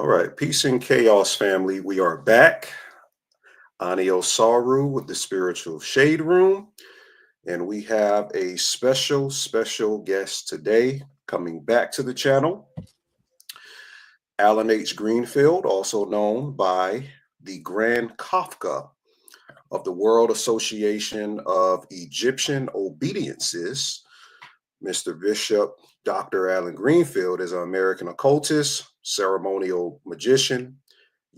All right, peace and chaos, family. We are back. Anio Saru with the Spiritual Shade Room. And we have a special guest today coming back to the channel. Allen H. Greenfield, also known by the Grand Kafka of the World Association of Egyptian Obediences. Mr. Bishop Dr. Allen Greenfield is an American occultist, ceremonial magician,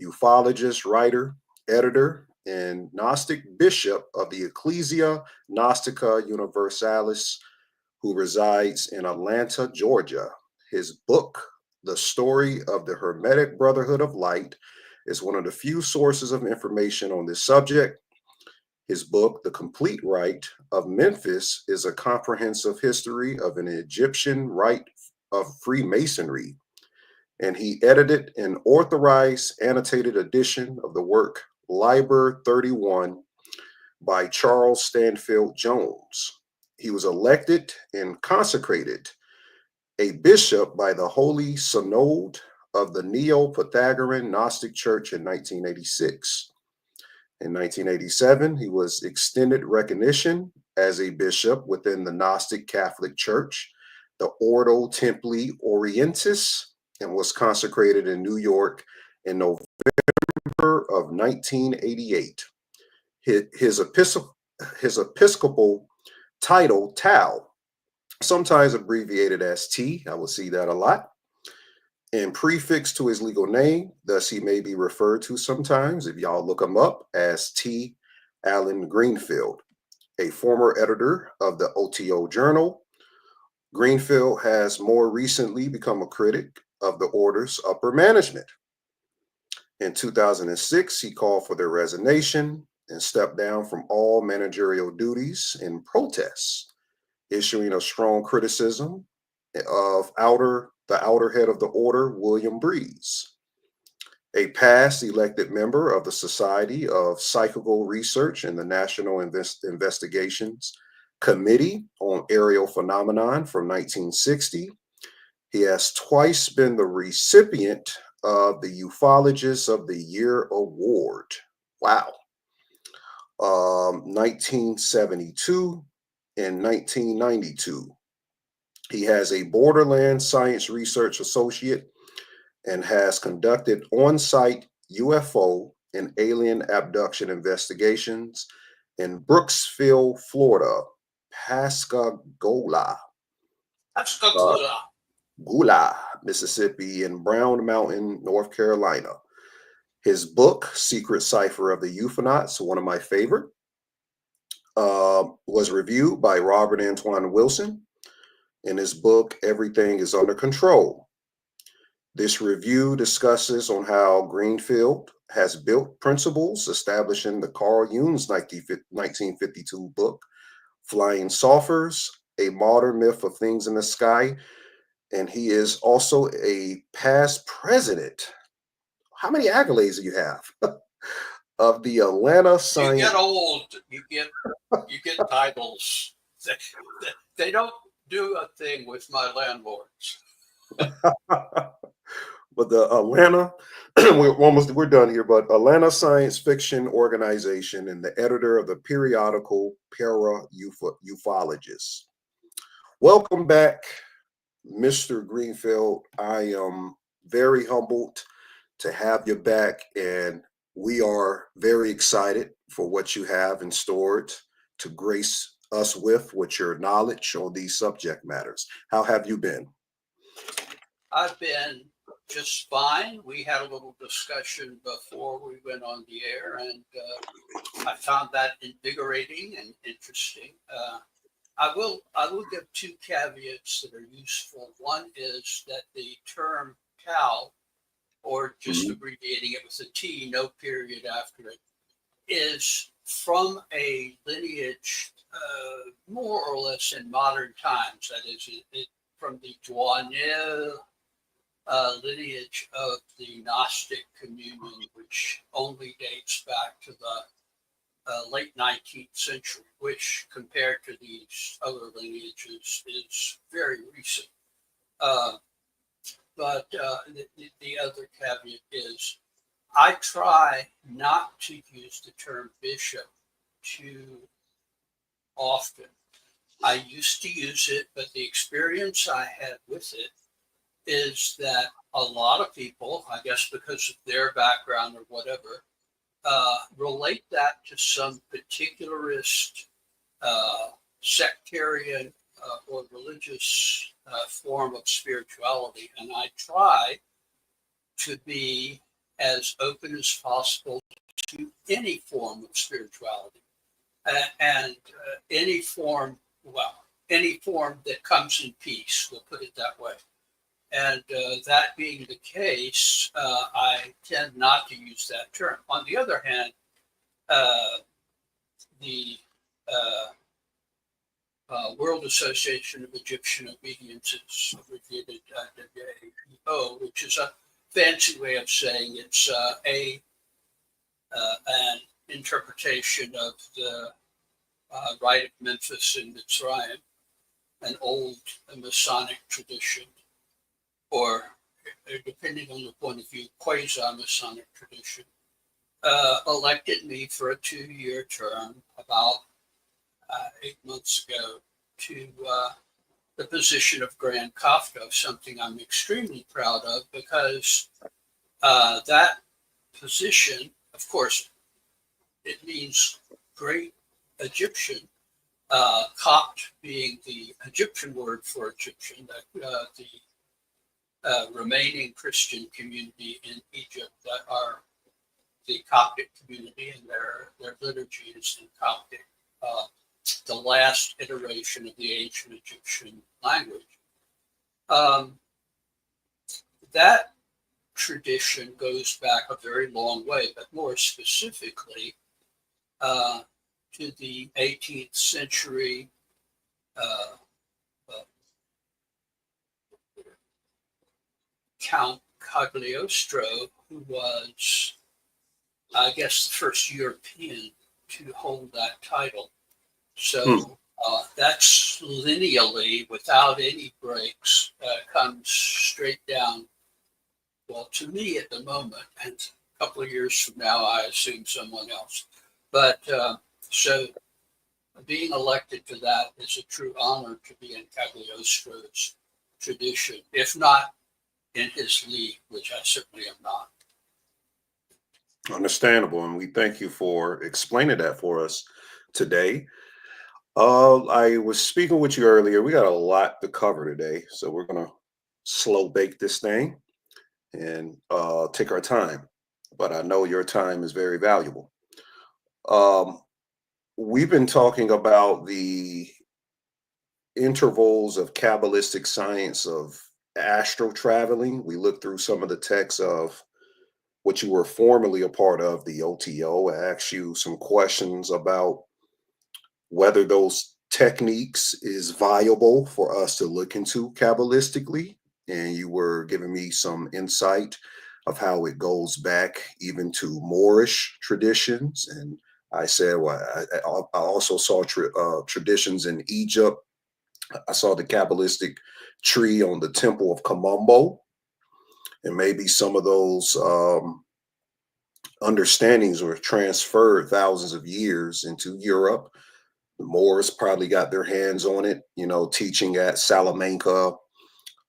ufologist, writer, editor, and Gnostic bishop of the Ecclesia Gnostica Universalis, who resides in Atlanta, Georgia. His book, The Story of the Hermetic Brotherhood of Light, is one of the few sources of information on this subject. His book, The Complete Rite of Memphis, is a comprehensive history of an Egyptian rite of Freemasonry, and he edited an authorized annotated edition of the work Liber 31 by Charles Stanfield Jones. He was elected and consecrated a bishop by the Holy Synod of the Neo-Pythagorean Gnostic Church in 1986. In 1987, he was extended recognition as a bishop within the Gnostic Catholic Church, the Ordo Templi Orientis, and was consecrated in New York in November of 1988. His episcopal title, Tau, sometimes abbreviated as T, I will see that a lot, and prefix to his legal name, thus he may be referred to sometimes, if y'all look him up, as T. Allen Greenfield, a former editor of the OTO Journal. Greenfield has more recently become a critic of the order's upper management. In 2006, he called for their resignation and stepped down from all managerial duties in protest, issuing a strong criticism of the outer head of the order, William Breeze, a past elected member of the Society of Psychical Research and the National Investigations Committee on Aerial Phenomenon from 1960. He has twice been the recipient of the Ufologist of the Year Award. Wow. 1972 and 1992. He has a Borderland Science Research Associate and has conducted on-site UFO and alien abduction investigations in Brooksville, Florida, Pascagoula, Mississippi, and Brown Mountain, North Carolina. His book, Secret Cipher of the Euphonauts, one of my favorite, was reviewed by Robert Antoine Wilson. In his book, Everything is Under Control. This review discusses on how Greenfield has built principles establishing the Carl Jung's 1952 book, Flying Saucers, A Modern Myth of Things in the Sky. And he is also a past president. How many accolades do you have? Of the Atlanta Science. You get old, you get titles. They don't do a thing with my landlords. But the Atlanta, we're done here, but Atlanta Science Fiction Organization and the editor of the periodical Ufologist. Welcome back, Mr. Greenfield. I am very humbled to have you back, and we are very excited for what you have in store to grace us with your knowledge on these subject matters. How have you been? I've been just fine. We had a little discussion before we went on the air, and I found that invigorating and interesting. I will give two caveats that are useful. One is that the term Tau, or just abbreviating it with a T, no period after it, is from a lineage more or less in modern times. That is, from the Douanier lineage of the Gnostic communion, which only dates back to the late 19th century, which compared to these other lineages is very recent. But the other caveat is I try not to use the term bishop too often. I used to use it, but the experience I had with it is that a lot of people, I guess because of their background or whatever, relate that to some particularist sectarian or religious form of spirituality. And I try to be as open as possible to any form of spirituality and any form, any form that comes in peace, we'll put it that way. And that being the case, I tend not to use that term. On the other hand, the World Association of Egyptian Obediences, abbreviated WAEO, which is a fancy way of saying it's an interpretation of the Rite of Memphis in Mitzrayim, an old Masonic tradition, or depending on the point of view, quasi-Masonic tradition, elected me for a 2-year term about 8 months ago to the position of Grand Kafka, something I'm extremely proud of because that position, of course, it means great Egyptian, Copt being the Egyptian word for Egyptian, the remaining Christian community in Egypt that are the Coptic community, and their liturgy is in Coptic, the last iteration of the ancient Egyptian language. That tradition goes back a very long way, but more specifically to the 18th century Count Cagliostro, who was, I guess, the first European to hold that title. So that's lineally, without any breaks, comes straight down. Well, to me at the moment, and a couple of years from now, I assume someone else. But so being elected to that is a true honor to be in Cagliostro's tradition, if not in his league, which I certainly am not. Understandable, and we thank you for explaining that for us today. I was speaking with you earlier. We got a lot to cover today, so we're gonna slow bake this thing and take our time. But I know your time is very valuable. We've been talking about the intervals of Kabbalistic science of astral traveling. We looked through some of the texts of what you were formerly a part of, the OTO. I asked you some questions about whether those techniques is viable for us to look into Kabbalistically. And you were giving me some insight of how it goes back even to Moorish traditions. And I said, well, I also saw traditions in Egypt. I saw the Kabbalistic tree on the Temple of Kamumbo. And maybe some of those understandings were transferred thousands of years into Europe. The Moors probably got their hands on it, you know, teaching at Salamanca,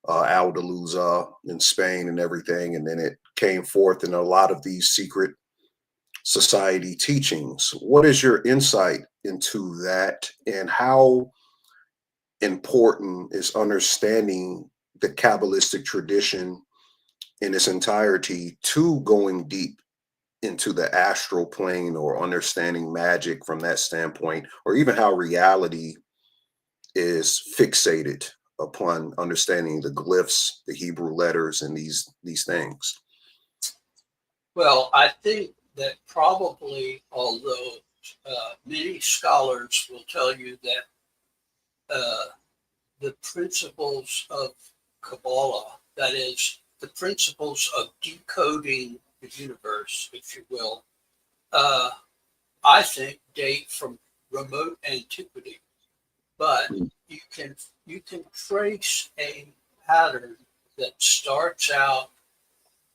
Andalusia in Spain and everything. And then it came forth in a lot of these secret society teachings. What is your insight into that, and how important is understanding the Kabbalistic tradition in its entirety to going deep into the astral plane, or understanding magic from that standpoint, or even how reality is fixated upon understanding the glyphs, the Hebrew letters, and these things? Well, I think that probably, although many scholars will tell you that the principles of Kabbalah, that is, the principles of decoding the universe, if you will, I think date from remote antiquity. But you can trace a pattern that starts out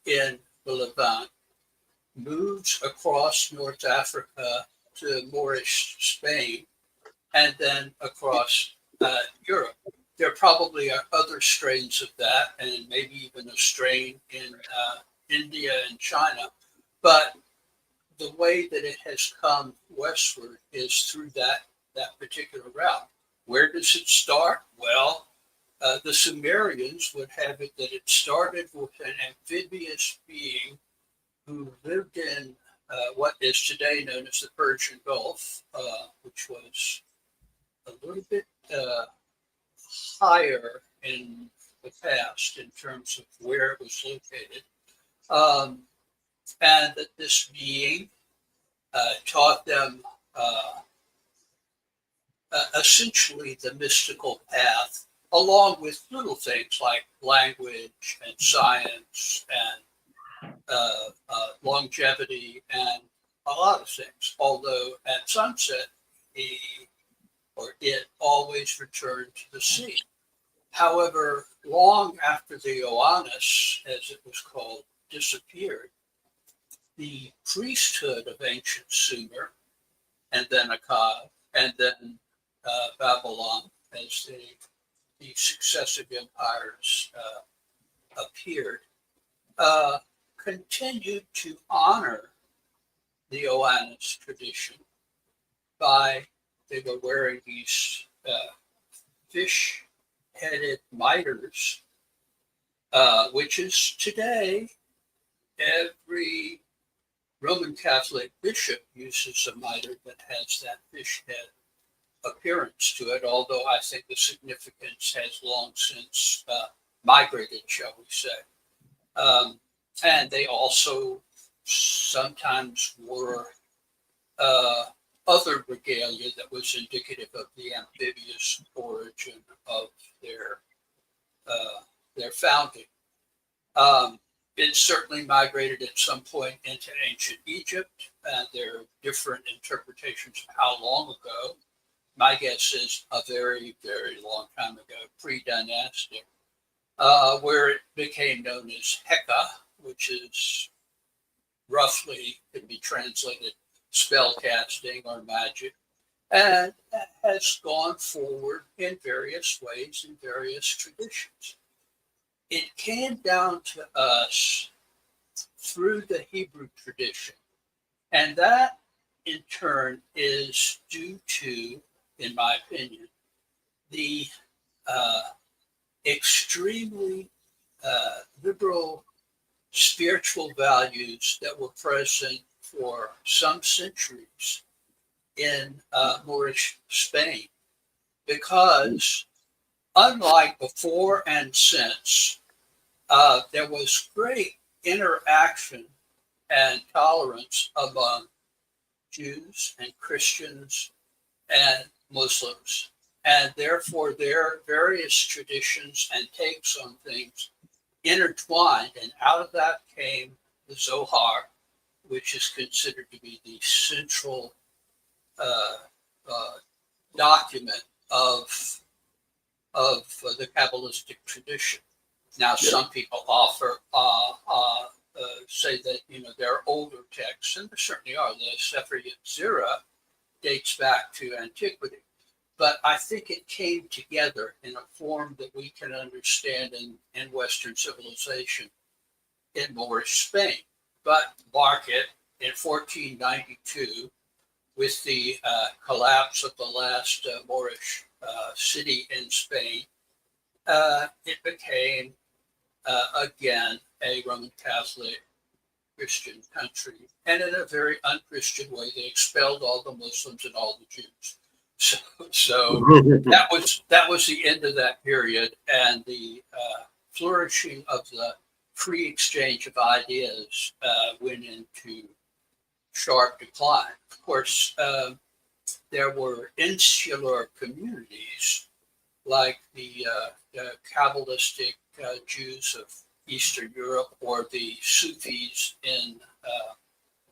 in the Levant, moves across North Africa to Moorish Spain, and then across Europe. There probably are other strains of that, and maybe even a strain in India and China. But the way that it has come westward is through that particular route. Where does it start? Well, the Sumerians would have it that it started with an amphibious being who lived in what is today known as the Persian Gulf, which was a little bit higher in the past in terms of where it was located. And that this being taught them essentially the mystical path, along with little things like language and science and longevity and a lot of things. Although at sunset, it always returned to the sea. However, long after the Oannes, as it was called, disappeared, the priesthood of ancient Sumer, and then Akkad, and then Babylon, as the successive empires appeared, continued to honor the Oannes tradition by they were wearing these fish-headed miters, which is today every Roman Catholic bishop uses a mitre that has that fish head appearance to it, although I think the significance has long since migrated, shall we say. And they also sometimes wore other regalia that was indicative of the amphibious origin of their founding. It certainly migrated at some point into ancient Egypt, and there are different interpretations of how long ago. My guess is a very, very long time ago, pre-dynastic, where it became known as Heka, which is roughly could be translated spell casting or magic, and has gone forward in various ways in various traditions. It came down to us through the Hebrew tradition, and that in turn is due to, in my opinion, the extremely liberal spiritual values that were present for some centuries in Moorish Spain, because unlike before and since, there was great interaction and tolerance among Jews and Christians and Muslims, and therefore their various traditions and takes on things intertwined, and out of that came the Zohar, which is considered to be the central document of the Kabbalistic tradition. Now, some people offer say that there are older texts, and there certainly are. The Sefer Yetzirah dates back to antiquity, but I think it came together in a form that we can understand in Western civilization in Moorish Spain. But mark it, in 1492, with the collapse of the last Moorish city in Spain, it became again a Roman Catholic Christian country, and in a very unchristian way, they expelled all the Muslims and all the Jews. So that was the end of that period, and the flourishing of the free exchange of ideas went into sharp decline. Of course, there were insular communities like the Kabbalistic Jews of Eastern Europe, or the Sufis in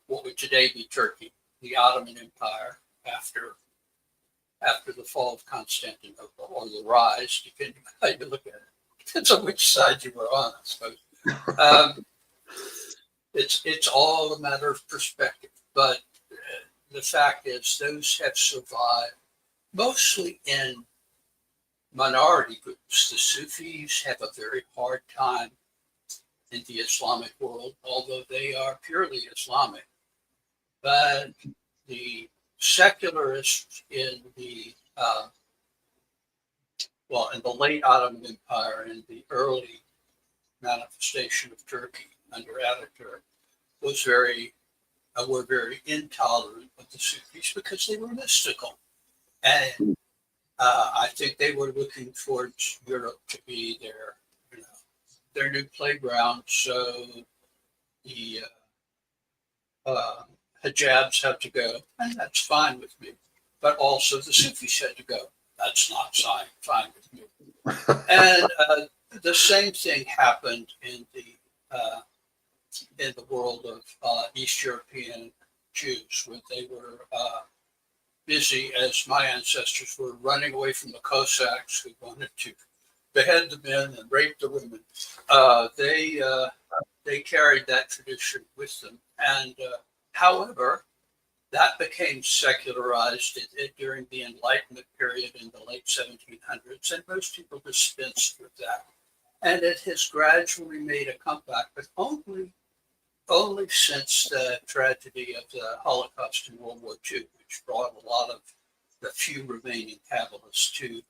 what would today be Turkey, the Ottoman Empire, after the fall of Constantinople, or the rise, depending on how you look at it. Depends on which side you were on, I suppose. It's all a matter of perspective. But the fact is, those have survived mostly in minority groups. The Sufis have a very hard time in the Islamic world, although they are purely Islamic. But the secularists in the in the late Ottoman Empire and the early manifestation of Turkey under Ataturk were very intolerant of the Sufis because they were mystical, and I think they were looking towards Europe to be their new playground. So the hijabs have to go, and that's fine with me. But also the Sufis had to go. That's not fine with me. And the same thing happened in the world of East European Jews, when they were busy, as my ancestors were, running away from the Cossacks who wanted to behead the men and rape the women. They carried that tradition with them, and however, that became secularized during the Enlightenment period in the late 1700s, and most people dispensed with that. And it has gradually made a comeback, but only since the tragedy of the Holocaust in World War II, which brought a lot of the few remaining Kabbalists to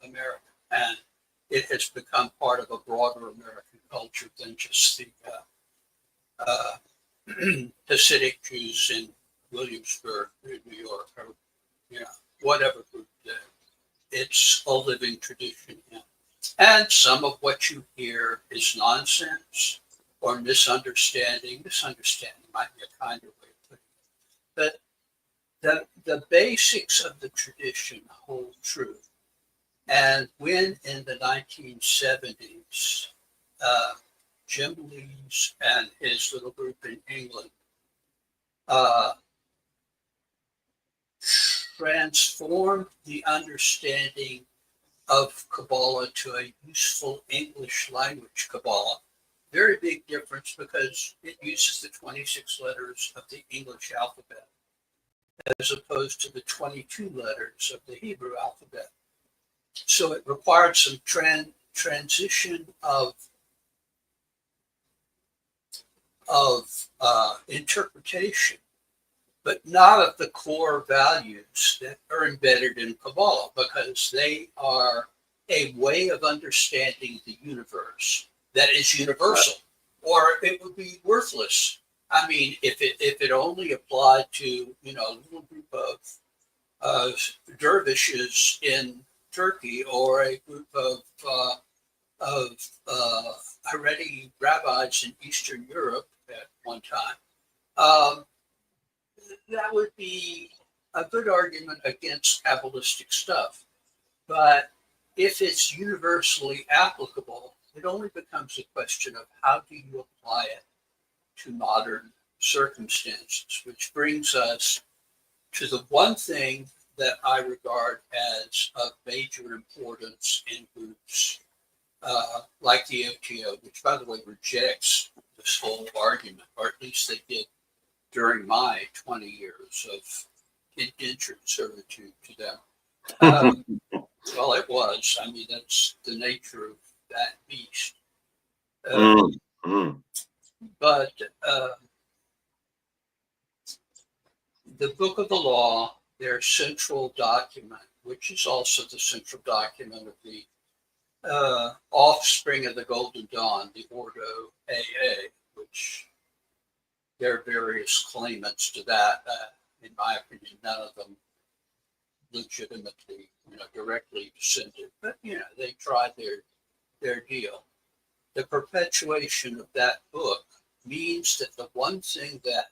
America. And it has become part of a broader American culture than just the Hasidic Jews in Williamsburg, New York, or whatever group. It's a living tradition. And some of what you hear is nonsense or misunderstanding. Misunderstanding might be a kinder way of putting it. But the basics of the tradition hold true. And when in the 1970s, Jim Lees and his little group in England transformed the understanding of Kabbalah to a useful English language Kabbalah. Very big difference, because it uses the 26 letters of the English alphabet as opposed to the 22 letters of the Hebrew alphabet. So it required some transition of interpretation, but not of the core values that are embedded in Kabbalah, because they are a way of understanding the universe that is universal, or it would be worthless. I mean, if it only applied to a little group of dervishes in Turkey, or a group of Haredi rabbis in Eastern Europe at one time, that would be a good argument against Kabbalistic stuff. But if it's universally applicable, it only becomes a question of how do you apply it to modern circumstances, which brings us to the one thing that I regard as of major importance in groups like the OTO, which, by the way, rejects this whole argument, or at least they did during my 20 years of indentured servitude to them. Well, it was. I mean, that's the nature of that beast. But the Book of the Law, their central document, which is also the central document of the offspring of the Golden Dawn, the Ordo AA, which there are various claimants to that. In my opinion, none of them legitimately, directly descended, but they tried their deal. The perpetuation of that book means that the one thing that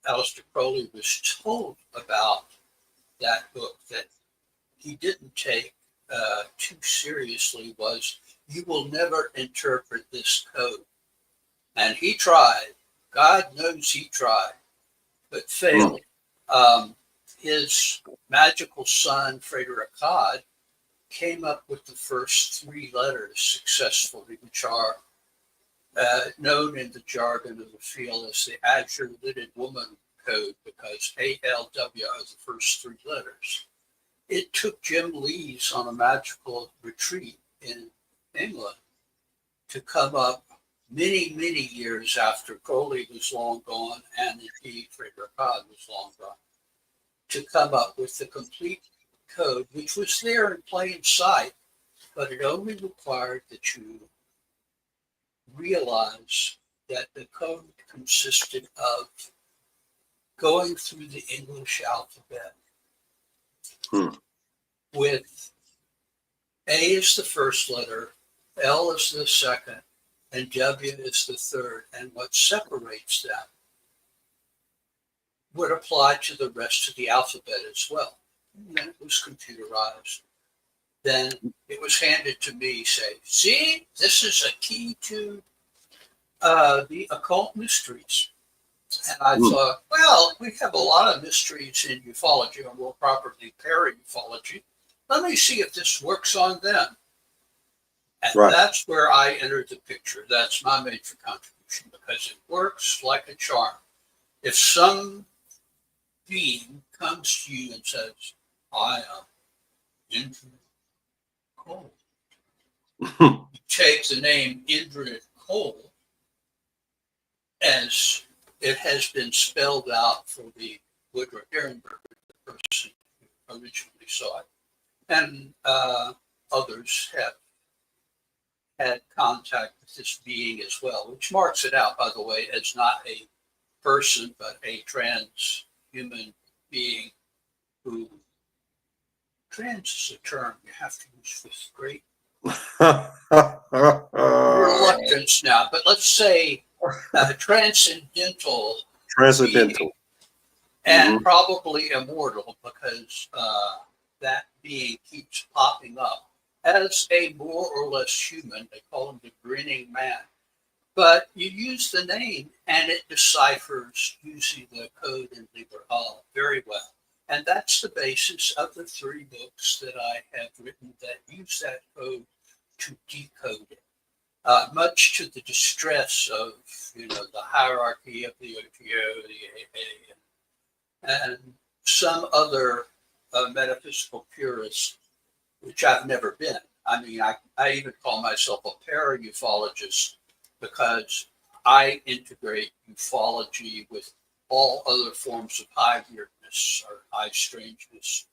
Aleister Crowley was told about that book that he didn't take too seriously was, you will never interpret this code. And he tried. God knows he tried, but failed. His magical son, Frederick Todd, came up with the first three letters successfully, which are known in the jargon of the field as the Azure Lidded Woman code, because ALW are the first three letters. It took Jim Lees on a magical retreat in England to come up many, many years after Crowley was long gone, and indeed Frederick Todd was long gone, to come up with the complete code, which was there in plain sight, but it only required that you realize that the code consisted of going through the English alphabet with A is the first letter, L is the second, and W is the third. And what separates them would apply to the rest of the alphabet as well. And then it was computerized. Then it was handed to me, say, see, this is a key to the occult mysteries. And I thought, well, we have a lot of mysteries in ufology, or more properly, para-ufology. Let me see if this works on them. And that's where I entered the picture. That's my major contribution, because it works like a charm. If some being comes to you and says, I am Indrid Cole, you take the name Indrid Cole as it has been spelled out for the Woodrow Ehrenberg, the person who originally saw it. And others have had contact with this being as well, which marks it out, by the way, as not a person, but a transhuman being who, trans is a term you have to use with great reluctance now, but let's say transcendental being, and probably immortal, because that being keeps popping up as a more or less human. They call him the grinning man. But you use the name and it deciphers using the code in Liber very well. And that's the basis of the three books that I have written that use that code to decode it. Much to the distress of, the hierarchy of the OTO, the AA, and some other metaphysical purists, which I've never been. I mean, I even call myself a para-ufologist, because I integrate ufology with all other forms of high weirdness or high strangeness,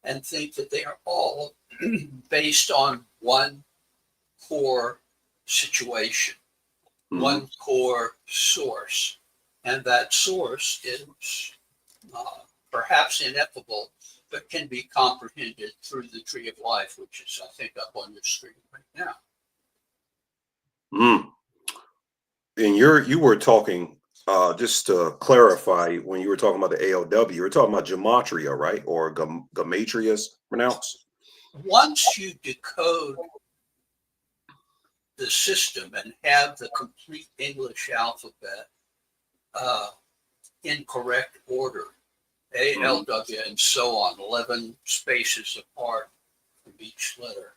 and think that they are all based on one core situation, one core source. And that source is perhaps ineffable, but can be comprehended through the tree of life, which is, I think, up on your screen right now. And you were talking, just to clarify, when you were talking about the ALW, you were talking about gematria, right? Or gematria is pronounced? Once you decode the system and have the complete English alphabet in correct order, ALW and so on, 11 spaces apart from each letter,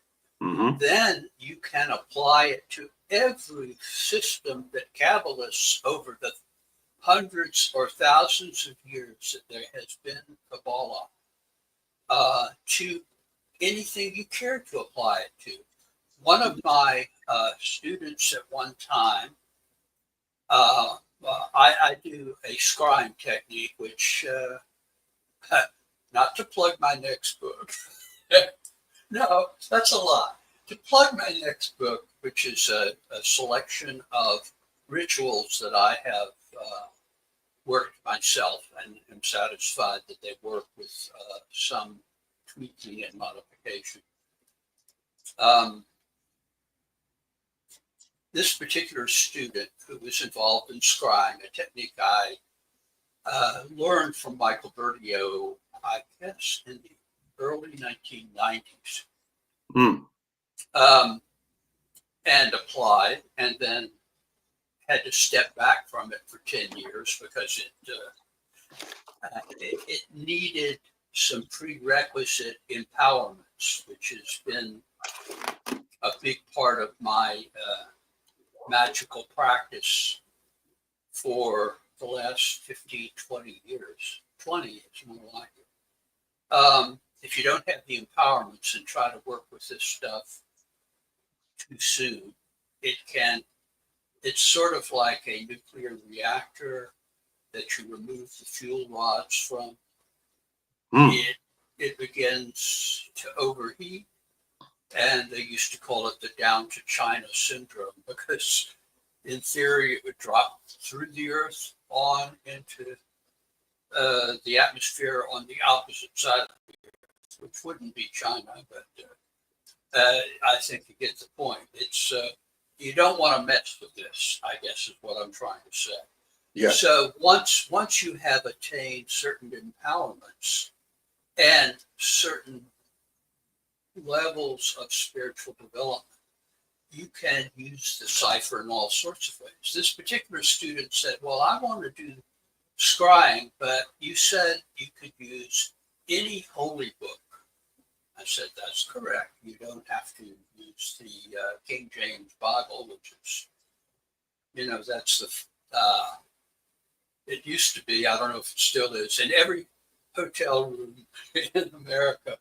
then you can apply it to every system that Kabbalists over the hundreds or thousands of years that there has been Kabbalah, to anything you care to apply it to. One of my students at one time, I do a scrying technique, which, not to plug my next book, no, that's a lie. To plug my next book, which is a selection of rituals that I have worked myself, and am satisfied that they work with some tweaking and modification. This particular student who was involved in scrying, a technique I learned from Michael Bertio, I guess, in the early 1990s. And applied, and then had to step back from it for 10 years because it needed some prerequisite empowerments, which has been a big part of my magical practice for the last 15, 20 years. 20 is more like it. If you don't have the empowerments and try to work with this stuff too soon, it's sort of like a nuclear reactor that you remove the fuel rods from. It begins to overheat, and they used to call it the down to China syndrome, because in theory it would drop through the earth on into the atmosphere on the opposite side of the earth, which wouldn't be China, but I think you get the point. It's you don't want to mess with this, I guess is what I'm trying to say. Yeah. So once you have attained certain empowerments and certain levels of spiritual development, you can use the cipher in all sorts of ways. This particular student said, well, I want to do scrying, but you said you could use any holy book. I said, that's correct. You don't have to use the King James Bible, which is, that's it used to be, I don't know if it still is, in every hotel room in America,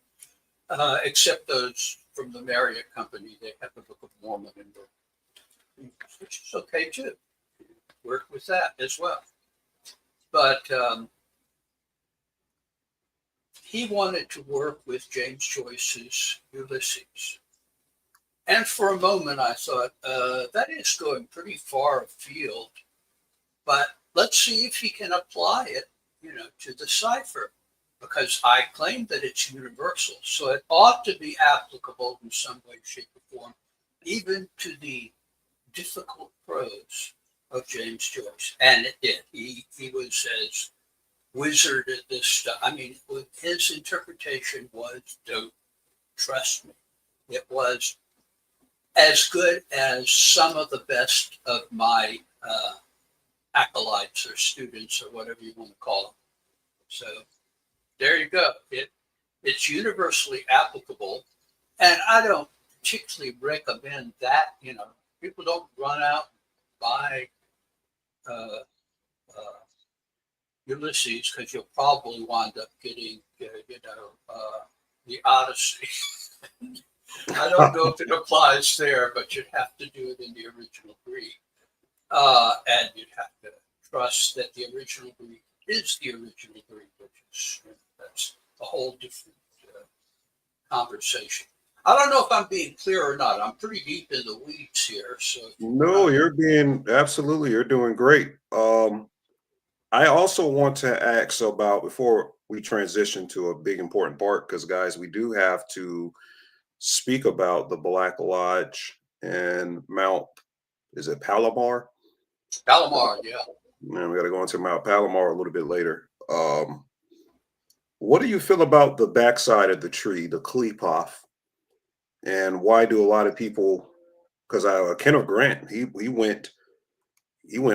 except those from the Marriott Company, they have the Book of Mormon in there, which is okay too. Work with that as well. But he wanted to work with James Joyce's Ulysses. And for a moment I thought, that is going pretty far afield, but let's see if he can apply it, to the cipher, because I claim that it's universal. So it ought to be applicable in some way, shape, or form, even to the difficult prose of James Joyce. And it did. He was as wizard at this stuff. I mean, his interpretation was, don't trust me. It was as good as some of the best of my acolytes or students or whatever you want to call them. So there you go. It's universally applicable. And I don't particularly recommend that. People don't run out and buy Ulysses, because you'll probably wind up getting, the Odyssey. I don't know if it applies there, but you'd have to do it in the original Greek. And you'd have to trust that the original Greek is the original Greek, which is, that's a whole different conversation. I don't know if I'm being clear or not. I'm pretty deep in the weeds here. So No, you're doing great. I also want to ask about, before we transition to a big important part, because guys, we do have to speak about the Black Lodge and is it Palomar? Palomar, yeah. And we got to go into Mount Palomar a little bit later. What do you feel about the backside of the tree, the Kleepoth? And why do a lot of people, because Kenneth Grant, he went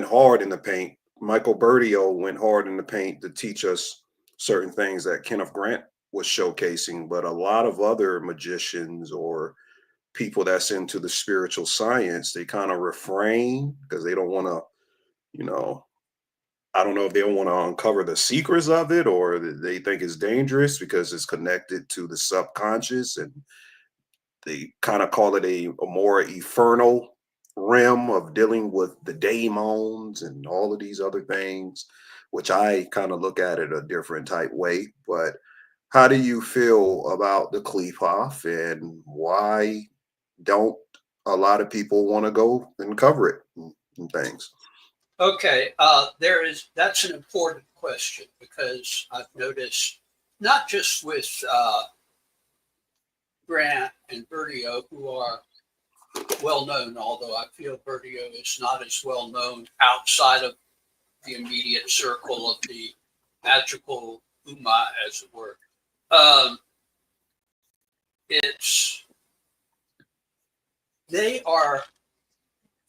hard in the paint. Michael Berdio went hard in the paint to teach us certain things that Kenneth Grant was showcasing, but a lot of other magicians or people that's into the spiritual science, they kind of refrain because they don't want to, I don't know if they don't want to uncover the secrets of it, or they think it's dangerous because it's connected to the subconscious, and they kind of call it a more infernal realm of dealing with the daemons and all of these other things, which I kind of look at it a different type way. But how do you feel about the Kleepoth, and why don't a lot of people want to go and cover it and things? Okay, that's an important question, because I've noticed, not just with Grant and Berdio, who are well known, although I feel Berdio is not as well known outside of the immediate circle of the magical Ummah, as it were. They are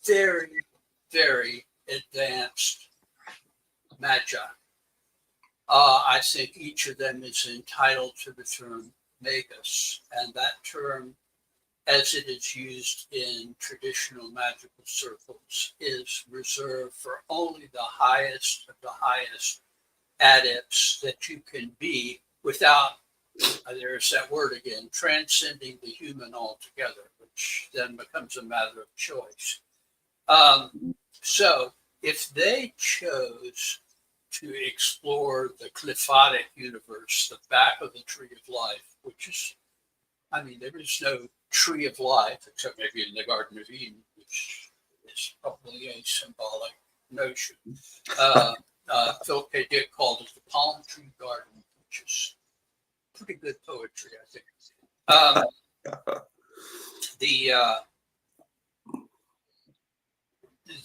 very, very advanced magi. I think each of them is entitled to the term magus, and that term, as it is used in traditional magical circles, is reserved for only the highest of the highest adepts that you can be without, there's that word again, transcending the human altogether, which then becomes a matter of choice. So if they chose to explore the cliphotic universe, the back of the tree of life, which is, I mean, there is no tree of life except maybe in the Garden of Eden, which is probably a symbolic notion. Philip K. Dick called it the palm tree garden, which is pretty good poetry, I think.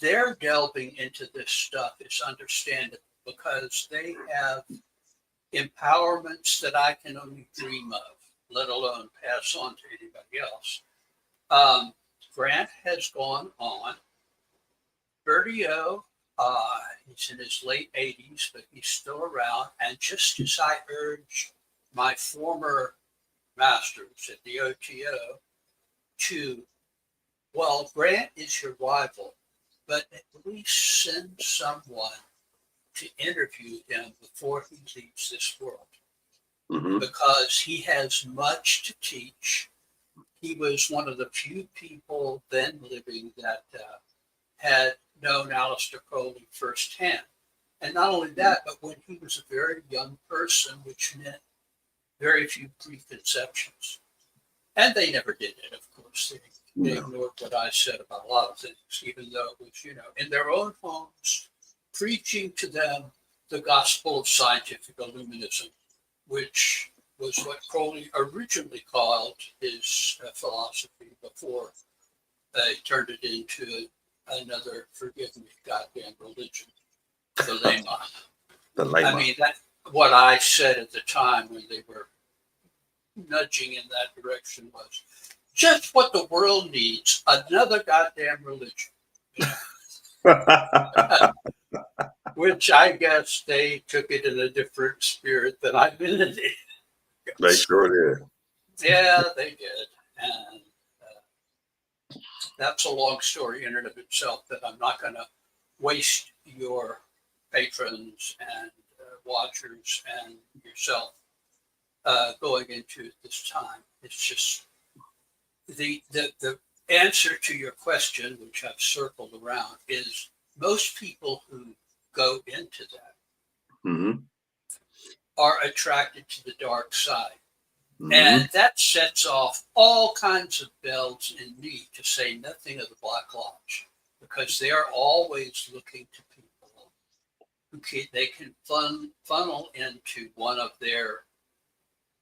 Their delving into this stuff is understandable because they have empowerments that I can only dream of, let alone pass on to anybody else. Grant has gone on. Bertie O, he's in his late 80s, but he's still around. And just as I urged my former masters at the OTO to, well, Grant is your rival, but at least send someone to interview him before he leaves this world. Because he has much to teach. He was one of the few people then living that had known Aleister Crowley firsthand. And not only that, but when he was a very young person, which meant very few preconceptions. And they never did it, of course. They ignored what I said about a lot of things, even though it was, in their own homes, preaching to them the gospel of scientific illuminism, which was what Crowley originally called his philosophy before they turned it into another, forgive me, goddamn religion, the Lema. The Lema. I mean, that's what I said at the time when they were nudging in that direction was just what the world needs, another goddamn religion. Which I guess they took it in a different spirit than I've been in it. They sure did. Yeah, they did. And that's a long story in and of itself that I'm not going to waste your patrons and watchers and yourself going into this time. It's just the answer to your question, which I've circled around, is most people who go into that are attracted to the dark side. And that sets off all kinds of bells in me, to say nothing of the Black Lodge, because they are always looking to people who they can funnel into one of their,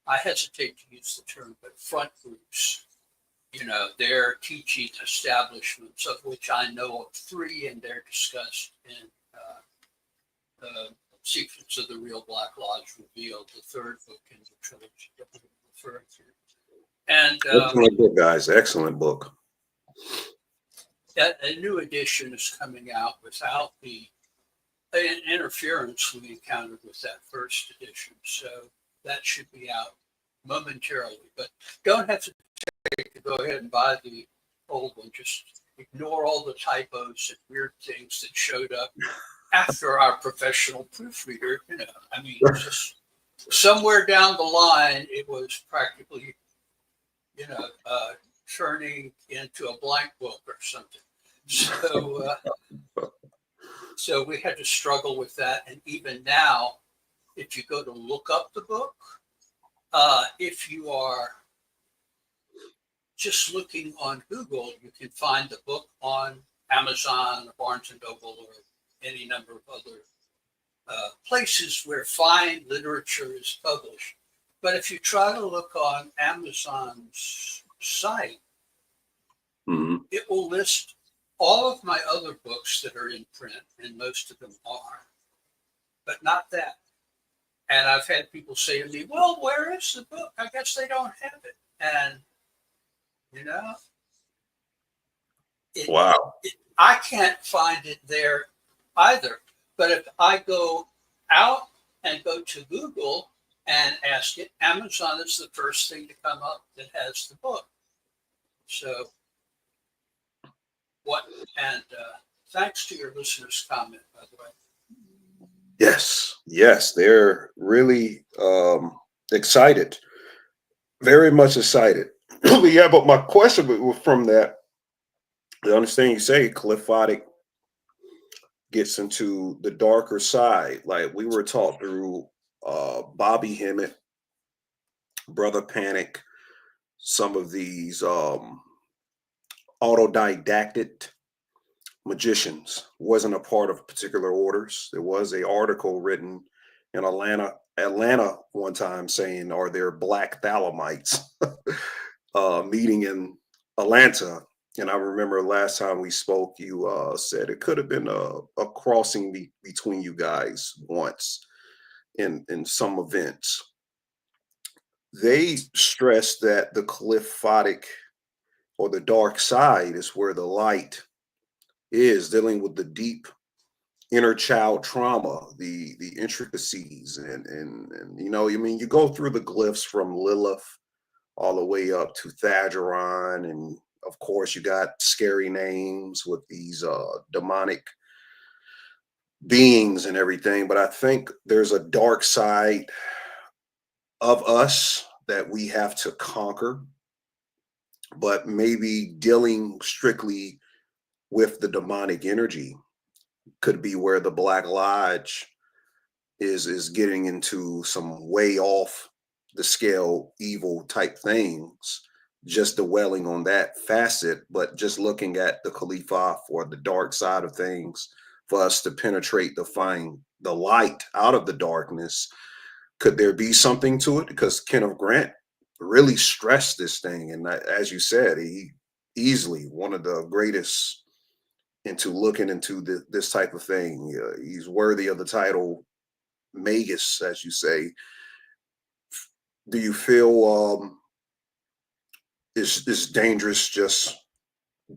I hesitate to use the term, but front groups, their teaching establishments, of which I know of 3, and they're discussed in Secrets of the Real Black Lodge Revealed, the 3rd book in the trilogy that we're referring to. And excellent book, guys. Excellent book. A new edition is coming out without the interference we encountered with that first edition. So that should be out momentarily. But don't hesitate to go ahead and buy the old one. Just ignore all the typos and weird things that showed up after our professional proofreader. Just somewhere down the line, it was practically, turning into a blank book or something. So we had to struggle with that. And even now, if you go to look up the book, if you are just looking on Google, you can find the book on Amazon, Barnes and Noble, or any number of other places where fine literature is published. But if you try to look on Amazon's site, it will list all of my other books that are in print, and most of them are, but not that. And I've had people say to me, well, where is the book? I guess they don't have it. And, wow. I can't find it there either. But if I go out and go to Google and ask it. Amazon is the first thing to come up that has the book. So thanks to your listener's comment, by the way. Yes, they're really excited, very much excited. Yeah, but my question from that, I understand you say Cliffotic gets into the darker side. Like we were taught through Bobby Hemmett, Brother Panic, some of these autodidactic magicians wasn't a part of particular orders. There was a article written in Atlanta one time saying, "Are there black Thalamites?" Meeting in Atlanta. And I remember last time we spoke, you said it could have been a crossing between you guys once in some events. They stressed that the Cliffotic or the dark side is where the light is, dealing with the deep inner child trauma, the intricacies, and you know, I mean, you go through the glyphs from Lilith all the way up to Thageron, and of course you got scary names with these demonic beings and everything. But I think there's a dark side of us that we have to conquer, but maybe dealing strictly with the demonic energy could be where the Black Lodge is getting into some way off the scale evil type things, just dwelling on that facet, but just looking at the Khalifa or the dark side of things for us to penetrate to find the light out of the darkness. Could there be something to it? Because Kenneth Grant really stressed this thing, and as you said, he easily one of the greatest into looking into this type of thing. He's worthy of the title Magus, as you say. Do you feel it's dangerous just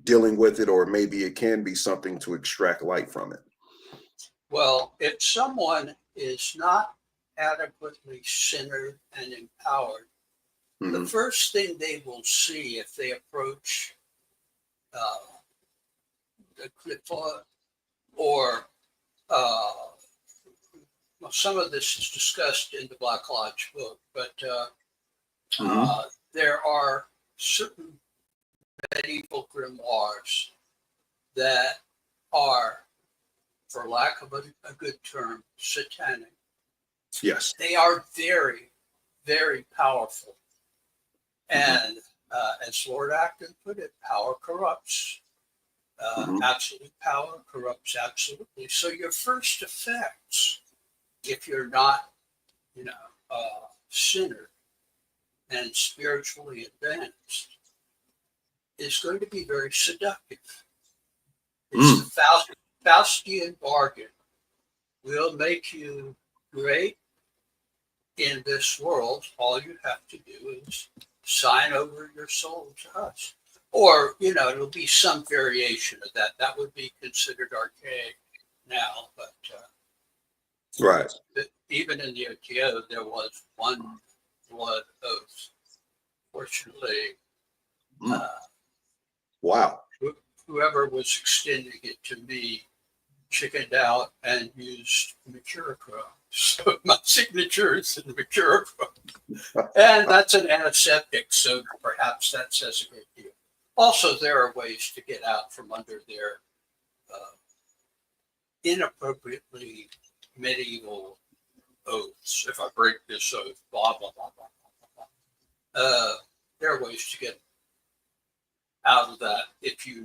dealing with it, or maybe it can be something to extract light from it? Well, if someone is not adequately centered and empowered, the first thing they will see if they approach the Cliffotic or well, some of this is discussed in the Black Lodge book, but there are certain medieval grimoires that are, for lack of a good term, satanic. Yes. They are very, very powerful. And as Lord Acton put it, power corrupts. Absolute power corrupts absolutely. So your first effects, if you're not, centered and spiritually advanced, is going to be very seductive. It's the Faustian bargain. We'll make you great in this world. All you have to do is sign over your soul to us. Or, it'll be some variation of that. That would be considered archaic now. But right. Even in the OTO, there was one blood oath. Fortunately, wow. Whoever was extending it to me chickened out and used Mercurochrome. So my signature is in Mercurochrome. And that's an antiseptic, so perhaps that says a great deal. Also, there are ways to get out from under their inappropriately medieval oaths. If I break this oath, blah, blah, blah, blah, blah, blah. There are ways to get out of that if you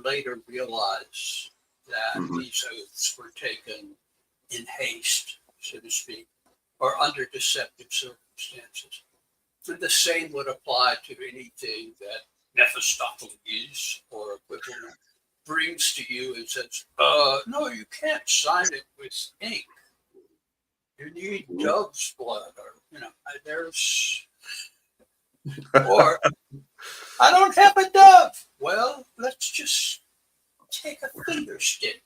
later realize that these oaths were taken in haste, so to speak, or under deceptive circumstances. And the same would apply to anything that Mephistopheles or equivalent brings to you and says, no, you can't sign it with ink. You need dove's blood, or, there's, or I don't have a dove. Well, let's just take a finger stick.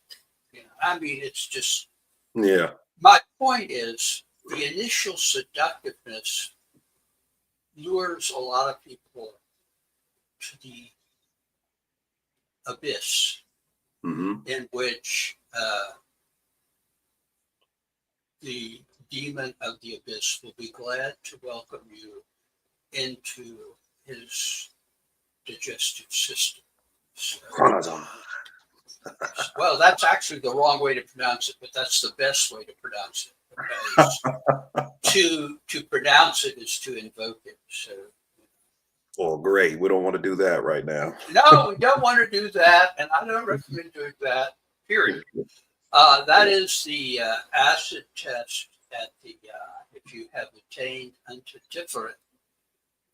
It's just, yeah. My point is the initial seductiveness lures a lot of people to the abyss, in which the demon of the abyss will be glad to welcome you into his digestive system. So, well, that's actually the wrong way to pronounce it, but that's the best way to pronounce it. Because to pronounce it is to invoke it. So, well, great. We don't want to do that right now. no, we don't want to do that, and I don't recommend doing that. Period. That is the acid test at the if you have attained unto Tiferet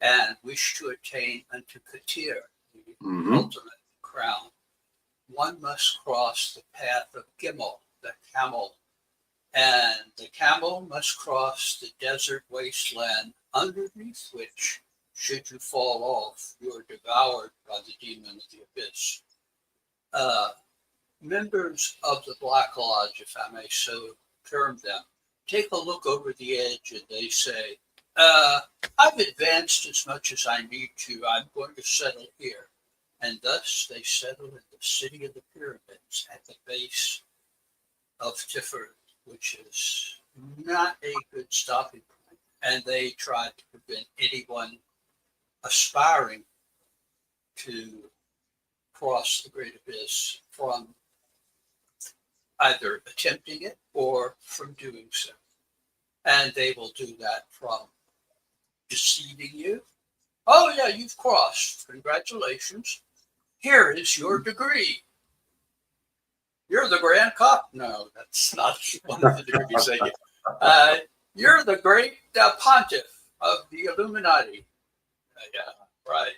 and wish to attain unto Katir, the ultimate crown. One must cross the path of Gimel, the camel, and the camel must cross the desert wasteland underneath which, should you fall off, you are devoured by the demon of the abyss. Members of the Black Lodge, if I may so term them, take a look over the edge and they say, I've advanced as much as I need to. I'm going to settle here. And thus they settle in the city of the pyramids at the base of Tiferet, which is not a good stopping point. And they try to prevent anyone aspiring to cross the great abyss from either attempting it or from doing so. And they will do that from deceiving you. Oh yeah, you've crossed. Congratulations. Here is your degree. You're the Grand Cop. No, that's not one of the degrees they get. You're the great pontiff of the Illuminati. Yeah, right.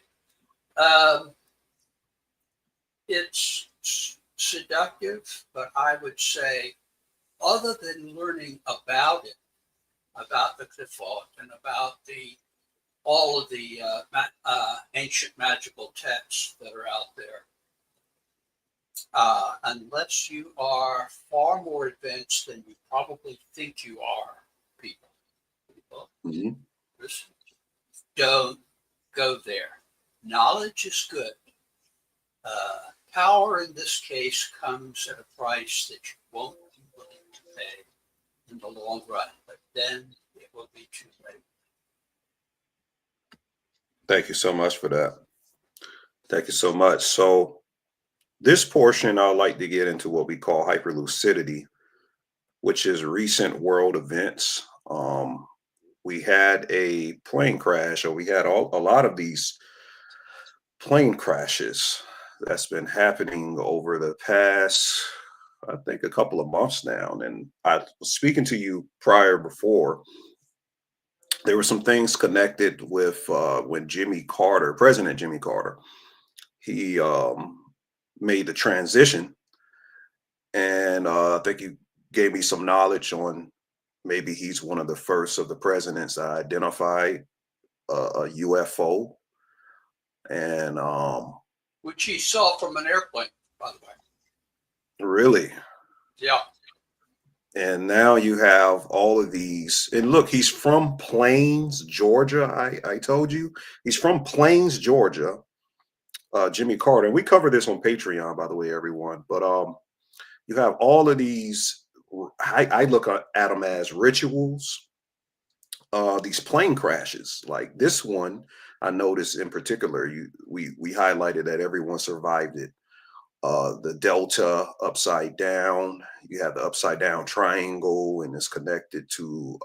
It's seductive, but I would say, other than learning about it, about the Qliphoth and about all of the ancient magical texts that are out there, unless you are far more advanced than you probably think you are, people listen, don't go there. Knowledge is good. Power in this case comes at a price that you won't be willing to pay in the long run, but then it will be too late. Thank you so much for that. Thank you so much. So this portion, I'd like to get into what we call hyperlucidity, which is recent world events. We had a plane crash, or we had a lot of these plane crashes that's been happening over the past, I think, a couple of months now. And I was speaking to you before, there were some things connected with when President Jimmy Carter, he made the transition. And I think you gave me some knowledge on maybe he's one of the first of the presidents that identified a UFO. And which he saw from an airplane, by the way. Really? Yeah. And now you have all of these. And look, he's from Plains, Georgia. I told you. He's from Plains, Georgia, Jimmy Carter. And we cover this on Patreon, by the way, everyone. But you have all of these. I look at them as rituals. These plane crashes, like this one, I noticed in particular, we highlighted that everyone survived it. The delta upside down, you have the upside down triangle, and it's connected to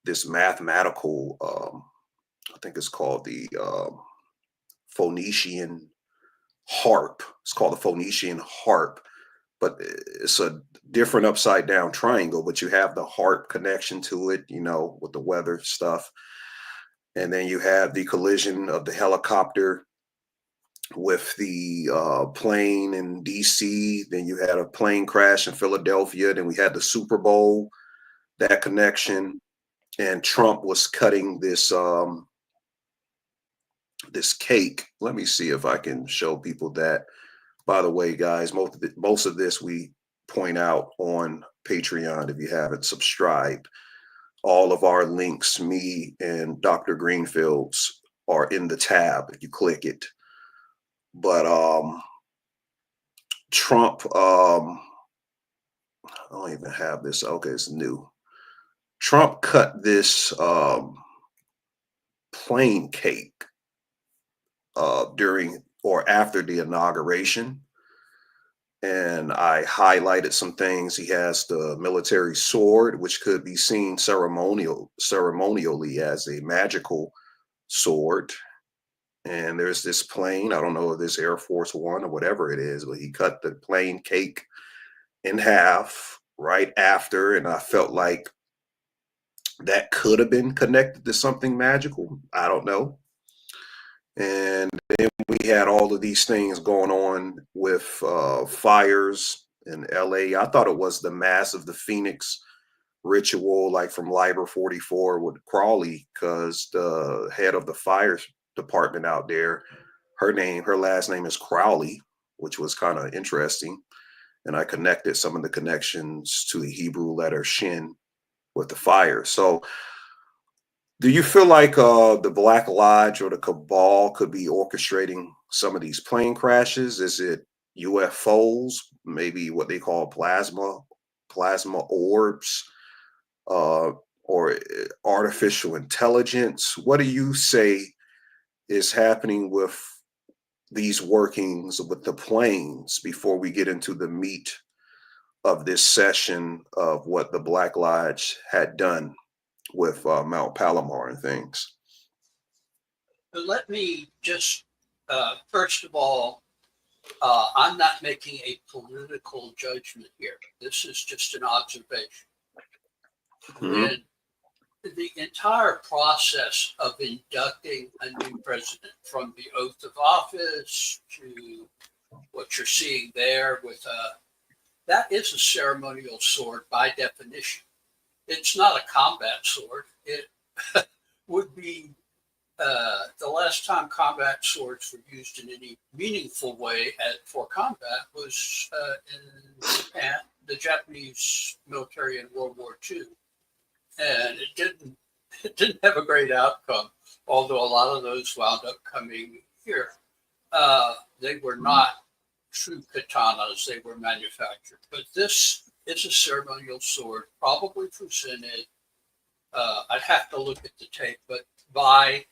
this mathematical, I think it's called the Phoenician harp. It's called the Phoenician harp, but it's a different upside down triangle, but you have the harp connection to it, with the weather stuff. And then you have the collision of the helicopter with the plane in DC. Then you had a plane crash in Philadelphia. Then we had the Super Bowl, that connection. And Trump was cutting this this cake. Let me see if I can show people that. By the way, guys, most of this we point out on Patreon, if you haven't subscribed, all of our links, me and Dr. Greenfield's, are in the tab if you click it. But Trump, I don't even have this. Okay, it's new. Trump cut this plane cake during or after the inauguration. And I highlighted some things. He has the military sword, which could be seen ceremonially as a magical sword. And there's this plane. I don't know if this Air Force One or whatever it is, but he cut the plane cake in half right after. And I felt like that could have been connected to something magical. I don't know. And then we had all of these things going on with fires in LA. I thought it was the Mass of the Phoenix ritual, like from Liber 44 with Crawley, because the head of the fire department out there, her last name is Crowley, which was kind of interesting. And I connected some of the connections to the Hebrew letter Shin with the fire. So do you feel like the Black Lodge or the Cabal could be orchestrating some of these plane crashes? Is it UFOs, maybe what they call plasma orbs, or artificial intelligence? What do you say is happening with these workings with the planes before we get into the meat of this session of what the Black Lodge had done with Mount Palomar and things? But let me just, first of all, I'm not making a political judgment here. This is just an observation. When the entire process of inducting a new president, from the oath of office to what you're seeing there with that is a ceremonial sword by definition. It's not a combat sword. It would be the last time combat swords were used in any meaningful way for combat was in Japan, the Japanese military in World War II. And it didn't have a great outcome, although a lot of those wound up coming here. They were not true katanas, they were manufactured. But this is a ceremonial sword, probably presented, I'd have to look at the tape, but by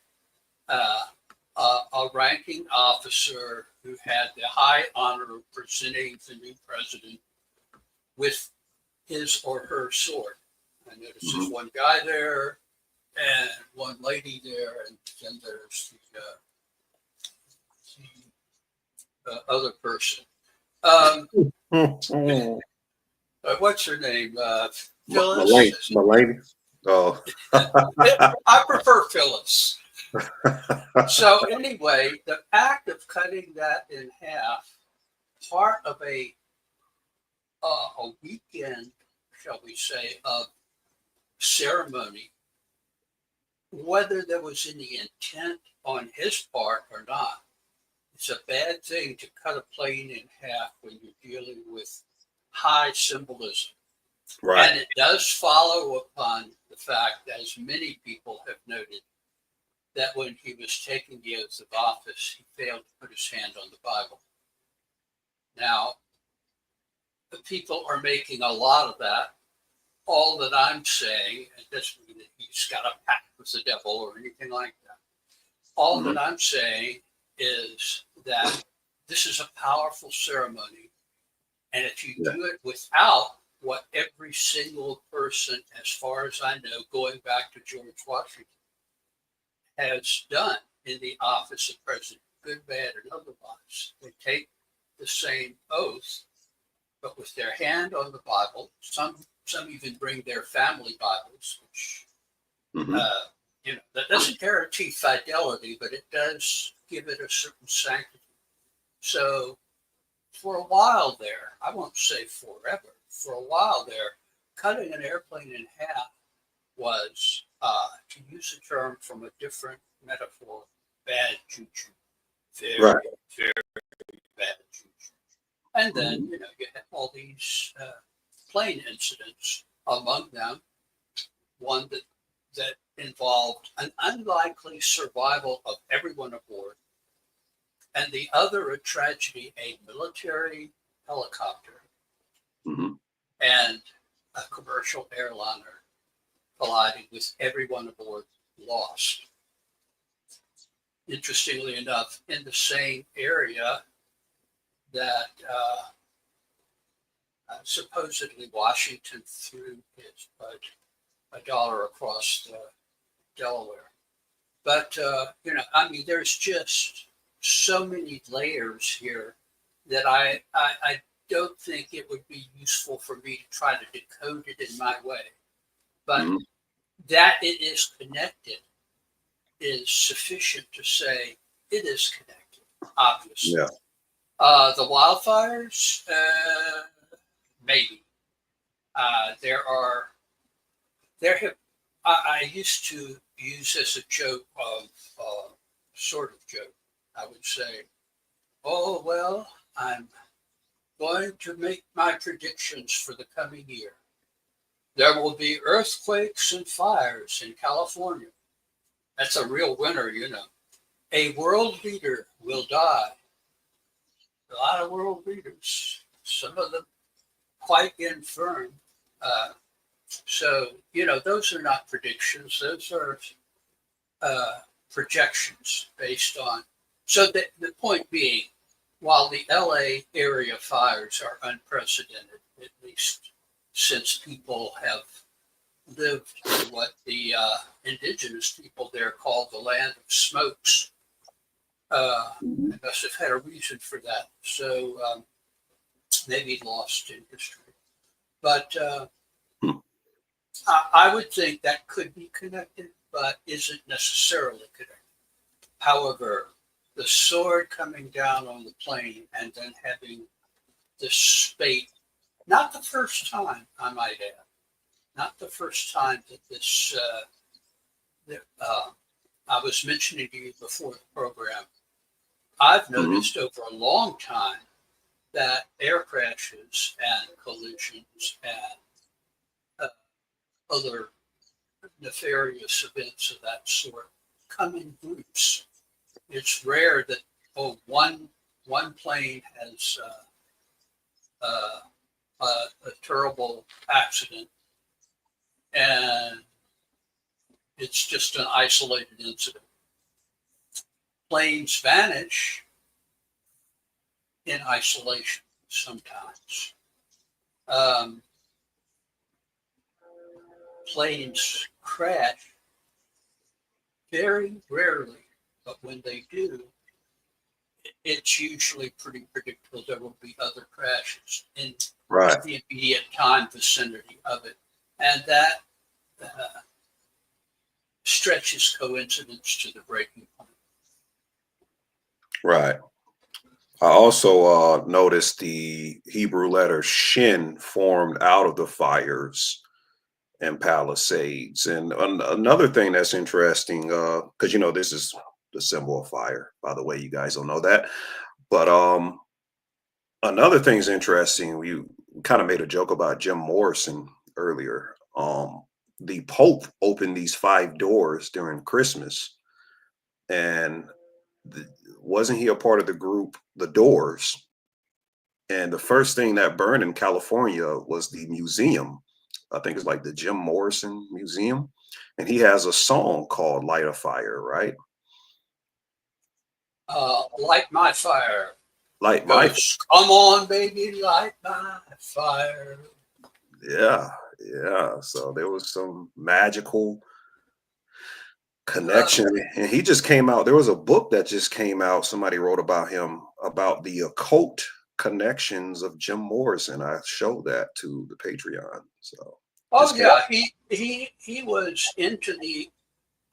a ranking officer who had the high honor of presenting the new president with his or her sword. I noticed there's one guy there and one lady there, and then there's the other person. What's her name? Phyllis? Mulaney. Oh. I prefer Phillips. So anyway, the act of cutting that in half, part of a weekend, shall we say, of ceremony, whether there was any intent on his part or not, it's a bad thing to cut a plane in half when you're dealing with high symbolism. Right. And it does follow upon the fact, as many people have noted, that when he was taking the oath of office, he failed to put his hand on the Bible. Now, the people are making a lot of that. All that I'm saying, and doesn't mean that he's got a pact with the devil or anything like that. All that I'm saying is that this is a powerful ceremony. And if you do it without what every single person, as far as I know, going back to George Washington, has done in the office of president, good, bad, and otherwise, they take the same oath, but with their hand on the Bible. Some even bring their family Bibles, which that doesn't guarantee fidelity, but it does give it a certain sanctity. So for a while there, I won't say forever, for a while there, cutting an airplane in half was, to use a term from a different metaphor, bad juju. Very, very bad juju. And then, you have all these plane incidents, among them one that involved an unlikely survival of everyone aboard, and the other a tragedy, a military helicopter and a commercial airliner colliding with everyone aboard lost. Interestingly enough, in the same area that supposedly Washington threw his a dollar across the Delaware. But, there's just so many layers here that I don't think it would be useful for me to try to decode it in my way. But that it is connected is sufficient to say it is connected, obviously. Yeah. The wildfires, maybe. I used to use as a joke, sort of joke, I would say, oh, well, I'm going to make my predictions for the coming year. There will be earthquakes and fires in California. That's a real winner, A world leader will die. A lot of world leaders, some of them quite infirm. So, those are not predictions. Those are projections based on. So the point being, while the LA area fires are unprecedented, at least since people have lived in what the indigenous people there called the land of smokes, they must have had a reason for that. So maybe lost in history. But I would think that could be connected, but isn't necessarily connected. However, the sword coming down on the plane and then having this spate, not the first time, I might add, not the first time that this, I was mentioning to you before the program, I've noticed over a long time that air crashes and collisions and other nefarious events of that sort come in groups. It's rare that one plane has a terrible accident and it's just an isolated incident. Planes vanish in isolation sometimes. Planes crash very rarely, but when they do, it's usually pretty predictable there will be other crashes in the immediate time vicinity of it. And that stretches coincidence to the breaking point. Right. I also noticed the Hebrew letter Shin formed out of the fires and Palisades. And another thing that's interesting, because this is the symbol of fire, by the way, you guys don't know that. But another thing's interesting, we kind of made a joke about Jim Morrison earlier. The Pope opened these 5 doors during Christmas, and wasn't he a part of the group The Doors? And the first thing that burned in California was the museum. I think it's like the Jim Morrison Museum. And he has a song called Light a Fire, right? Light my fire. Light my fire. Come on, baby, light my fire. Yeah. So there was some magical connection. And he just came out. There was a book that just came out. Somebody wrote about him, about the occult connections of Jim Morrison. I showed that to the Patreon. So he was into the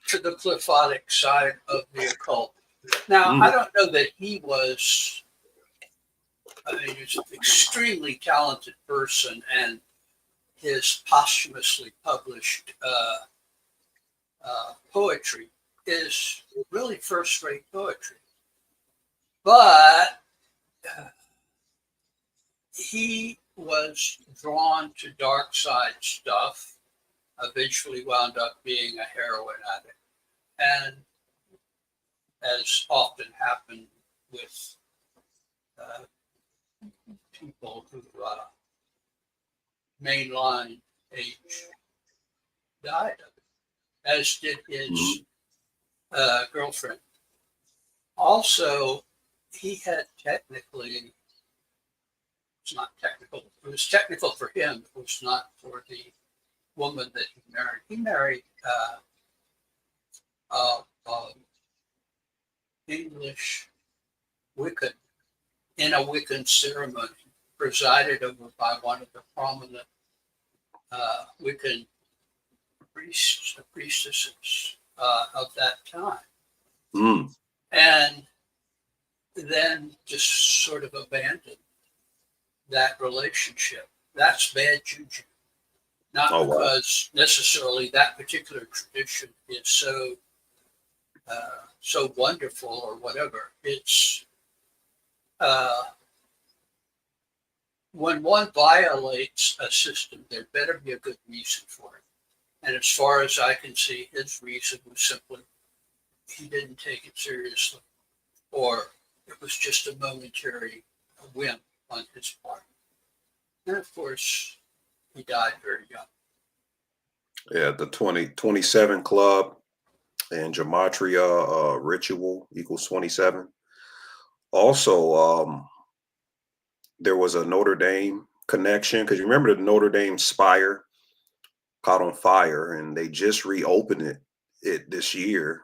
qliphothic side of the occult. Now I don't know that he was. He's an extremely talented person, and his posthumously published poetry is really first-rate poetry. But he was drawn to dark side stuff, eventually wound up being a heroin addict. And as often happened with people who mainline age died of it, as did his girlfriend. Also, he had technically, it's not technical, it was technical for him, it was not for the woman that he married. He married English Wiccan in a Wiccan ceremony presided over by one of the prominent Wiccan priestesses of that time. Mm. And then just sort of abandoned that relationship. That's bad juju. Not because necessarily that particular tradition is so wonderful or whatever. It's when one violates a system, there better be a good reason for it. And as far as I can see, his reason was simply he didn't take it seriously, or it was just a momentary whim on his part. And of course, he died very young. Yeah, the 27 club and gematria ritual equals 27. Also, there was a Notre Dame connection, because you remember the Notre Dame spire caught on fire, and they just reopened it this year.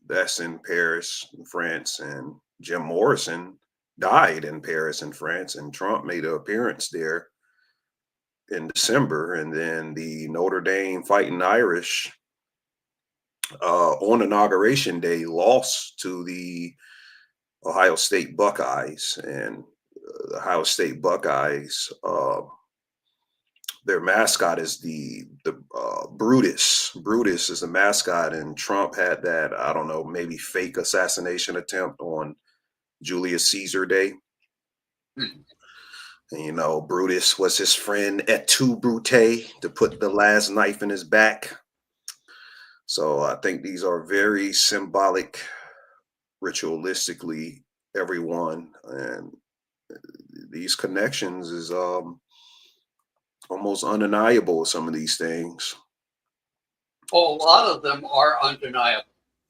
That's in Paris, France, and Jim Morrison died in Paris and France, and Trump made an appearance there in December. And then the Notre Dame Fighting Irish on Inauguration Day lost to the Ohio State Buckeyes, and the Ohio State Buckeyes, their mascot is the Brutus. Brutus is the mascot, and Trump had that, I don't know, maybe fake assassination attempt on Julius Caesar Day. Hmm. And, you know, Brutus was his friend et tu, Brute, to put the last knife in his back. So I think these are very symbolic, ritualistically, everyone, and these connections is almost undeniable, some of these things. Oh, a lot of them are undeniable.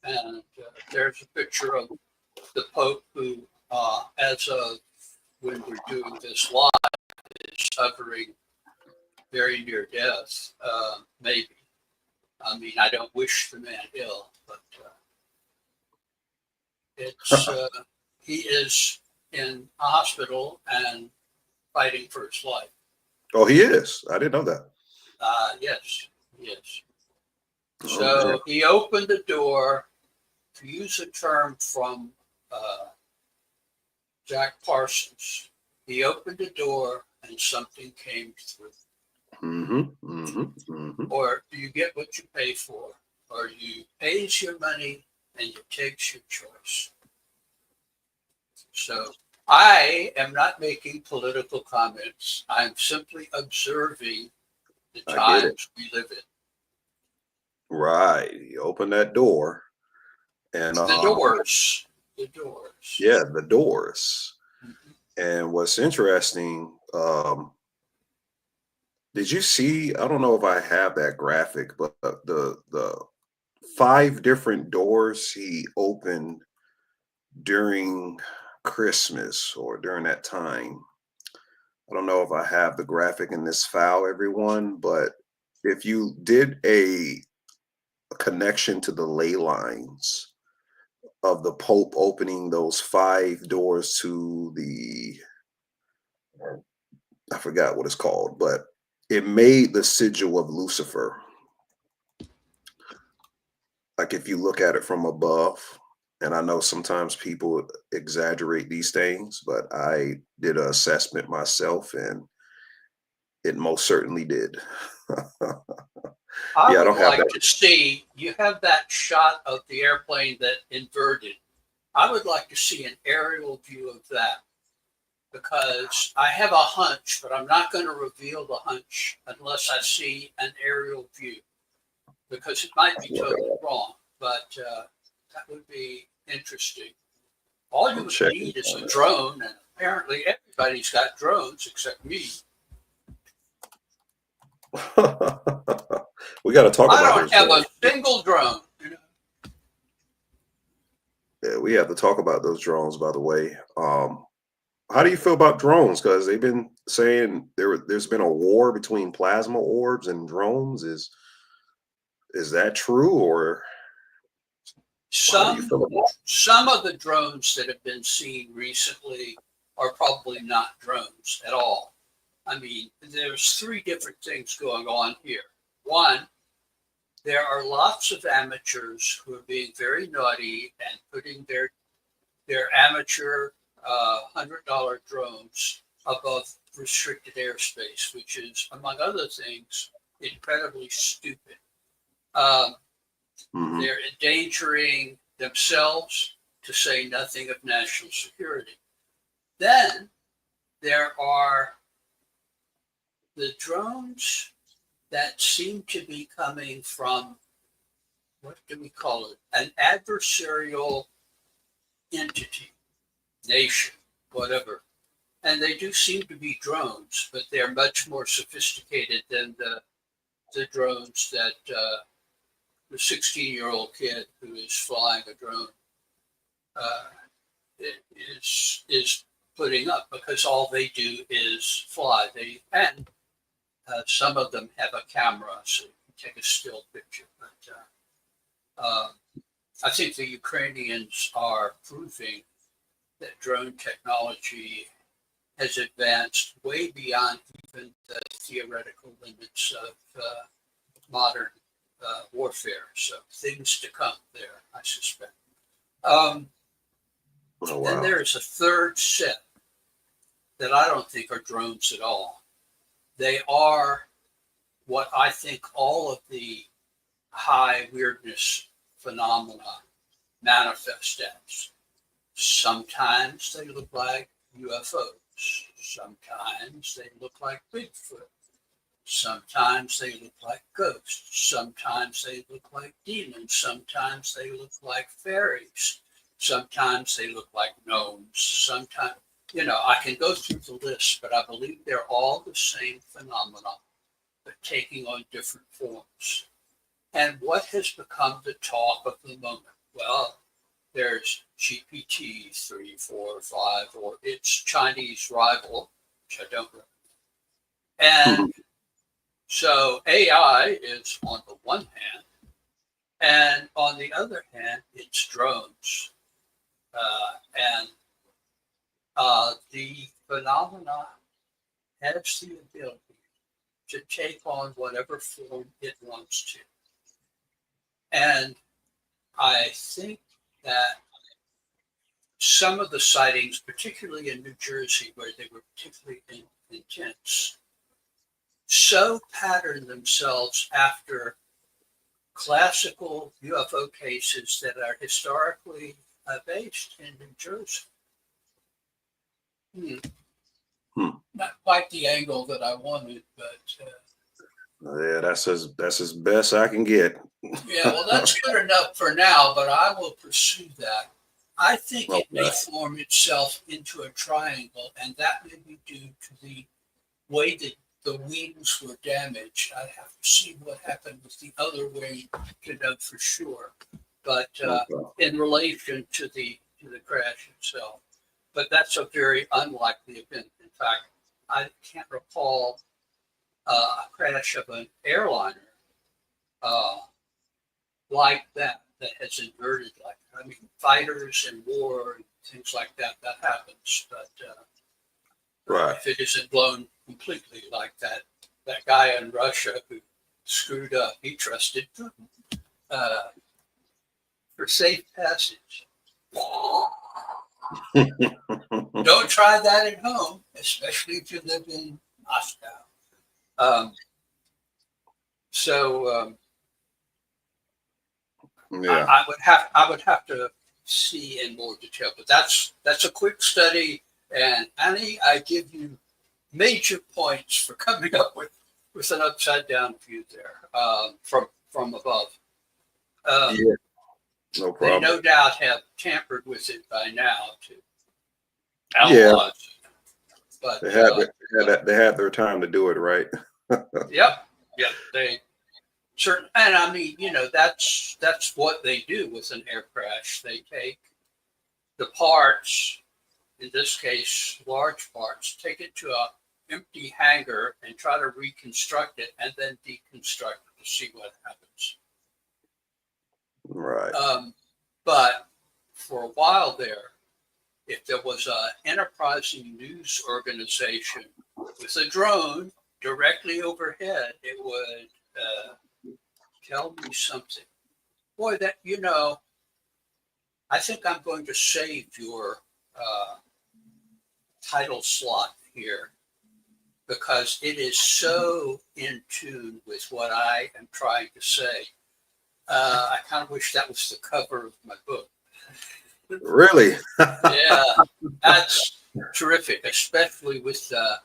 And there's a picture of the Pope who, as of when we're doing this live, is suffering very near death, maybe. I mean, I don't wish the man ill, but it's he is in a hospital and fighting for his life. Oh, he is. I didn't know that. Yes, yes. So he opened the door, to use a term from Jack Parsons. He opened the door and something came through. Or you get what you pay for, or you pays your money and you takes your choice. So I am not making political comments. I'm simply observing the times we live in. Right. You open that door, and The doors. Yeah, the doors. And what's interesting, did you see, I don't know if I have that graphic, but the 5 different doors he opened during Christmas or during that time. I don't know if I have the graphic in this file, everyone, but if you did a connection to the ley lines of the Pope opening those 5 doors to the, I forgot what it's called, but it made the sigil of Lucifer. Like if you look at it from above, and I know sometimes people exaggerate these things, but I did an assessment myself, and it most certainly did. I would like to see, you have that shot of the airplane that inverted. I would like to see an aerial view of that. because I have a hunch, but I'm not going to reveal the hunch unless I see an aerial view, because it might be totally wrong, but that would be interesting. All you would need is a drone, and apparently everybody's got drones except me. We got to talk about. I don't have a single drone. You know? Yeah, we have to talk about those drones. By the way, how do you feel about drones? Because they've been saying there's been a war between plasma orbs and drones. Is that true, or some of the drones that have been seen recently are probably not drones at all. I mean, there's three different things going on here. One, there are lots of amateurs who are being very naughty and putting their amateur $100 drones above restricted airspace, which is, among other things, incredibly stupid. They're endangering themselves, to say nothing of national security. Then there are the drones that seem to be coming from, what do we call it? An adversarial entity, nation, whatever. And they do seem to be drones, but they're much more sophisticated than the drones that the 16-year-old kid who is flying a drone is putting up, because all they do is fly. Some of them have a camera, so you can take a still picture. But I think the Ukrainians are proving that drone technology has advanced way beyond even the theoretical limits of modern warfare. So things to come there, I suspect. Then there's a third set that I don't think are drones at all. They are what I think all of the high weirdness phenomena manifest as. Sometimes they look like UFOs. Sometimes they look like Bigfoot. Sometimes they look like ghosts. Sometimes they look like demons. Sometimes they look like fairies. Sometimes they look like gnomes. Sometimes, I can go through the list, but I believe they're all the same phenomena, but taking on different forms. And what has become the talk of the moment? Well, there's GPT 3, 4, 5, or its Chinese rival, which I don't know. And so AI is on the one hand, and on the other hand, it's drones. The phenomena has the ability to take on whatever form it wants to. And I think that some of the sightings, particularly in New Jersey, where they were particularly intense, so pattern themselves after classical UFO cases that are historically based in New Jersey. Not quite the angle that I wanted, but yeah, that's as best I can get. Yeah, well, that's good enough for now, but I will pursue that. I think it may form itself into a triangle, and that may be due to the way that the wings were damaged. I have to see what happened with the other wing to know for sure, but in relation to the crash itself. But that's a very unlikely event. In fact, I can't recall a crash of an airliner like that has inverted like that. I mean, fighters and war and things like that happens. But if it isn't blown completely like that, that guy in Russia who screwed up, he trusted Putin for safe passage. Don't try that at home, especially if you live in Moscow. Yeah, I would have to see in more detail, but that's a quick study And Annie, I give you major points for coming up with an upside down view there from above. Yeah, no They problem. no doubt have tampered with it by now to Yeah, analyze it. But they had their time to do it, right? yep, they certain, and I mean, that's what they do with an air crash. They take the parts, in this case, large parts, take it to a empty hangar and try to reconstruct it and then deconstruct it to see what happens. Right. But for a while there, if there was an enterprising news organization with a drone directly overhead, it would tell me something. Boy, I think I'm going to save your title slot here because it is so in tune with what I am trying to say. I kind of wish that was the cover of my book. Really? Yeah, that's terrific, especially with the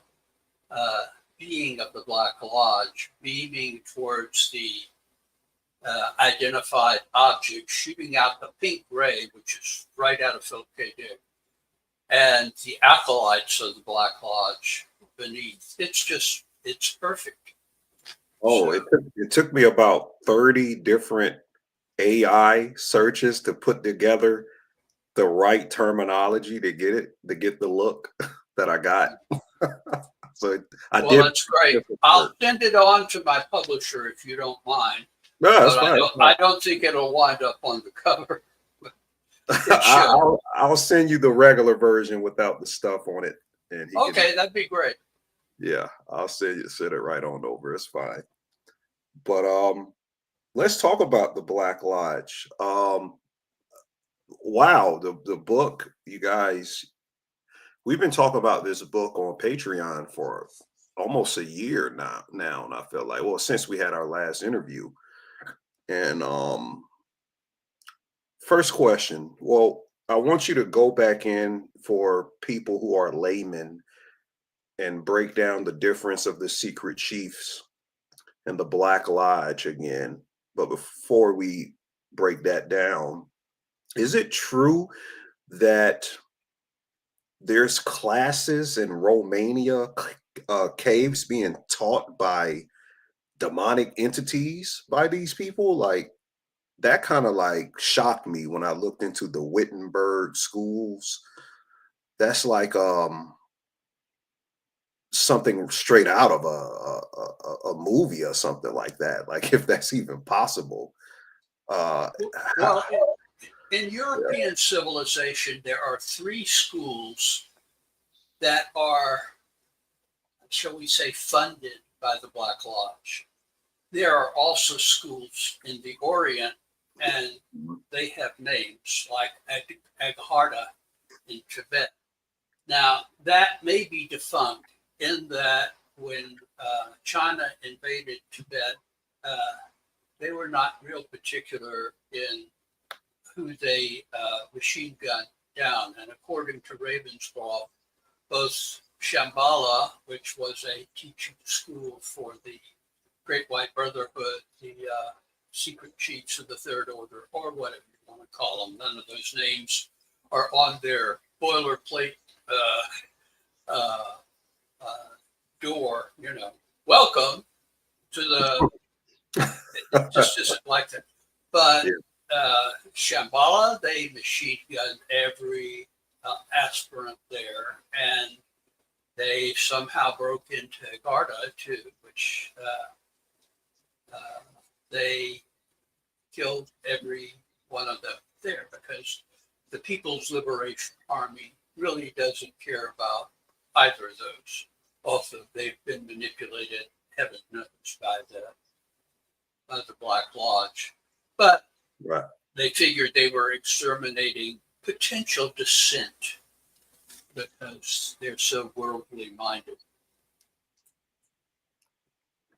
being of the Black Lodge beaming towards the identified object, shooting out the pink ray, which is right out of Philip K. Dick, and the acolytes of the Black Lodge beneath. It's perfect. Oh, it took me about 30 different AI searches to put together the right terminology to get the look that I got. So That's great. I'll send it on to my publisher if you don't mind. No, that's fine. I don't think it'll wind up on the cover. I'll send you the regular version without the stuff on it. And that'd be great. Yeah, I'll send it right on over. It's fine. But let's talk about the Black Lodge. Wow, the book, you guys, we've been talking about this book on Patreon for almost a year now, and I feel like, well, since we had our last interview. And first question, well, I want you to go back in for people who are laymen and break down the difference of the secret chiefs and the Black Lodge again. But before we break that down, is it true that there's classes in Romania, caves being taught by demonic entities by these people? Like, that kind of like shocked me when I looked into the Wittenberg schools. That's like something straight out of a movie or something like that. Like, if that's even possible. Well, in European civilization, there are 3 schools that are, shall we say, funded by the Black Lodge. There are also schools in the Orient, and they have names like Agharta in Tibet. Now, that may be defunct in that when China invaded Tibet, they were not real particular in who they machine gunned down. And according to Ravenscroft, both Shambhala, which was a teaching school for the Great White Brotherhood, the secret chiefs of the Third Order, or whatever you want to call them, none of those names are on their boilerplate door, welcome to the, it just isn't like that. But Shambhala, they machine gunned every aspirant there, and they somehow broke into Garda too, which they killed every one of them there because the People's Liberation Army really doesn't care about either of those. Also, they've been manipulated, heaven knows, by the Black Lodge. But they figured they were exterminating potential dissent because they're so worldly minded.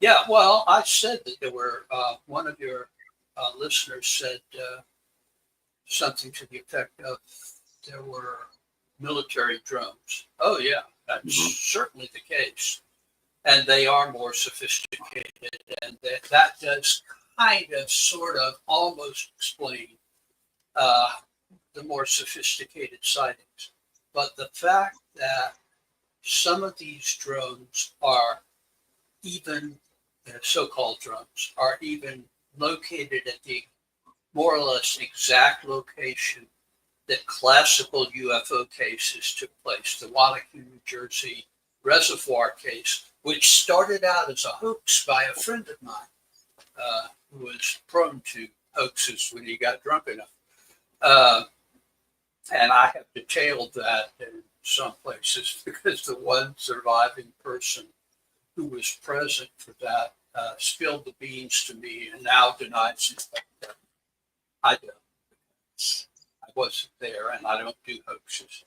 Yeah, well, I said that there were, one of your listeners said something to the effect of there were military drones. Oh, yeah, that's certainly the case. And they are more sophisticated, and that does kind of, sort of, almost explain the more sophisticated sightings. But the fact that some of these drones are even, so-called drones, are even located at the more or less exact location that classical UFO cases took place. The Wanacue, New Jersey reservoir case, which started out as a hoax by a friend of mine who was prone to hoaxes when he got drunk enough. And I have detailed that in some places because the one surviving person who was present for that spilled the beans to me and now denies it. I don't. I wasn't there, and I don't do hoaxes.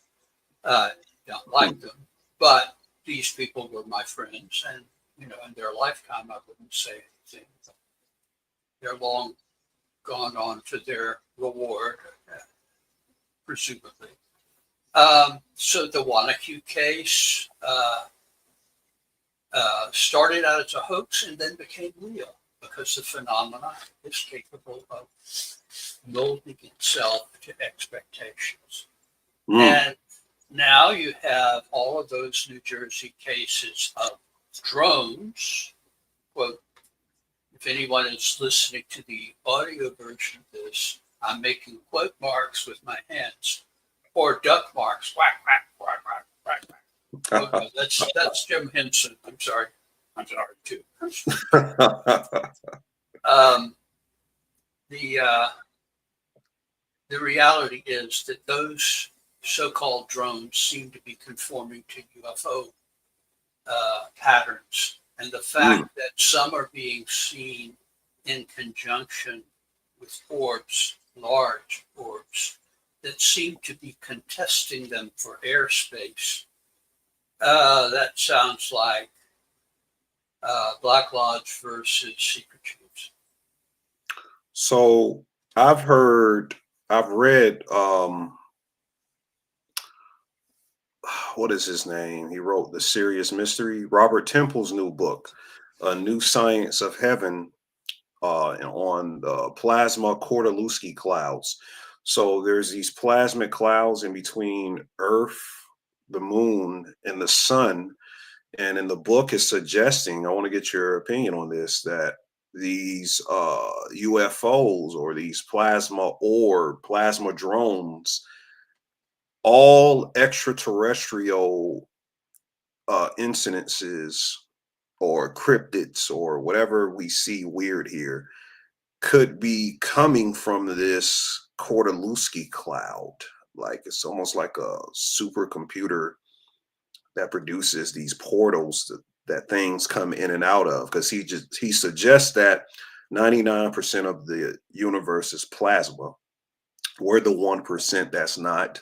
Don't like them, but these people were my friends, and in their lifetime, I wouldn't say anything. They're long gone on to their reward, presumably. So the Wanacue case started out as a hoax and then became real because the phenomenon is capable of molding itself to expectations. And now you have all of those New Jersey cases of drones. Quote, if anyone is listening to the audio version of this, I'm making quote marks with my hands, or duck marks, whack, whack, whack, whack, whack, whack. Oh, no, that's Jim Henson. I'm sorry too. The reality is that those so-called drones seem to be conforming to UFO patterns. And the fact that some are being seen in conjunction with orbs, large orbs, that seem to be contesting them for airspace, that sounds like Black Lodge versus Secret Chiefs. So I've read, what is his name? He wrote The Serious Mystery, Robert Temple's new book, A New Science of Heaven, on the plasma Kordaluski clouds. So there's these plasmic clouds in between Earth, the moon, and the sun. And in the book is suggesting, I want to get your opinion on this, that these UFOs or these plasma drones, all extraterrestrial incidences or cryptids or whatever we see weird here could be coming from this Kordaluski cloud. Like it's almost like a supercomputer that produces these portals that things come in and out of, because he suggests that 99% of the universe is plasma. We're the 1% that's not.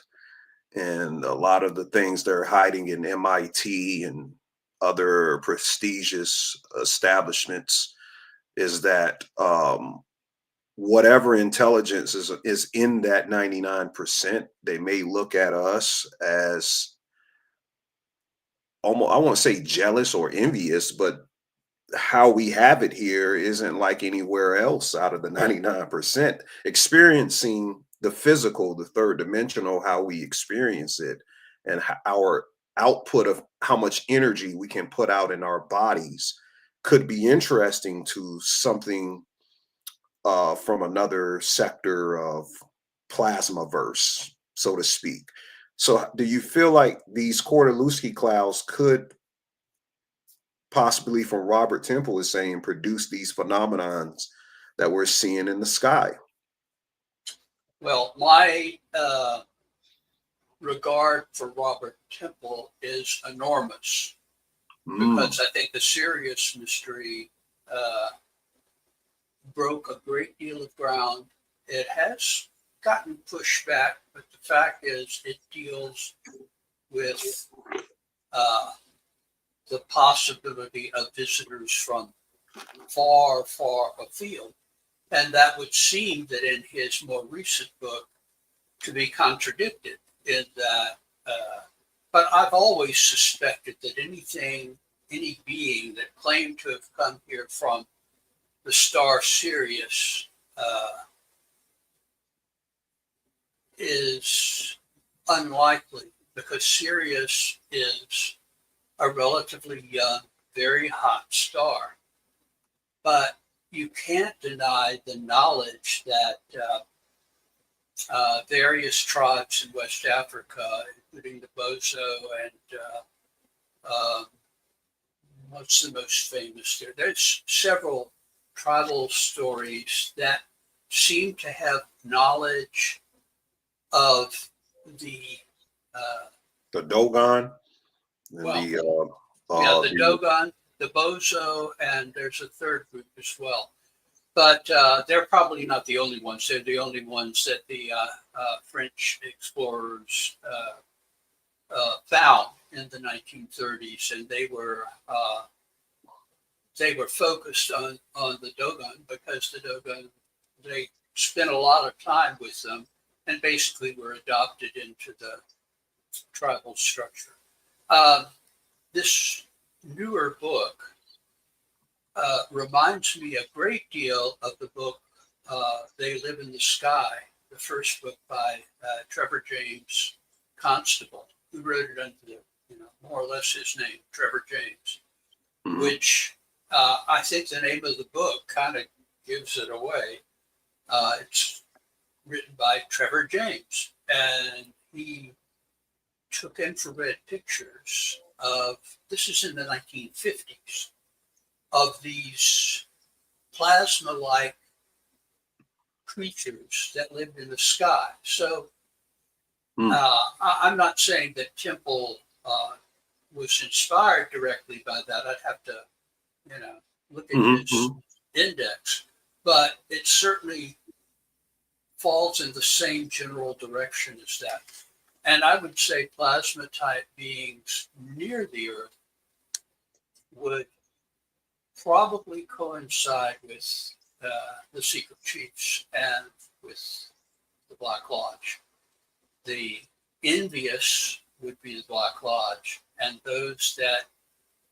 And a lot of the things they're hiding in MIT and other prestigious establishments is that whatever intelligence is in that 99%, they may look at us as almost, I won't say jealous or envious, but how we have it here isn't like anywhere else out of the 99%. Experiencing the physical, the third dimensional, how we experience it, and our output of how much energy we can put out in our bodies could be interesting to something from another sector of plasmaverse, so to speak. So do you feel like these Kordaluski clouds could possibly, from Robert Temple is saying, produce these phenomenons that we're seeing in the sky? Well, my regard for Robert Temple is enormous because I think the Serious Mystery broke a great deal of ground. It has gotten pushed back, but the fact is it deals with the possibility of visitors from far, far afield. And that would seem that in his more recent book to be contradicted in that But I've always suspected that any being that claimed to have come here from the star Sirius is unlikely, because Sirius is a relatively young, very hot star. But you can't deny the knowledge that various tribes in West Africa, including the Bozo and what's the most famous there? There's several tribal stories that seem to have knowledge of the Dogon, and the Dogon, the Bozo, and there's a third group as well. But they're probably not the only ones. They're the only ones that the French explorers found in the 1930s, and they were focused on the Dogon, because the Dogon, they spent a lot of time with them and basically were adopted into the tribal structure. This newer book reminds me a great deal of the book They Live in the Sky, the first book by Trevor James Constable, who wrote it under the, more or less his name, Trevor James, which I think the name of the book kind of gives it away. It's written by Trevor James, and he took infrared pictures of, this is in the 1950s, of these plasma-like creatures that lived in the sky. So I'm not saying that Temple was inspired directly by that. I'd have to, look at his index, but it certainly falls in the same general direction as that. And I would say plasma type beings near the Earth would probably coincide with the Secret Chiefs and with the Black Lodge. The envious would be the Black Lodge, and those that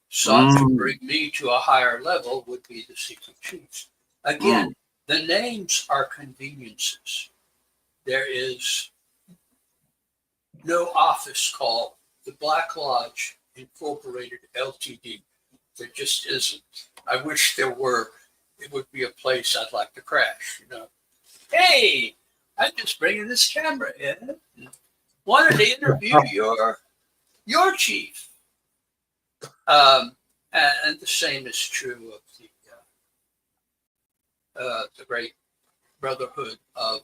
sought to bring me to a higher level would be the Secret Chiefs. Again, the names are conveniences. There is no office called the Black Lodge Incorporated Ltd. There just isn't. I wish there were. It would be a place I'd like to crash, Hey, I'm just bringing this camera in. Wanted to interview your chief. And the same is true of the great brotherhood of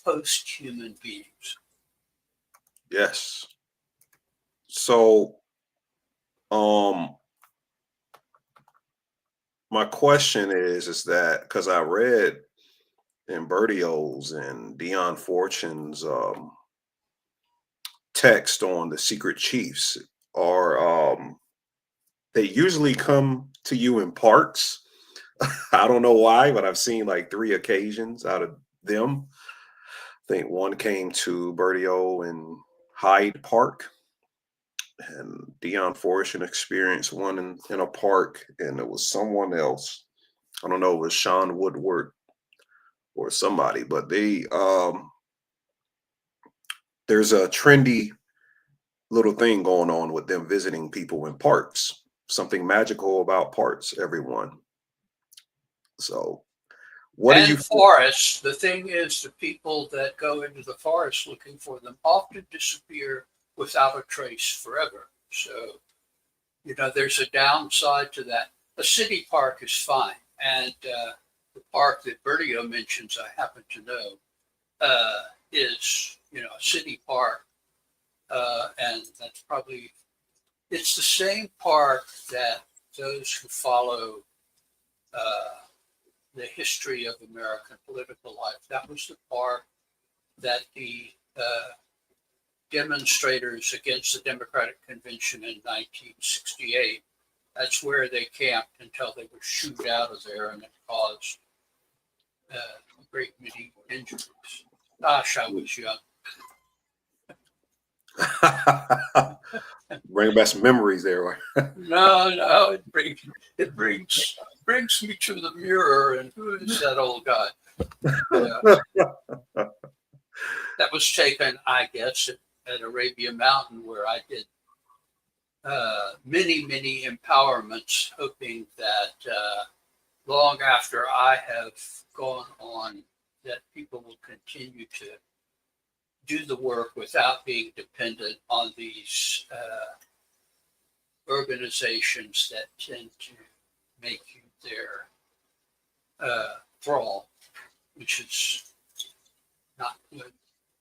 post-human beings. Yes. So, my question is that, because I read in Bertio's and Dion Fortune's text on the Secret Chiefs, are they usually come to you in parks. I don't know why, but I've seen like 3 occasions out of them. I think one came to Bertio in Hyde Park, and Dion Fortune experienced one in a park, and it was someone else. I don't know, it was Sean Woodward or somebody, but they there's a trendy little thing going on with them visiting people in parks. Something magical about parks, everyone. So what do you forests? The thing is, the people that go into the forest looking for them often disappear without a trace forever. So, there's a downside to that. A city park is fine. And the park that Bertio mentions, I happen to know, is, a city park. And that's probably, it's the same park that those who follow the history of American political life, that was the park that the demonstrators against the Democratic Convention in 1968, that's where they camped until they were shooed out of there, and it caused great many injuries. Gosh, I was young. Bring back some memories there. No, it brings me to the mirror, and who is that old guy? That was taken, I guess, at Arabia Mountain, where I did many empowerments, hoping that long after I have gone on, that people will continue to do the work without being dependent on these organizations that tend to make you their thrall, which is not good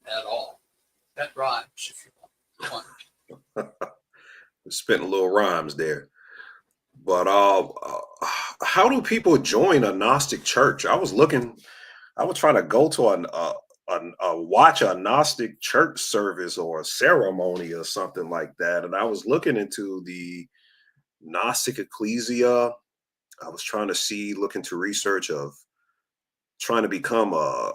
at all. That rhymes if you want. Spitting little rhymes there. But how do people join a Gnostic church? I was trying to go to watch a Gnostic church service or a ceremony or something like that. And I was looking into the Gnostic ecclesia. I was trying to look into research of trying to become a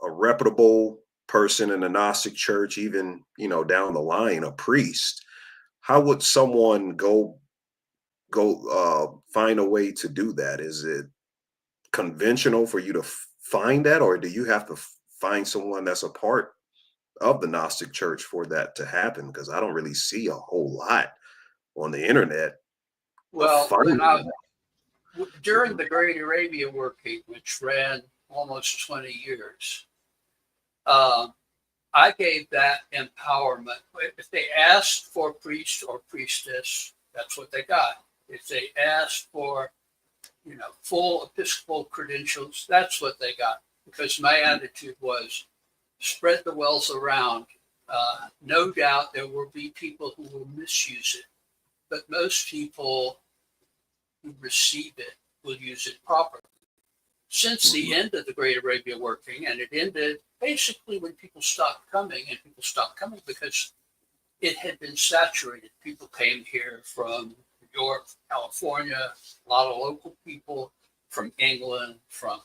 reputable person in the Gnostic church, even, down the line, a priest. How would someone go find a way to do that? Is it conventional for you to find that, or do you have to find someone that's a part of the Gnostic church for that to happen? Because I don't really see a whole lot on the internet. Well, during the Great Arabia working, which ran almost 20 years, I gave that empowerment. If they asked for priest or priestess, that's what they got. If they asked for, full Episcopal credentials, that's what they got. Because my attitude was spread the wealth around. No doubt there will be people who will misuse it, but most people who receive it will use it properly. Since the end of the Great Arabia working, and it ended basically when people stopped coming, and people stopped coming because it had been saturated. People came here from New York, California, a lot of local people from England, from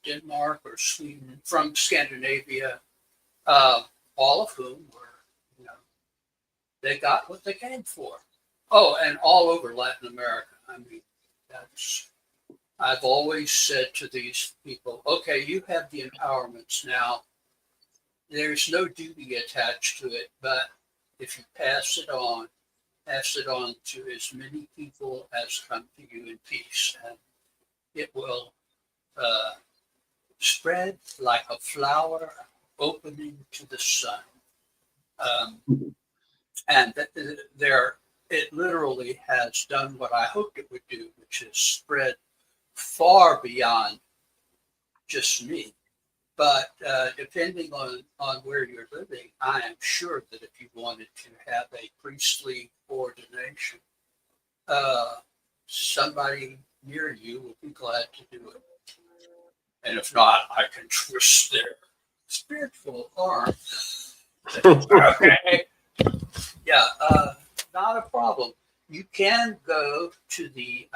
Denmark or Sweden, from Scandinavia, all of whom were, they got what they came for. Oh, and all over Latin America. I mean, I've always said to these people, okay, you have the empowerments now. There's no duty attached to it, but if you pass it on to as many people as come to you in peace, and it will spread like a flower opening to the sun. And it literally has done what I hoped it would do, which is spread far beyond just me. But depending on where you're living, I am sure that if you wanted to have a priestly ordination, somebody near you would be glad to do it. And if not, I can twist their spiritual arm. Okay. Yeah, not a problem. You can go to the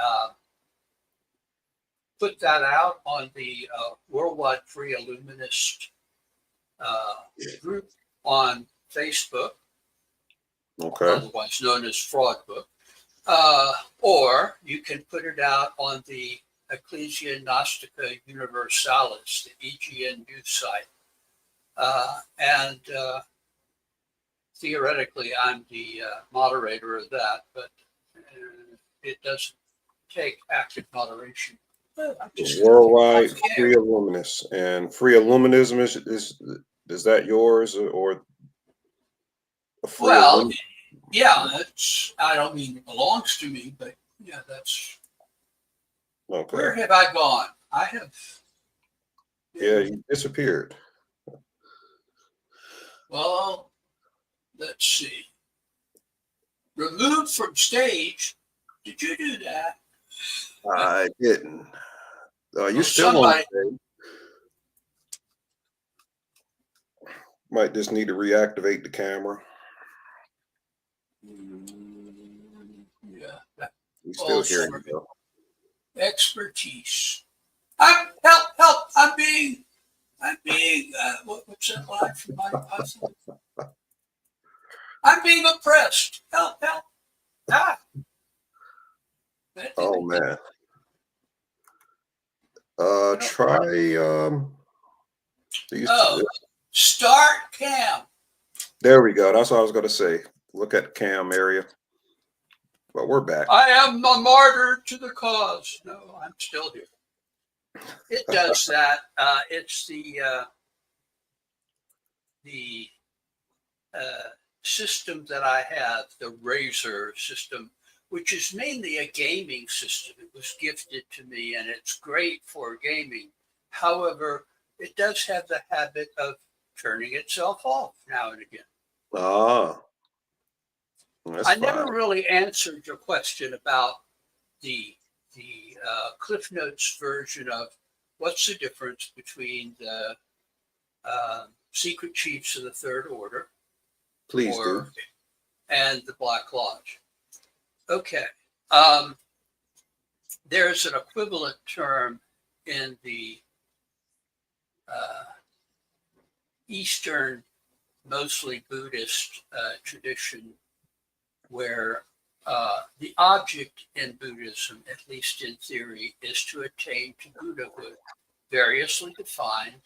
put that out on the Worldwide Free Illuminist group on Facebook, Okay. otherwise known as Fraud Book, or you can put it out on the Ecclesia Gnostica Universalis, the EGN news site, and theoretically, I'm the moderator of that, but it doesn't take active moderation. Worldwide Free Illuminist. And Free Illuminism is that yours or well, yeah, I don't mean it belongs to me, but yeah, that's okay. Where have I gone? I have. Yeah, you disappeared. Well, let's see. Removed from stage. Did you do that? I didn't. You're still on stage. Might just need to reactivate the camera. Yeah. We still hearing you though. Expertise. Help! I'm being I'm being, what's that line from my husband? I'm being oppressed. Help, help. Ah. Oh man. Try these. Start cam. There we go. That's what I was going to say. Look at cam area. Well, we're back. I am a martyr to the cause. No, I'm still here. It does that. It's the system that I have, the Razor system, which is mainly a gaming system. It was gifted to me, and it's great for gaming. However, it does have the habit of turning itself off now and again. Ah, I never really answered your question about the Cliff Notes version of what's the difference between the Secret Chiefs of the Third Order, please do, and the Black Lodge. Okay, there's an equivalent term in the Eastern, mostly Buddhist tradition, where the object in Buddhism, at least in theory, is to attain to Buddhahood, variously defined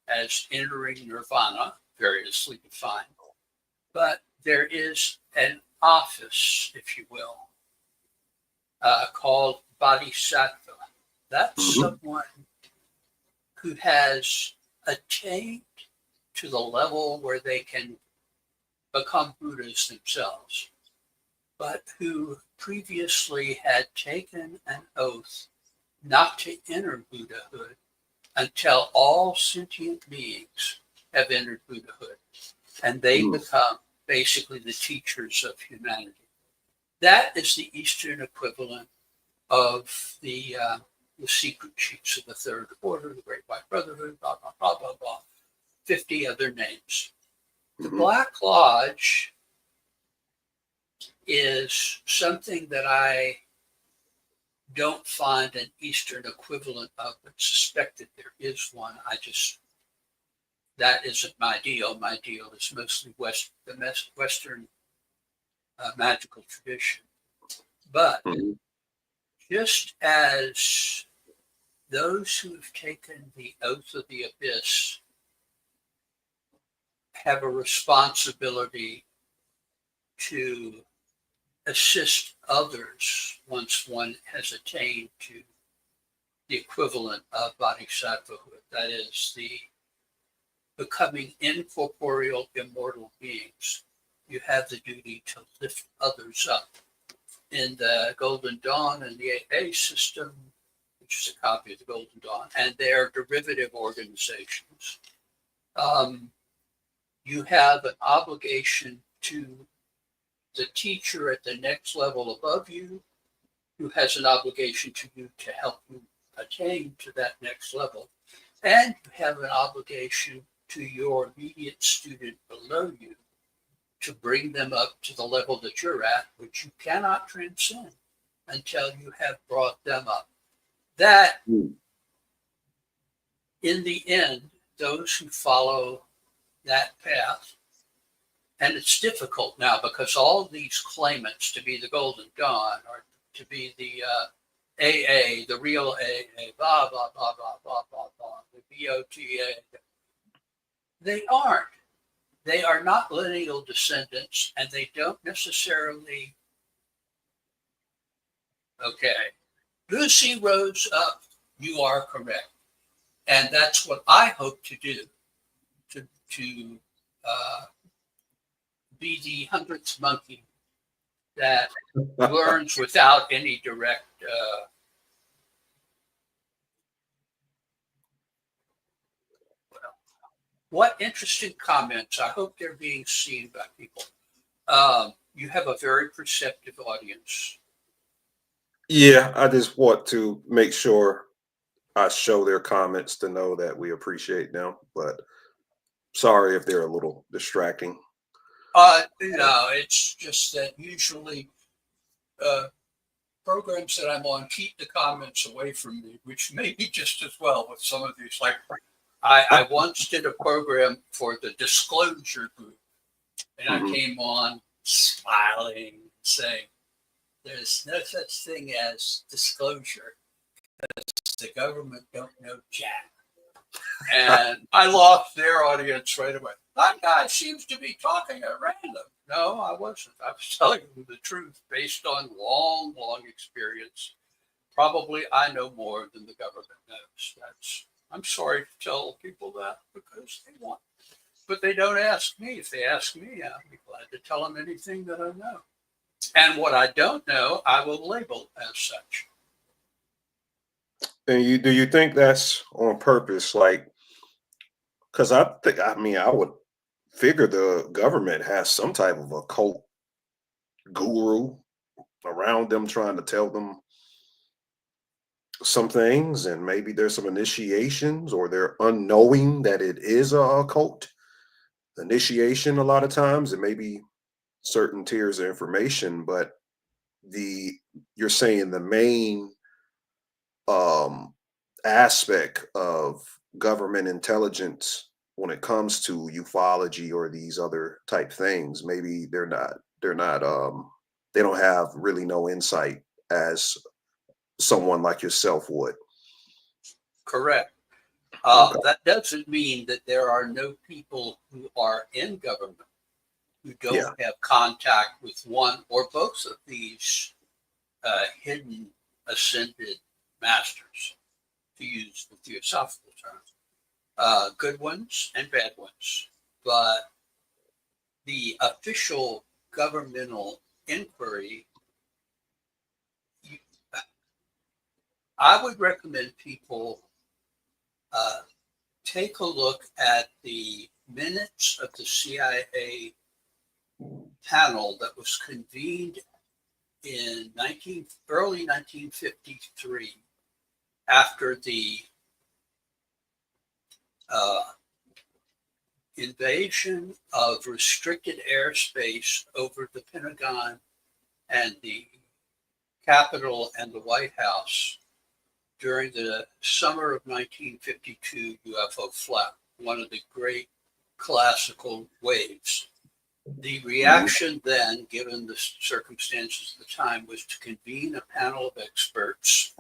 as entering nirvana, variously defined. But there is an office, if you will, called bodhisattva. That's someone who has attained to the level where they can become Buddhas themselves, but who previously had taken an oath not to enter Buddhahood until all sentient beings have entered Buddhahood, and they become basically the teachers of humanity. That is the Eastern equivalent of the Secret Chiefs of the Third Order, the Great White Brotherhood, blah, blah, blah, blah, blah, 50 other names. The Black Lodge is something that I don't find an Eastern equivalent of, but suspect that there is one. That isn't my deal. My deal is mostly the Western magical tradition. But just as those who have taken the oath of the abyss have a responsibility to assist others once one has attained to the equivalent of bodhisattvahood, that is, the becoming incorporeal, immortal beings, you have the duty to lift others up. In the Golden Dawn and the AA system, which is a copy of the Golden Dawn, and their derivative organizations, you have an obligation to the teacher at the next level above you, who has an obligation to you to help you attain to that next level. And you have an obligation to your immediate student below you to bring them up to the level that you're at, which you cannot transcend until you have brought them up. That, in the end, those who follow that path, and it's difficult now because all of these claimants to be the Golden Dawn or to be the AA, the real AA, blah, blah, blah, blah, blah, blah, blah, the BOTA, they aren't. They are not lineal descendants, and they don't necessarily. Okay, Lucy rose up. You are correct, and that's what I hope to do. To be the 100th monkey that learns without any direct. What interesting comments. I hope they're being seen by people. You have a very perceptive audience. Yeah, I just want to make sure I show their comments to know that we appreciate them, but sorry if they're a little distracting. No, it's just that usually programs that I'm on keep the comments away from me, which may be just as well with some of these. Like I once did a program for the disclosure group, and I came on smiling, saying, "There's no such thing as disclosure. The government don't know jack." And I lost their audience right away. That guy seems to be talking at random. No, I wasn't. I was telling them the truth based on long, long experience. Probably I know more than the government knows. I'm sorry to tell people that because they want, but they don't ask me. If they ask me, I'll be glad to tell them anything that I know. And what I don't know, I will label as such. And do you think that's on purpose? Like, because I would figure the government has some type of occult guru around them trying to tell them some things, and maybe there's some initiations, or they're unknowing that it is a occult initiation a lot of times, and maybe certain tiers of information. But you're saying the main um aspect of government intelligence when it comes to ufology or these other type things, maybe they're not they don't have really no insight as someone like yourself would. Correct. Okay. That doesn't mean that there are no people who are in government who Yeah. don't have contact with one or both of these hidden ascended masters, to use the theosophical term, good ones and bad ones. But the official governmental inquiry, I would recommend people take a look at the minutes of the CIA panel that was convened in early 1953 after the invasion of restricted airspace over the Pentagon and the Capitol and the White House during the summer of 1952 UFO flight, one of the great classical waves. The reaction then, given the circumstances of the time, was to convene a panel of experts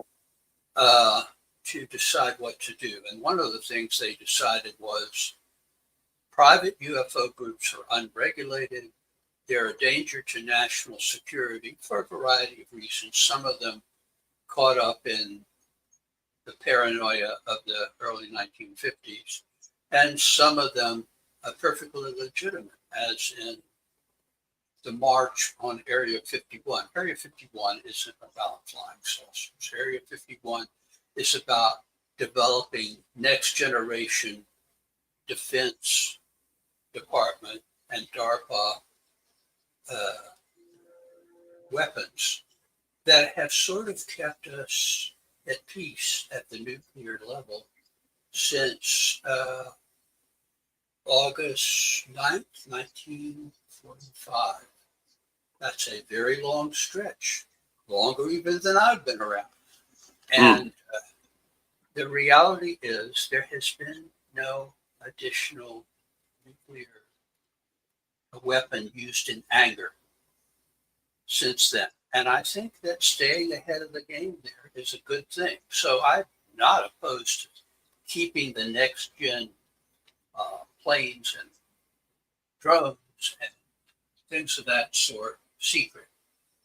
to decide what to do. And one of the things they decided was private UFO groups are unregulated. They're a danger to national security for a variety of reasons, some of them caught up in the paranoia of the early 1950s, and some of them are perfectly legitimate, as in the march on Area 51. Area 51 isn't about flying saucers. Area 51 is about developing next generation defense department and DARPA weapons that have sort of kept us at peace at the nuclear level since August 9th, 1945. That's a very long stretch, longer even than I've been around. And the reality is there has been no additional nuclear weapon used in anger since then. And I think that staying ahead of the game there is a good thing. So I'm not opposed to keeping the next gen planes and drones and things of that sort secret.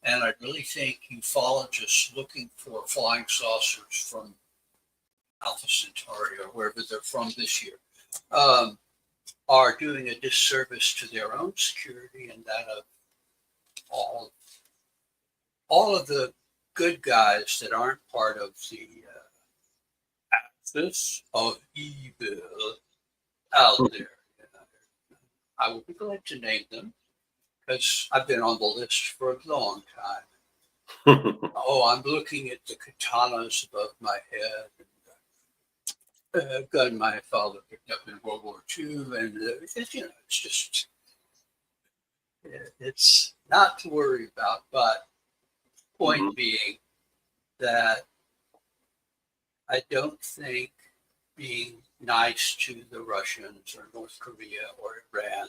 And I really think ufologists looking for flying saucers from Alpha Centauri or wherever they're from this year are doing a disservice to their own security and that of all of the good guys that aren't part of the axis of evil out there. I will be glad to name them because I've been on the list for a long time. I'm looking at the katanas above my head and a gun my father picked up in World War II. And, it's not to worry about, but point being that I don't think being nice to the Russians or North Korea or Iran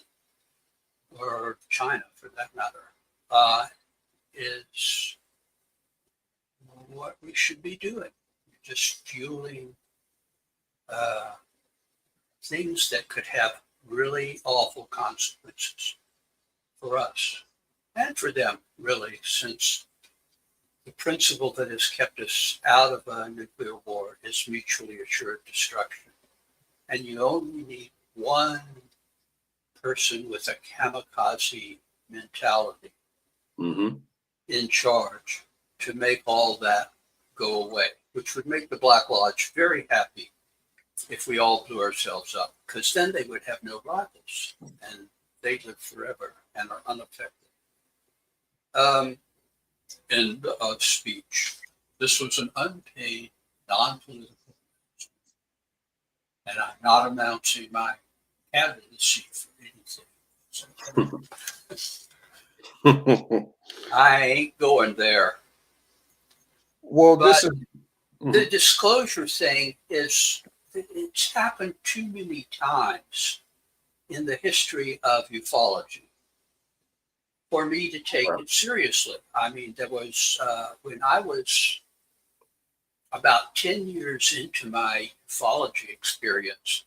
or China for that matter, is what we should be doing. Just fueling things that could have really awful consequences for us and for them, really, since the principle that has kept us out of a nuclear war is mutually assured destruction. And you only need one person with a kamikaze mentality in charge to make all that go away, which would make the Black Lodge very happy if we all blew ourselves up, because then they would have no rivals and they live forever and are unaffected. End of speech. This was an unpaid, non-political announcement, and I'm not announcing my candidacy for anything. So, I ain't going there. Well, But this is the disclosure thing is, it's happened too many times in the history of ufology for me to take it seriously. I mean, there was, when I was about 10 years into my ufology experience,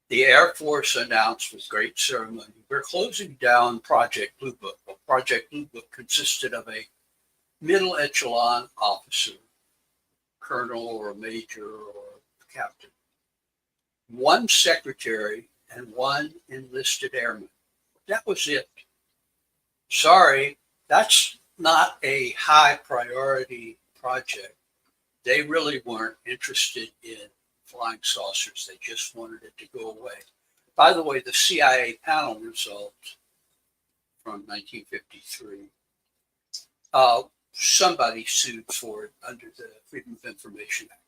the Air Force announced with great ceremony, we're closing down Project Blue Book. Well, Project Blue Book consisted of a middle echelon officer, colonel or a major or a captain, one secretary, and one enlisted airman. That was it. Sorry, that's not a high priority project. They really weren't interested in flying saucers. They just wanted it to go away. By the way, the CIA panel result from 1953, somebody sued for it under the Freedom of Information Act.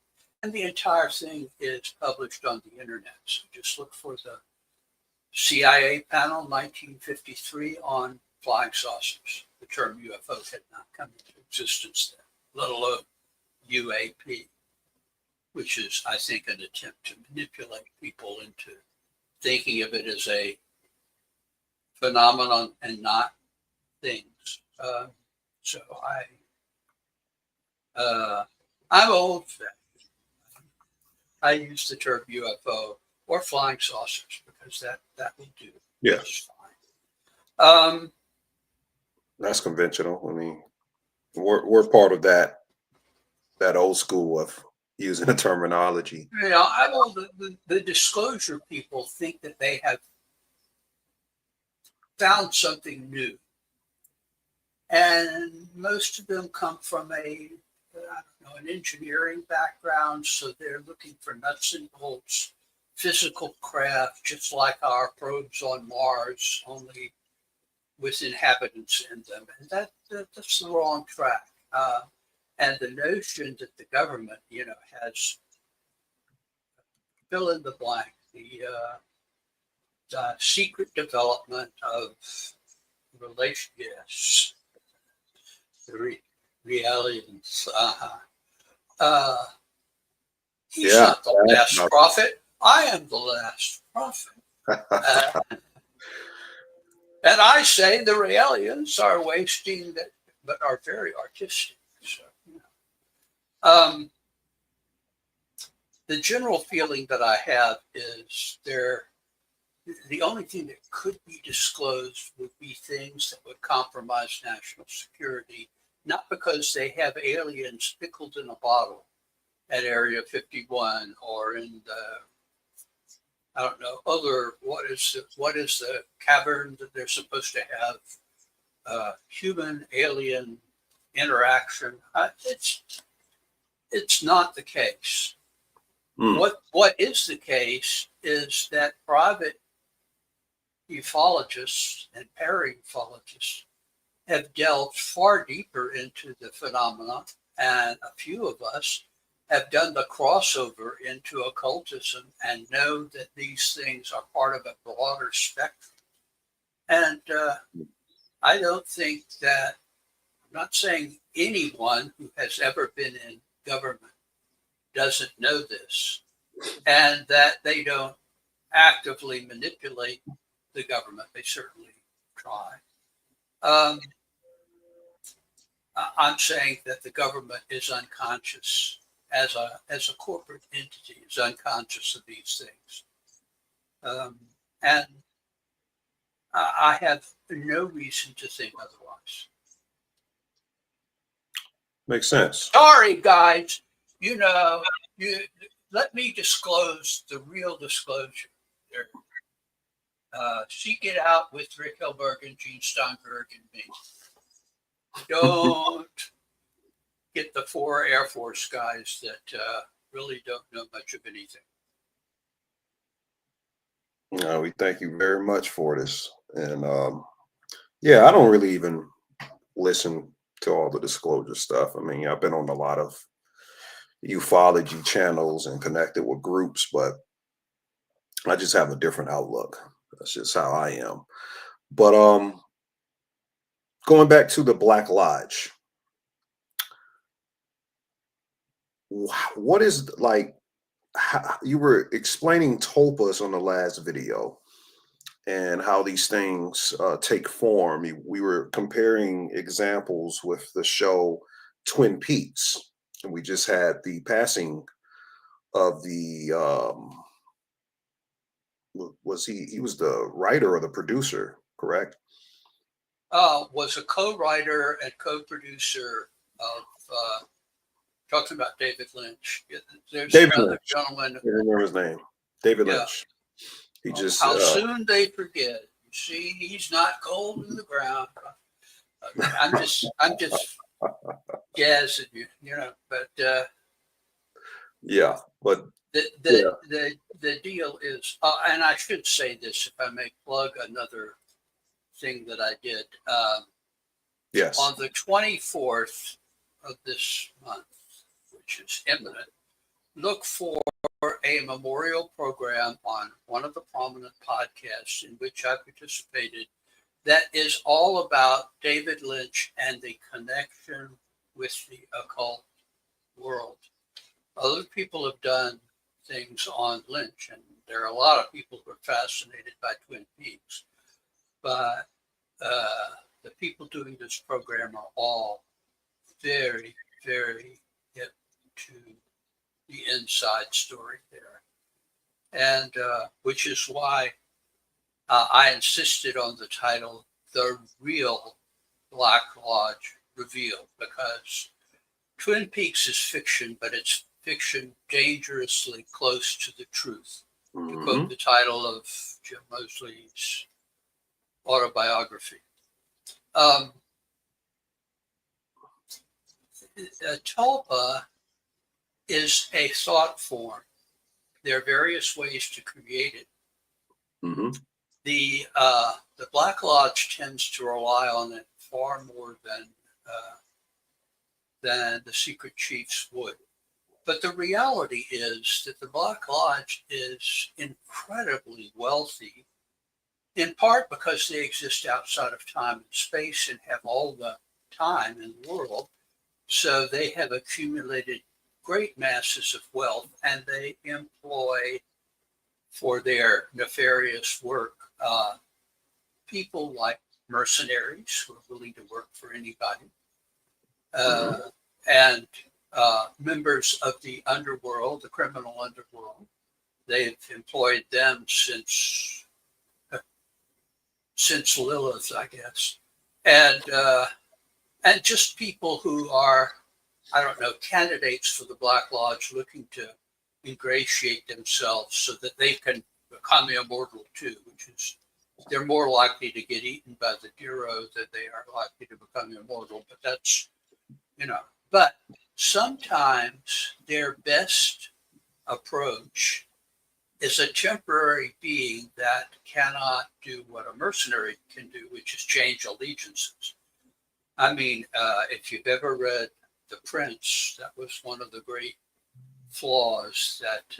And the entire thing is published on the internet. So just look for the CIA panel 1953 on flying saucers. The term UFO had not come into existence then, let alone UAP, which is, I think, an attempt to manipulate people into thinking of it as a phenomenon and not things. So I'm old-fashioned. I use the term UFO or flying saucers because that will do. Yeah. Just fine. That's conventional. I mean, we're part of that old school of using the terminology. You know, the disclosure people think that they have found something new, and most of them come from an engineering background, so they're looking for nuts and bolts, physical craft, just like our probes on Mars, only with inhabitants in them, and that's the wrong track. And the notion that the government, has fill in the blank, the secret development of relationships, the realities. He's not the last prophet. I am the last prophet. And I say the Raelians are wasting that, but are very artistic. So, the general feeling that I have is the only thing that could be disclosed would be things that would compromise national security, not because they have aliens pickled in a bottle at Area 51 or in the, I don't know, what is the cavern that they're supposed to have human-alien interaction. It's not the case. What is the case is that private ufologists and para-ufologists have delved far deeper into the phenomena, and a few of us have done the crossover into occultism and know that these things are part of a broader spectrum. And I don't think that, I'm not saying anyone who has ever been in government doesn't know this, and that they don't actively manipulate the government. They certainly try. I'm saying that the government is unconscious as a corporate entity, is unconscious of these things. And I have no reason to think otherwise. Makes sense. Sorry, guys. You let me disclose the real disclosure. Seek it out with Rick Helberg and Gene Steinberg and me. Don't get the 4 Air Force guys that really don't know much of anything. No, we thank you very much for this. And yeah, I don't really even listen to all the disclosure stuff. I mean, I've been on a lot of ufology channels and connected with groups, but I just have a different outlook. That's just how I am. But going back to the Black Lodge, what is like, how, you were explaining tulpas on the last video and how these things take form. We were comparing examples with the show Twin Peaks, and we just had the passing of the he was the writer or the producer, correct? Was a co-writer and co-producer of talking about David Lynch. There's another gentleman. I remember his name, David Lynch. He just how soon they forget. You see, he's not cold in the ground. I'm just jazzing you, But yeah, but the deal is, and I should say this if I may plug another thing that I did. Yes. On the 24th of this month, which is imminent, look for a memorial program on one of the prominent podcasts in which I participated that is all about David Lynch and the connection with the occult world. Other people have done things on Lynch, and there are a lot of people who are fascinated by Twin Peaks, but the people doing this program are all very, very hip to the inside story there. And which is why I insisted on the title, The Real Black Lodge Revealed, because Twin Peaks is fiction, but it's fiction dangerously close to the truth. To quote the title of Jim Moseley's autobiography. Tulpa is a thought form. There are various ways to create it. The Black Lodge tends to rely on it far more than the secret chiefs would. But the reality is that the Black Lodge is incredibly wealthy, in part because they exist outside of time and space and have all the time in the world. So they have accumulated great masses of wealth, and they employ for their nefarious work people like mercenaries who are willing to work for anybody, and members of the underworld, the criminal underworld. They've employed them since Lilith, I guess, and just people who are, I don't know, candidates for the Black Lodge looking to ingratiate themselves so that they can become immortal too, which is, they're more likely to get eaten by the Giro than they are likely to become immortal. But that's, but sometimes their best approach is a temporary being that cannot do what a mercenary can do, which is change allegiances. I mean, if you've ever read The Prince, that was one of the great flaws that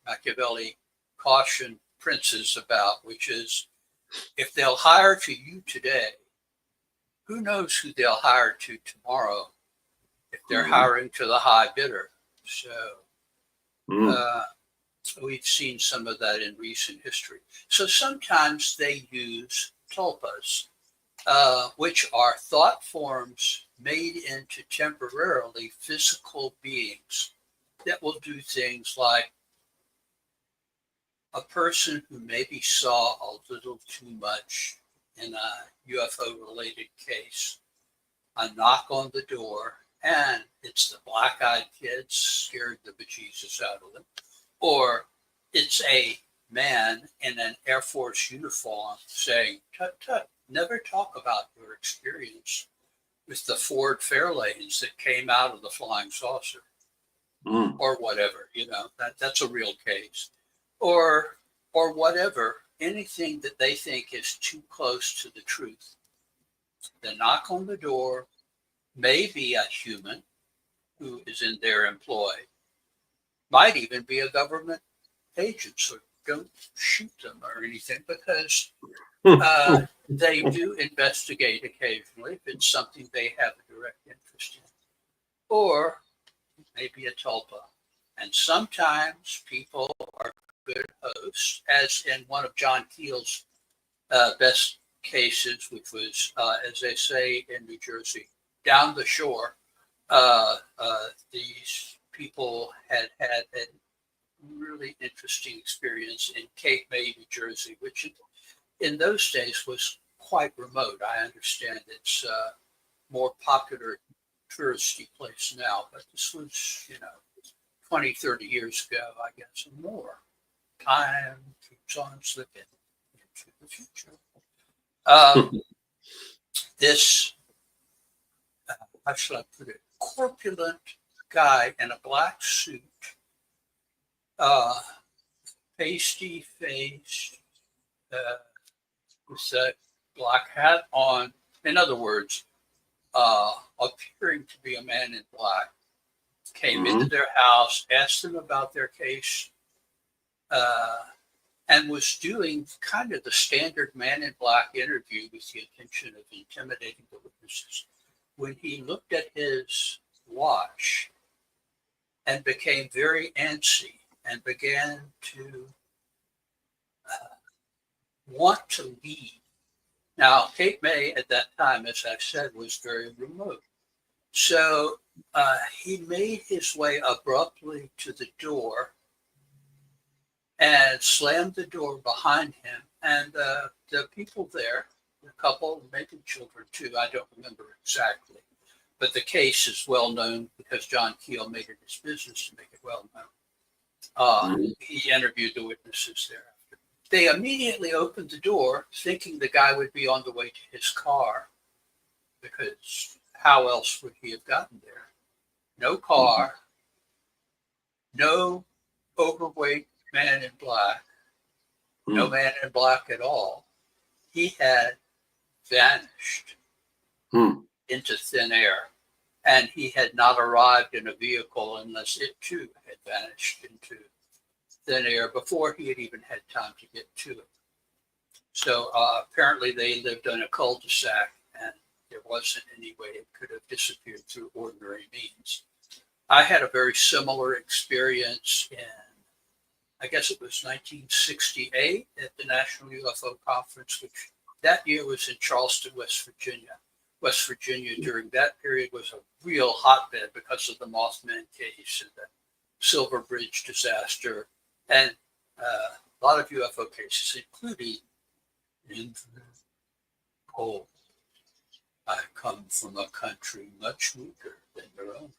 Machiavelli cautioned princes about, which is if they'll hire to you today, who knows who they'll hire to tomorrow if they're hiring to the high bidder. So We've seen some of that in recent history. So sometimes they use tulpas, which are thought forms made into temporarily physical beings that will do things like a person who maybe saw a little too much in a UFO-related case, a knock on the door, and it's the black-eyed kids scared the bejesus out of them, or it's a man in an Air Force uniform saying, "Tut, tut, never talk about your experience with the Ford Fairlanes that came out of the flying saucer," or whatever, that's a real case, or whatever, anything that they think is too close to the truth. The knock on the door may be a human who is in their employ, might even be a government agent, so don't shoot them or anything, because they do investigate occasionally if it's something they have a direct interest in. Or maybe a tulpa. And sometimes people are good hosts, as in one of John Keel's best cases, which was, as they say in New Jersey, down the shore. These people had a really interesting experience in Cape May, New Jersey, which in those days was quite remote. I understand it's a more popular touristy place now, but this was, 20, 30 years ago, I guess, or more. Time keeps on slipping into the future. This, how shall I put it, corpulent guy in a black suit, pasty face, with a black hat on. In other words, appearing to be a man in black, came into their house, asked them about their case, and was doing kind of the standard man in black interview with the intention of intimidating the witnesses. When he looked at his watch and became very antsy and began to want to leave. Now, Cape May at that time, as I've said, was very remote. So he made his way abruptly to the door and slammed the door behind him. And the people there, a couple, maybe children too, I don't remember exactly. But the case is well known because John Keel made it his business to make it well known. He interviewed the witnesses thereafter. They immediately opened the door thinking the guy would be on the way to his car, because how else would he have gotten there? No car, no overweight man in black, no man in black at all. He had vanished into thin air, and he had not arrived in a vehicle unless it too had vanished into thin air before he had even had time to get to it. So apparently they lived on a cul-de-sac, and there wasn't any way it could have disappeared through ordinary means. I had a very similar experience in, I guess it was 1968 at the National UFO Conference, which that year was in Charleston, West Virginia. West Virginia during that period was a real hotbed because of the Mothman case and the Silver Bridge disaster, and a lot of UFO cases, including Infinite Cold. I come from a country much weaker than your own,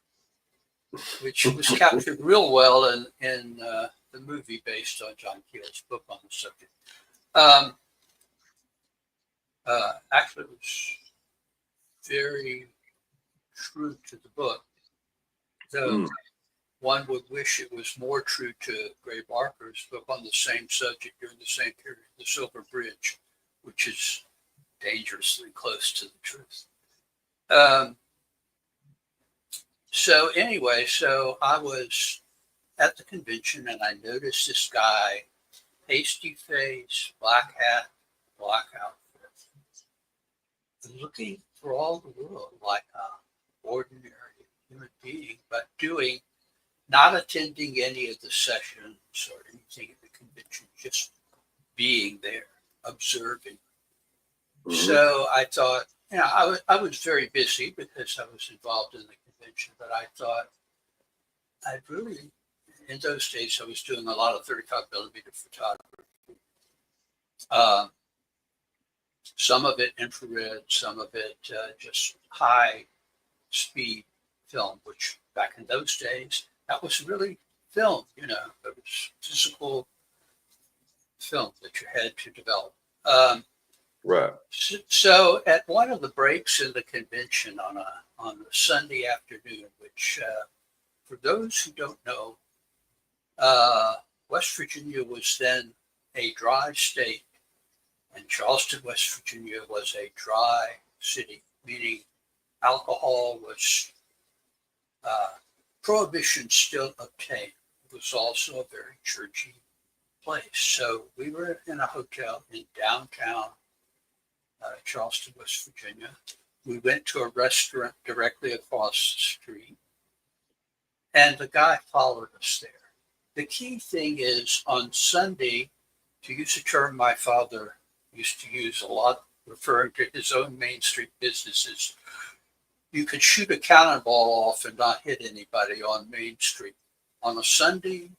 which was captured real well in the movie based on John Keel's book on the subject. Actually, it was very true to the book, though one would wish it was more true to Gray Barker's book on the same subject during the same period, The Silver Bridge, which is dangerously close to the truth. So anyway, so I was at the convention and I noticed this guy, pasty face, black hat, black outfit, looking for all the world like an ordinary human being, but not attending any of the sessions or anything anything at the convention, just being there, observing. Mhm. So I thought, I was very busy because I was involved in the convention, but I thought I'd really, in those days, I was doing a lot of 35 millimeter photography. Some of it infrared, some of it just high speed film, which back in those days, that was really film, it was physical film that you had to develop. Right. So at one of the breaks in the convention on a Sunday afternoon, which for those who don't know, West Virginia was then a dry state, and Charleston, West Virginia was a dry city, meaning alcohol was prohibition still obtained. It was also a very churchy place. So we were in a hotel in downtown Charleston, West Virginia. We went to a restaurant directly across the street, and the guy followed us there. The key thing is on Sunday, to use a term my father used to use a lot, referring to his own Main Street businesses, you could shoot a cannonball off and not hit anybody on Main Street. On a Sunday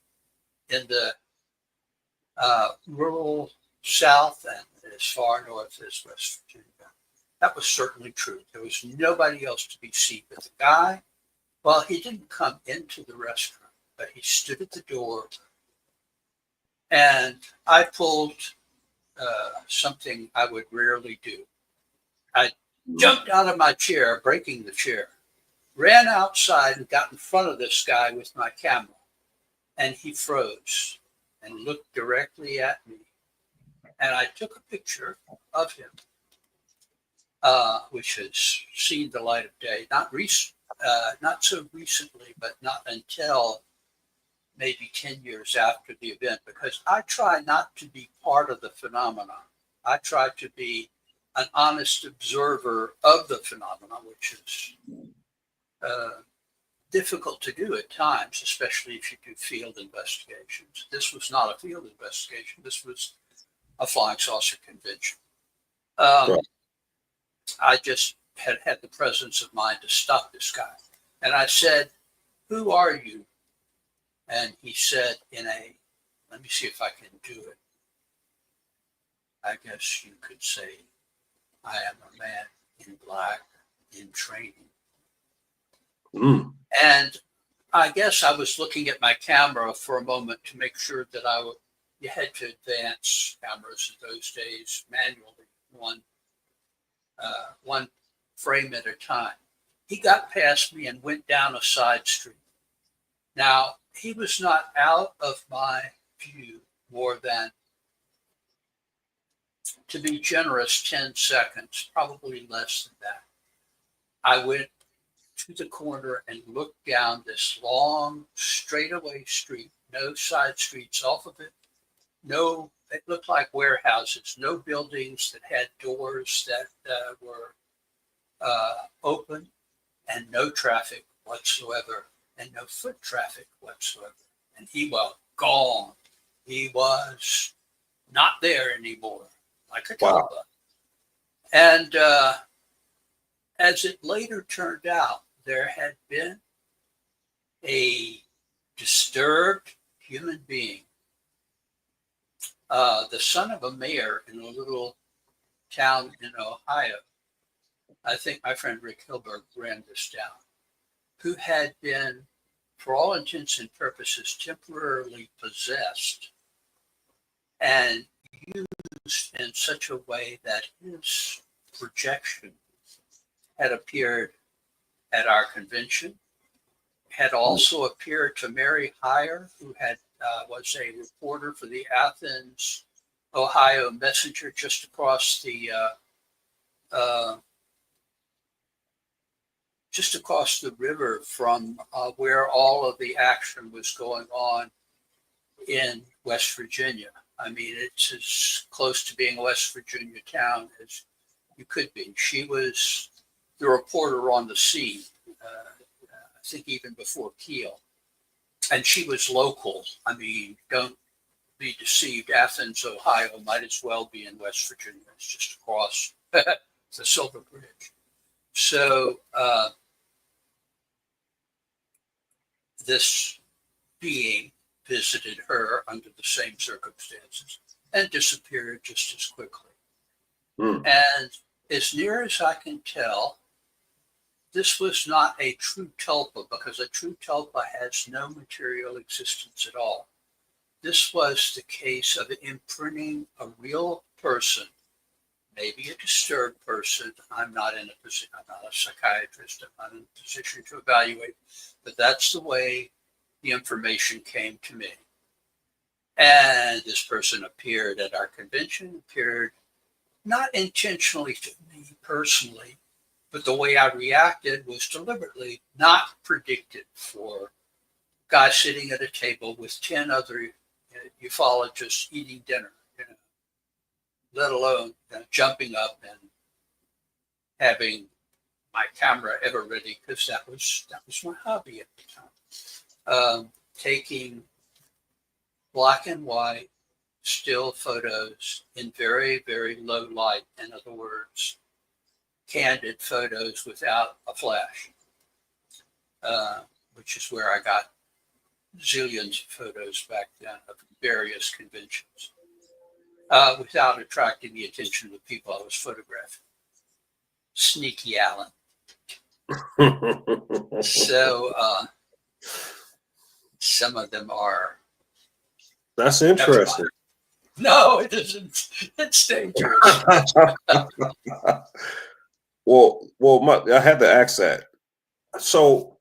in the rural South and as far north as West Virginia, that was certainly true. There was nobody else to be seen but the guy. Well, he didn't come into the restaurant, but he stood at the door, and I pulled something I would rarely do. I jumped out of my chair, breaking the chair, ran outside and got in front of this guy with my camera, and he froze and looked directly at me. And I took a picture of him, which has seen the light of day, not so recently, but not until maybe 10 years after the event, because I try not to be part of the phenomenon. I try to be an honest observer of the phenomenon, which is difficult to do at times, especially if you do field investigations. This was not a field investigation. This was a flying saucer convention. Right. I just had the presence of mind to stop this guy. And I said, "Who are you?" And he said let me see if I can do it. I guess you could say, "I am a man in black in training." Mm. And I guess I was looking at my camera for a moment to make sure that you had to advance cameras in those days manually, one frame at a time. He got past me and went down a side street. Now, he was not out of my view more than, to be generous, 10 seconds, probably less than that. I went to the corner and looked down this long straightaway street, no side streets off of it. No, it looked like warehouses, no buildings that had doors that were open, and no traffic whatsoever, and no foot traffic whatsoever. And he was gone. He was not there anymore, like a telephote. And as it later turned out, there had been a disturbed human being, the son of a mayor in a little town in Ohio. I think my friend Rick Hilberg ran this down, who had been, for all intents and purposes, temporarily possessed and used in such a way that his projection had appeared at our convention, had also appeared to Mary Heyer, who was a reporter for the Athens, Ohio Messenger, just across the river from where all of the action was going on in West Virginia. I mean, it's as close to being a West Virginia town as you could be. She was the reporter on the scene, I think even before Kiel. And she was local. I mean, don't be deceived. Athens, Ohio might as well be in West Virginia. It's just across the Silver Bridge. So this being visited her under the same circumstances and disappeared just as quickly. And as near as I can tell, this was not a true tulpa, because a true tulpa has no material existence at all. This was the case of imprinting a real person, maybe a disturbed person. I'm not a psychiatrist. I'm not in a position to evaluate, but that's the way the information came to me. And this person appeared at our convention, appeared not intentionally to me personally, but the way I reacted was deliberately not predicted for a guy sitting at a table with 10 other ufologists eating dinner, let alone jumping up and having my camera ever ready, because that was my hobby at the time. Taking black and white still photos in very, very low light. In other words, candid photos without a flash, which is where I got zillions of photos back then of various conventions, without attracting the attention of the people I was photographing. Sneaky Allen. So some of them are. That's interesting. No, it isn't. It's dangerous. Well, I had to ask that. So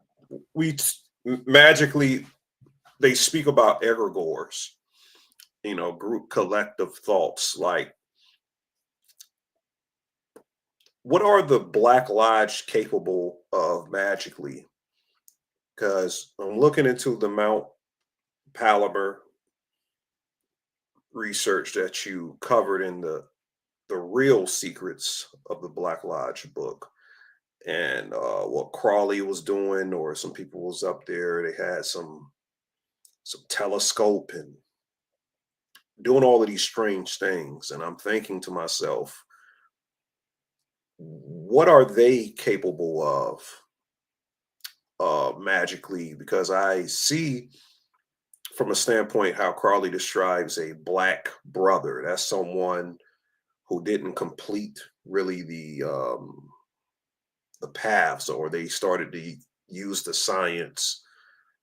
magically, they speak about egregores, group collective thoughts. Like, what are the Black Lodge capable of magically? Because I'm looking into the Mount Palomar research that you covered in the real secrets of the Black Lodge book, and what Crawley was doing, or some people was up there, they had some telescope and doing all of these strange things. And I'm thinking to myself, what are they capable of magically? Because I see from a standpoint how Crawley describes a black brother. That's someone who didn't complete really the paths, or they started to use the science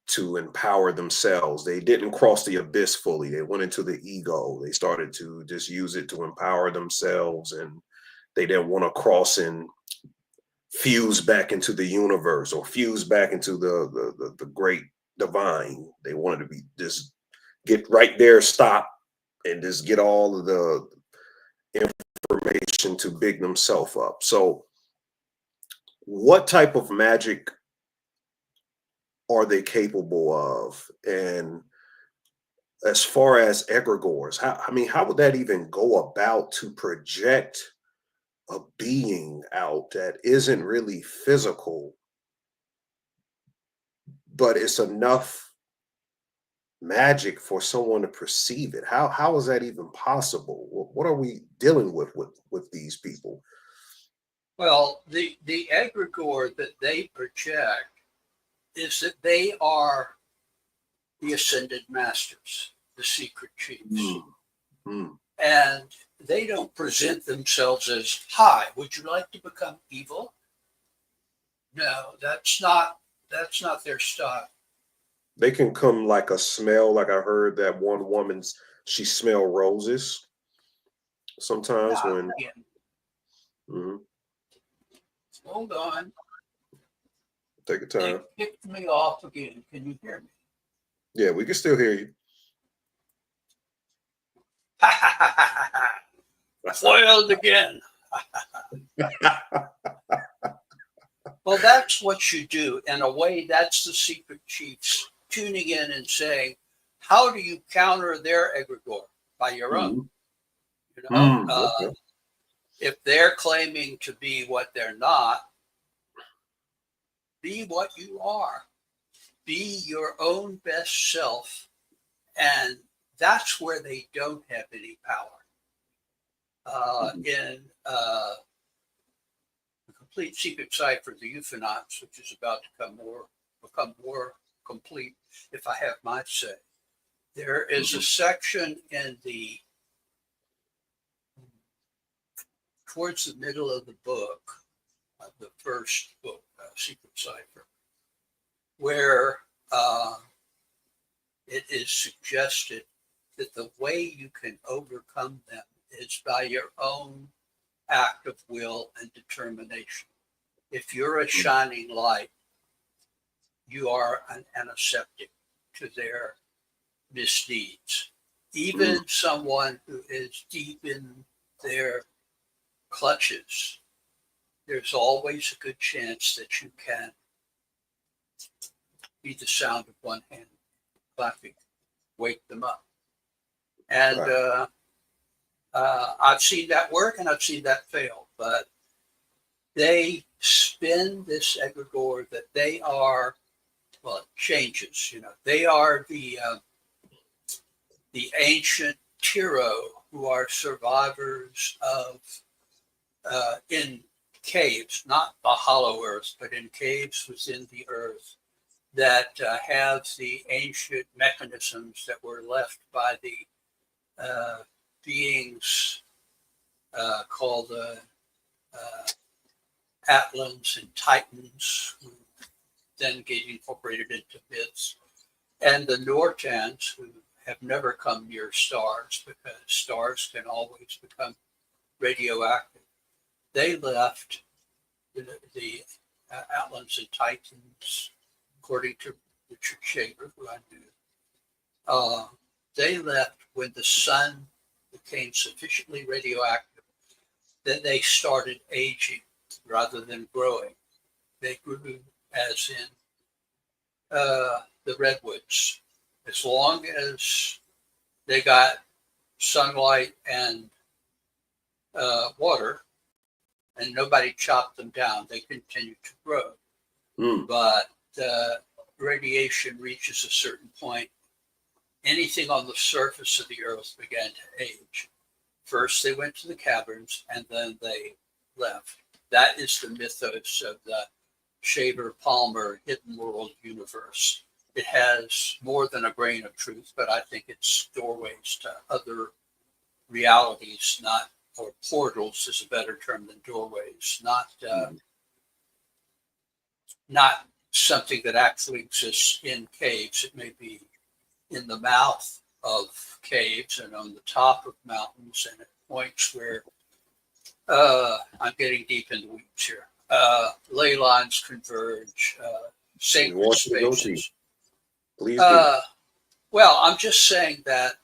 to empower themselves. They didn't cross the abyss fully. They went into the ego. They started to just use it to empower themselves, and they didn't want to cross and fuse back into the universe or fuse back into the great divine. They wanted to be just get right there, stop, and just get all of the information to big themselves up. So what type of magic are they capable of? And as far as egregores, how would that even go about to project a being out that isn't really physical, but it's enough magic for someone to perceive it? How is that even possible? What are we dealing with these people? Well, the egregore that they project is that they are the ascended masters, the secret chiefs. And they don't present themselves as, hi, would you like to become evil? No, that's not their style. They can come like a smell, like I heard that one woman, she smell roses sometimes when. Hold on. Take your time. They kicked me off again. Can you hear me? Yeah, we can still hear you. Foiled again. Well, that's what you do. In a way, that's the secret chiefs tuning in and saying, how do you counter their egregore? By your own. Okay. If they're claiming to be what they're not, be what you are. Be your own best self and that's where they don't have any power. In the complete secret cipher, the Euphonauts, which is about to become more complete, if I have my say, there is a section in the towards the middle of the book, the first book, Secret Cipher, where it is suggested that the way you can overcome them is by your own act of will and determination. If you're a shining light, you are an antiseptic to their misdeeds. Even someone who is deep in their clutches, there's always a good chance that you can be the sound of one hand clapping, wake them up. And I've seen that work and I've seen that fail, but they spin this egregore that they are, well, it changes, you know, they are the ancient Tiro who are survivors of in caves, not the hollow earth, but in caves within the earth that have the ancient mechanisms that were left by the beings called the Atlans and Titans, who then get incorporated into myths, and the Nortans, who have never come near stars because stars can always become radioactive. They left the Atlans and Titans, according to Richard Shaver, who I knew. They left when the sun became sufficiently radioactive that they started aging rather than growing. They grew as in the redwoods. As long as they got sunlight and water and nobody chopped them down, they continued to grow. But radiation reaches a certain point. Anything on the surface of the earth began to age. First, they went to the caverns and then they left. That is the mythos of the Shaver Palmer hidden world universe. It has more than a grain of truth, but I think it's doorways to other realities, not, or portals is a better term than doorways, not something that actually exists in caves. It may be in the mouth of caves and on the top of mountains and at points where I'm getting deep in the weeds here. Ley lines converge, sacred spaces. Please do. Well, I'm just saying that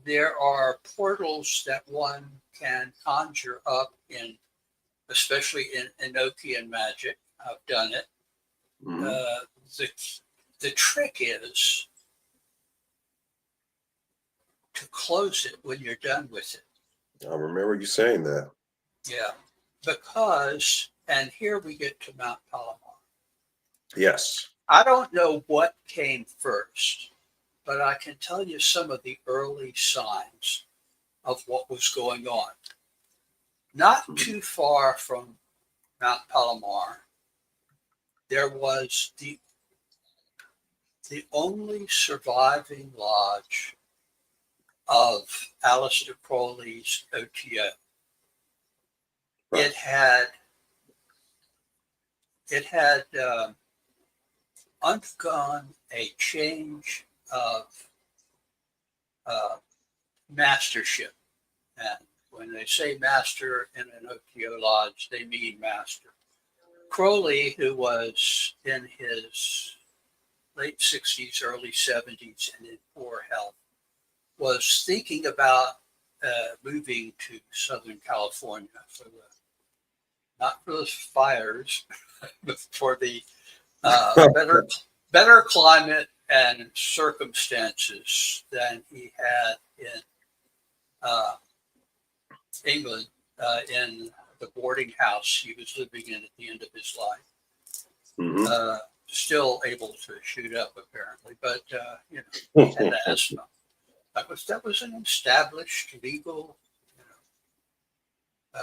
there are portals that one can conjure up in, especially in Enochian magic. I've done it. The trick is to close it when you're done with it. I remember you saying that. Yeah, because, and here we get to Mount Palomar. Yes. I don't know what came first, but I can tell you some of the early signs of what was going on. Not too far from Mount Palomar, there was the only surviving lodge of Aleister Crowley's OTO. Right. It had undergone a change of mastership. And when they say master in an OTO lodge, they mean master. Crowley, who was in his late 60s, early 70s, and in poor health, was thinking about moving to Southern California for not for the fires, but for the better climate and circumstances than he had in England, in the boarding house he was living in at the end of his life. still able to shoot up apparently, but you know, he had asthma. That was an established legal, you know,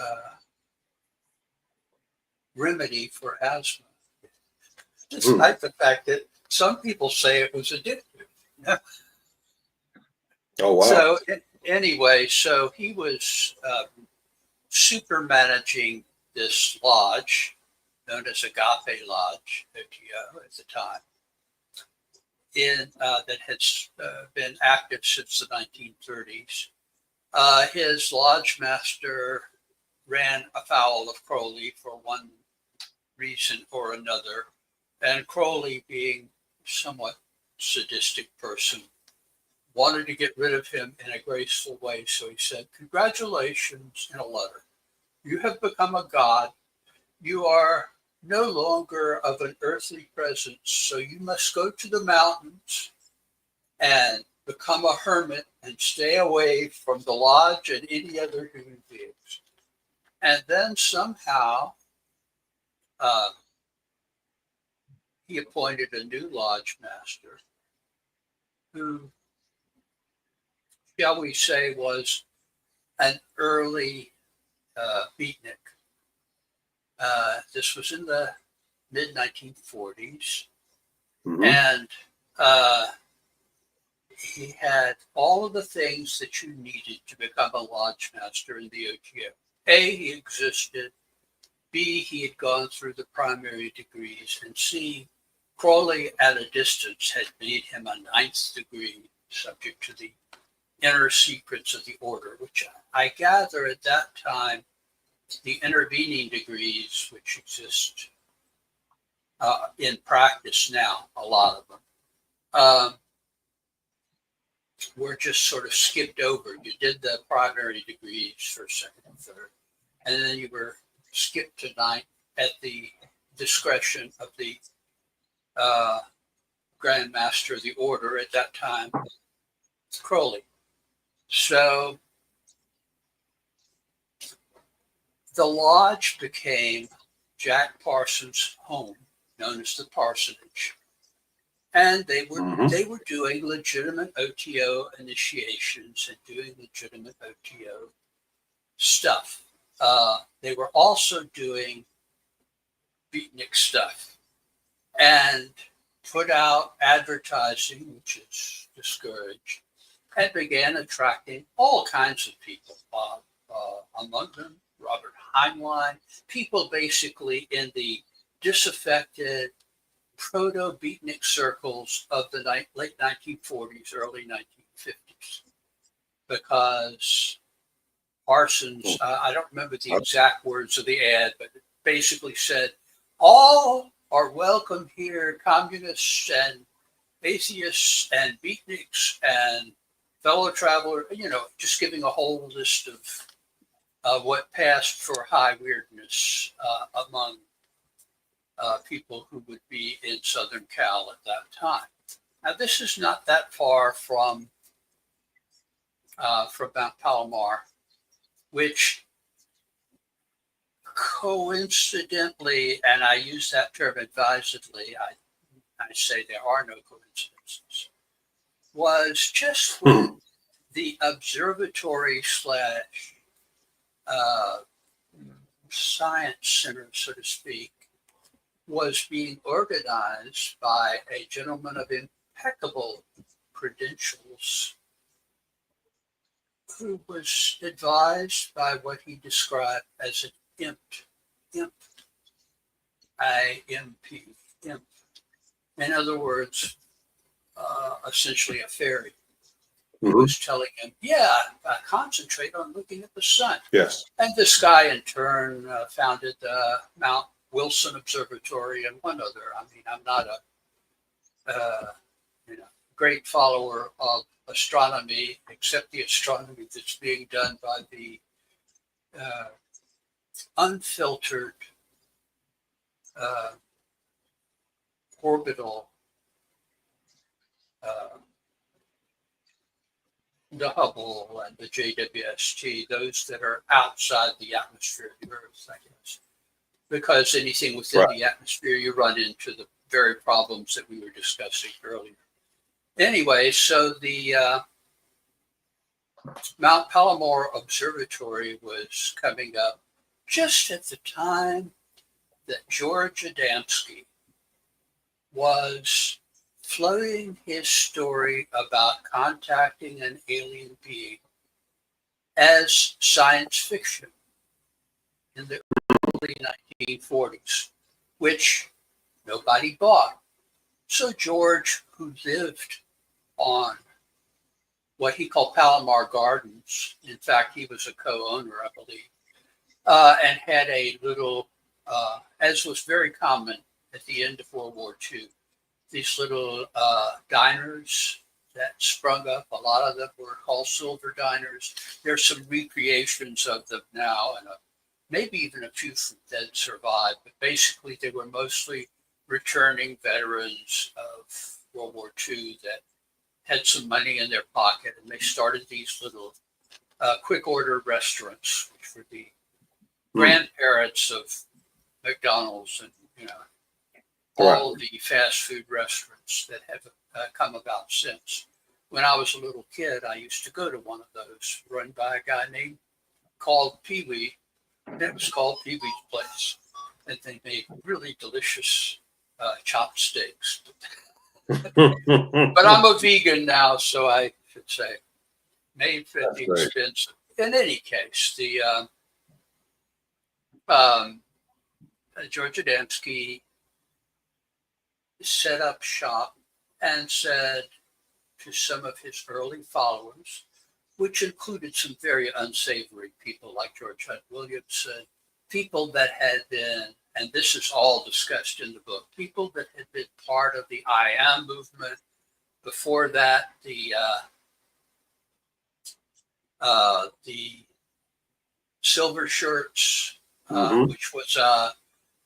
remedy for asthma, despite the fact that some people say it was addictive. Oh, wow. So anyway, so he was super managing this lodge known as Agape Lodge, OTO at the time, that has been active since the 1930s. His lodge master ran afoul of Crowley for one reason or another, and Crowley, being a somewhat sadistic person, wanted to get rid of him in a graceful way. So he said, "Congratulations," in a letter. "You have become a god. You are no longer of an earthly presence, so you must go to the mountains and become a hermit and stay away from the lodge and any other human beings." And then somehow he appointed a new lodge master who, shall we say, was an early beatnik. This was in the mid-1940s. Mhm. And he had all of the things that you needed to become a lodge master in the OTO. A, he existed. B, he had gone through the primary degrees. And C, Crowley at a distance had made him a 9th degree, subject to the inner secrets of the order, which I gather at that time, the intervening degrees, which exist in practice now, a lot of them, were just sort of skipped over. You did the primary degrees first, second, and third, and then you were skipped to 9th at the discretion of the Grand Master of the Order at that time, Crowley. So the lodge became Jack Parsons' home, known as the Parsonage. And they were doing legitimate OTO initiations and doing legitimate OTO stuff. They were also doing beatnik stuff and put out advertising, which is discouraged, and began attracting all kinds of people. Among them, Robert Heinlein, people basically in the disaffected proto-beatnik circles of the late 1940s, early 1950s, because Parsons, I don't remember the exact words of the ad, but it basically said, "All are welcome here, communists and atheists and beatniks and fellow travelers," you know, just giving a whole list of what passed for high weirdness among people who would be in Southern Cal at that time. Now, this is not that far from Mount Palomar, which coincidentally, and I use that term advisedly, I say there are no coincidences, was just when the observatory / science center, so to speak, was being organized by a gentleman of impeccable credentials who was advised by what he described as an imp, I-M-P, imp. In other words, essentially a fairy, who was telling him, concentrate on looking at the sun. Yes. And this guy in turn founded the Mount Wilson Observatory and one other. I mean, I'm not a great follower of astronomy, except the astronomy that's being done by the unfiltered orbital, the Hubble and the JWST, those that are outside the atmosphere of the Earth, I guess. Because anything within the atmosphere, you run into very problems that we were discussing earlier. Anyway, so the Mount Palomar Observatory was coming up just at the time that George Adamski was floating his story about contacting an alien being as science fiction in the early 1940s, which nobody bought. So George, who lived on what he called Palomar Gardens, in fact, he was a co-owner, I believe, and had a little, as was very common at the end of World War II, these little diners that sprung up. A lot of them were called silver diners. There's some recreations of them now, and maybe even a few that survived, but basically they were mostly returning veterans of World War II that had some money in their pocket, and they started these little quick order restaurants, which were the grandparents of McDonald's and, you know, all the fast food restaurants that have come about since. When I was a little kid, I used to go to one of those run by a guy called Pee Wee. It was called Pee Wee's Place. And they made really delicious chopped steaks. But I'm a vegan now, so I should say made pretty expensive. In any case, the George Adamski set up shop and said to some of his early followers, which included some very unsavory people like George Hunt Williams, people that had been, and this is all discussed in the book, people that had been part of the I Am movement. Before that, the Silver Shirts, which was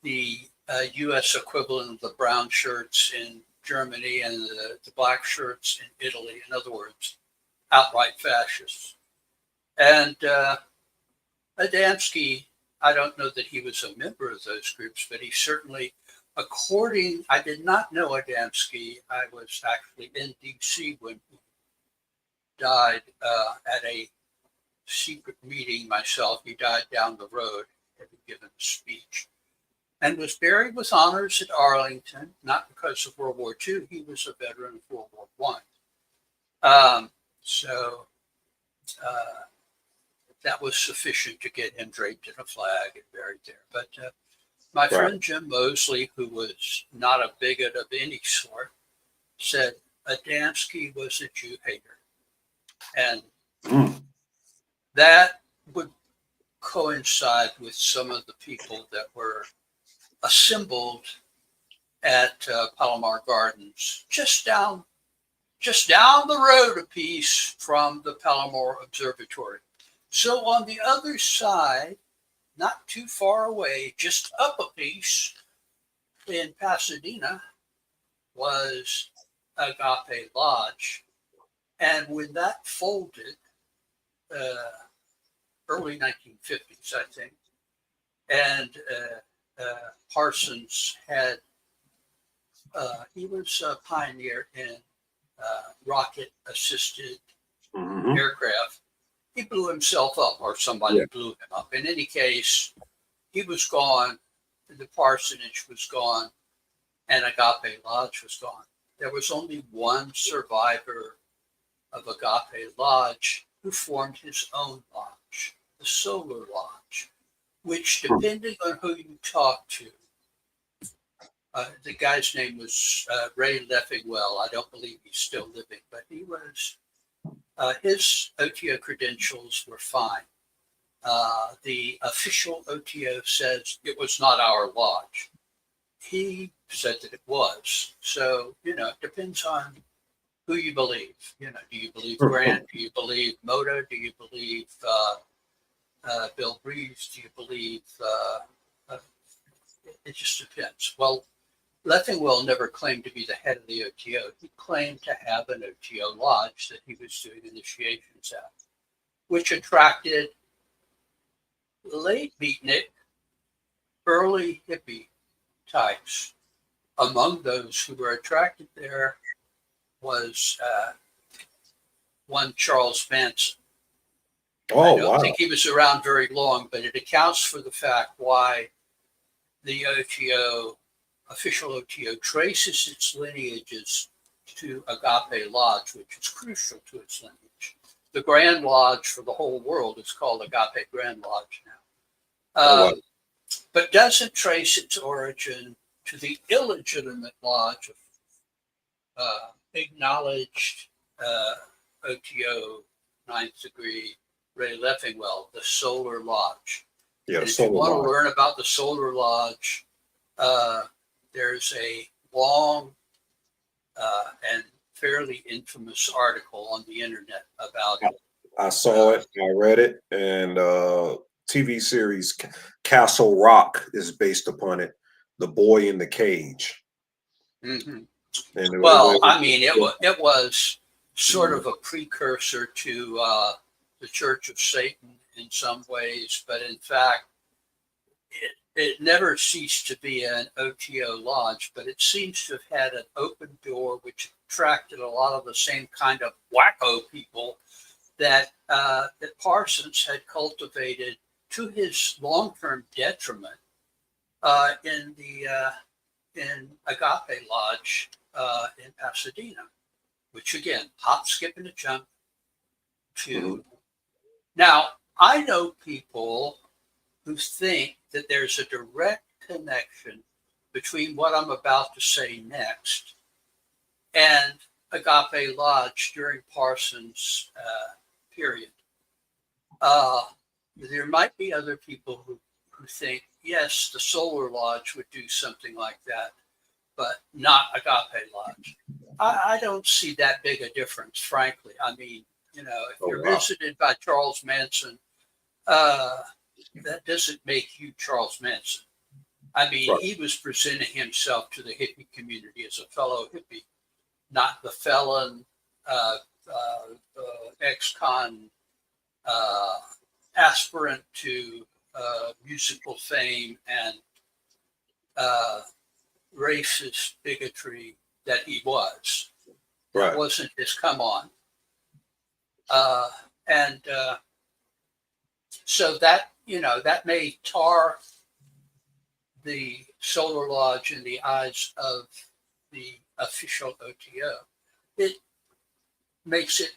the U.S. equivalent of the brown shirts in Germany and the black shirts in Italy. In other words, outright fascists. And Adamski, I don't know that he was a member of those groups, but he certainly, I did not know Adamski. I was actually in D.C. when he died at a secret meeting myself. He died down the road, having given a speech, and was buried with honors at Arlington, not because of World War II. He was a veteran of World War I. That was sufficient to get him draped in a flag and buried there. But my friend Jim Mosley, who was not a bigot of any sort, said Adamski was a Jew hater. And that would coincide with some of the people that were assembled at Palomar Gardens, just down the road a piece from the Palomar Observatory. So on the other side, not too far away, just up a piece in Pasadena, was Agape Lodge. And when that folded, early 1950s, I think, and Parsons had, he was a pioneer in rocket-assisted aircraft. He blew himself up, or somebody blew him up. In any case, he was gone, the parsonage was gone, and Agape Lodge was gone. There was only one survivor of Agape Lodge who formed his own lodge, the Solar Lodge, which, depending on who you talk to, the guy's name was Ray Leffingwell. I don't believe he's still living, but he was, his OTO credentials were fine. The official OTO says it was not our lodge. He said that it was. So, you know, it depends on who you believe. You know, do you believe Grant? Do you believe Moda? Do you believe Bill Breeze? Do you believe, it just depends. Well, Leffingwell never claimed to be the head of the OTO. He claimed to have an OTO lodge that he was doing initiations at, which attracted late beatnik, early hippie types among those who were attracted there was one Charles Manson. I Oh, don't wow. think he was around very long, but it accounts for the fact why the OTO, official OTO, traces its lineages to Agape Lodge, which is crucial to its lineage. The Grand Lodge for the whole world is called Agape Grand Lodge now. Oh, wow. But doesn't trace its origin to the illegitimate lodge of acknowledged OTO ninth degree Ray Leffingwell, the Solar Lodge. Yeah, And the if you Solar want Lodge. to learn about the Solar Lodge, there's a long and fairly infamous article on the internet about it. I saw it, I read it, and TV series Castle Rock is based upon it. The Boy in the Cage. Mhm. And Well, I mean, it was sort of a precursor to the Church of Satan in some ways, but in fact, it never ceased to be an OTO lodge, but it seems to have had an open door which attracted a lot of the same kind of wacko people that that Parsons had cultivated to his long-term detriment in Agape Lodge in Pasadena, which again, hop, skip, and a jump to. Now, I know people who think that there's a direct connection between what I'm about to say next and Agape Lodge during Parsons' period. There might be other people who think, yes, the Solar Lodge would do something like that, but not Agape Lodge. I don't see that big a difference, frankly. I mean, if you're visited by Charles Manson, that doesn't make you Charles Manson. I mean, he was presenting himself to the hippie community as a fellow hippie, not the felon, ex-con aspirant to musical fame and racist bigotry that he was. That wasn't his come on. So that, that may tar the Solar Lodge in the eyes of the official OTO. It makes it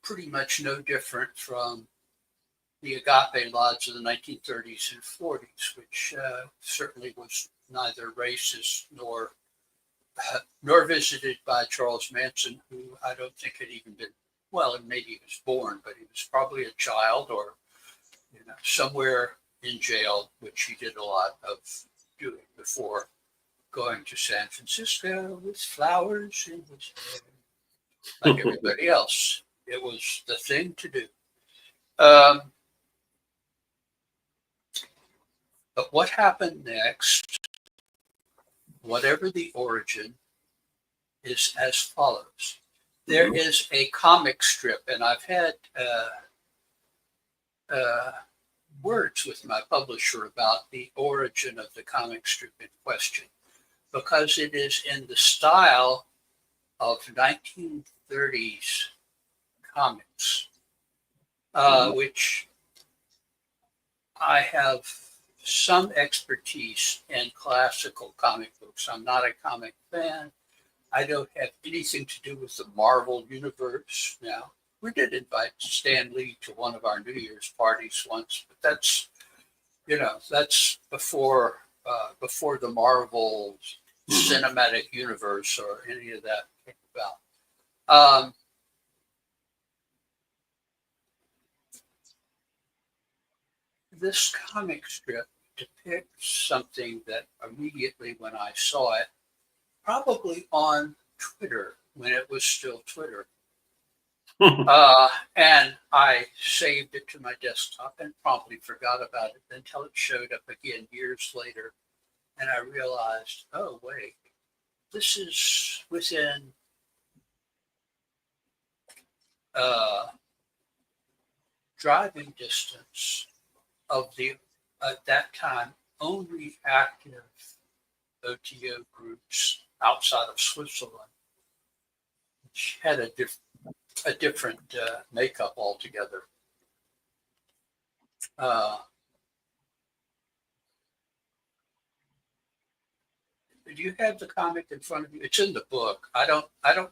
pretty much no different from the Agape Lodge of the 1930s and 40s, which certainly was neither racist nor visited by Charles Manson, who I don't think had even been, well, maybe he was born, but he was probably a child or somewhere in jail, which he did a lot of doing before going to San Francisco with flowers in his hair, like everybody else. It was the thing to do. But what happened next, whatever the origin, is as follows. There is a comic strip, and I've had words with my publisher about the origin of the comic strip in question, because it is in the style of 1930s comics, which I have some expertise in classical comic books. I'm not a comic fan. I don't have anything to do with the Marvel universe now. We did invite Stan Lee to one of our New Year's parties once, but that's before the Marvel cinematic universe or any of that came about. This comic strip depicts something that immediately when I saw it, probably on Twitter when it was still Twitter, and I saved it to my desktop and promptly forgot about it until it showed up again years later. And I realized, oh, wait, this is within driving distance of the, at that time, only active OTO groups outside of Switzerland, which had a different makeup altogether. Do you have the comic in front of you? It's in the book. I don't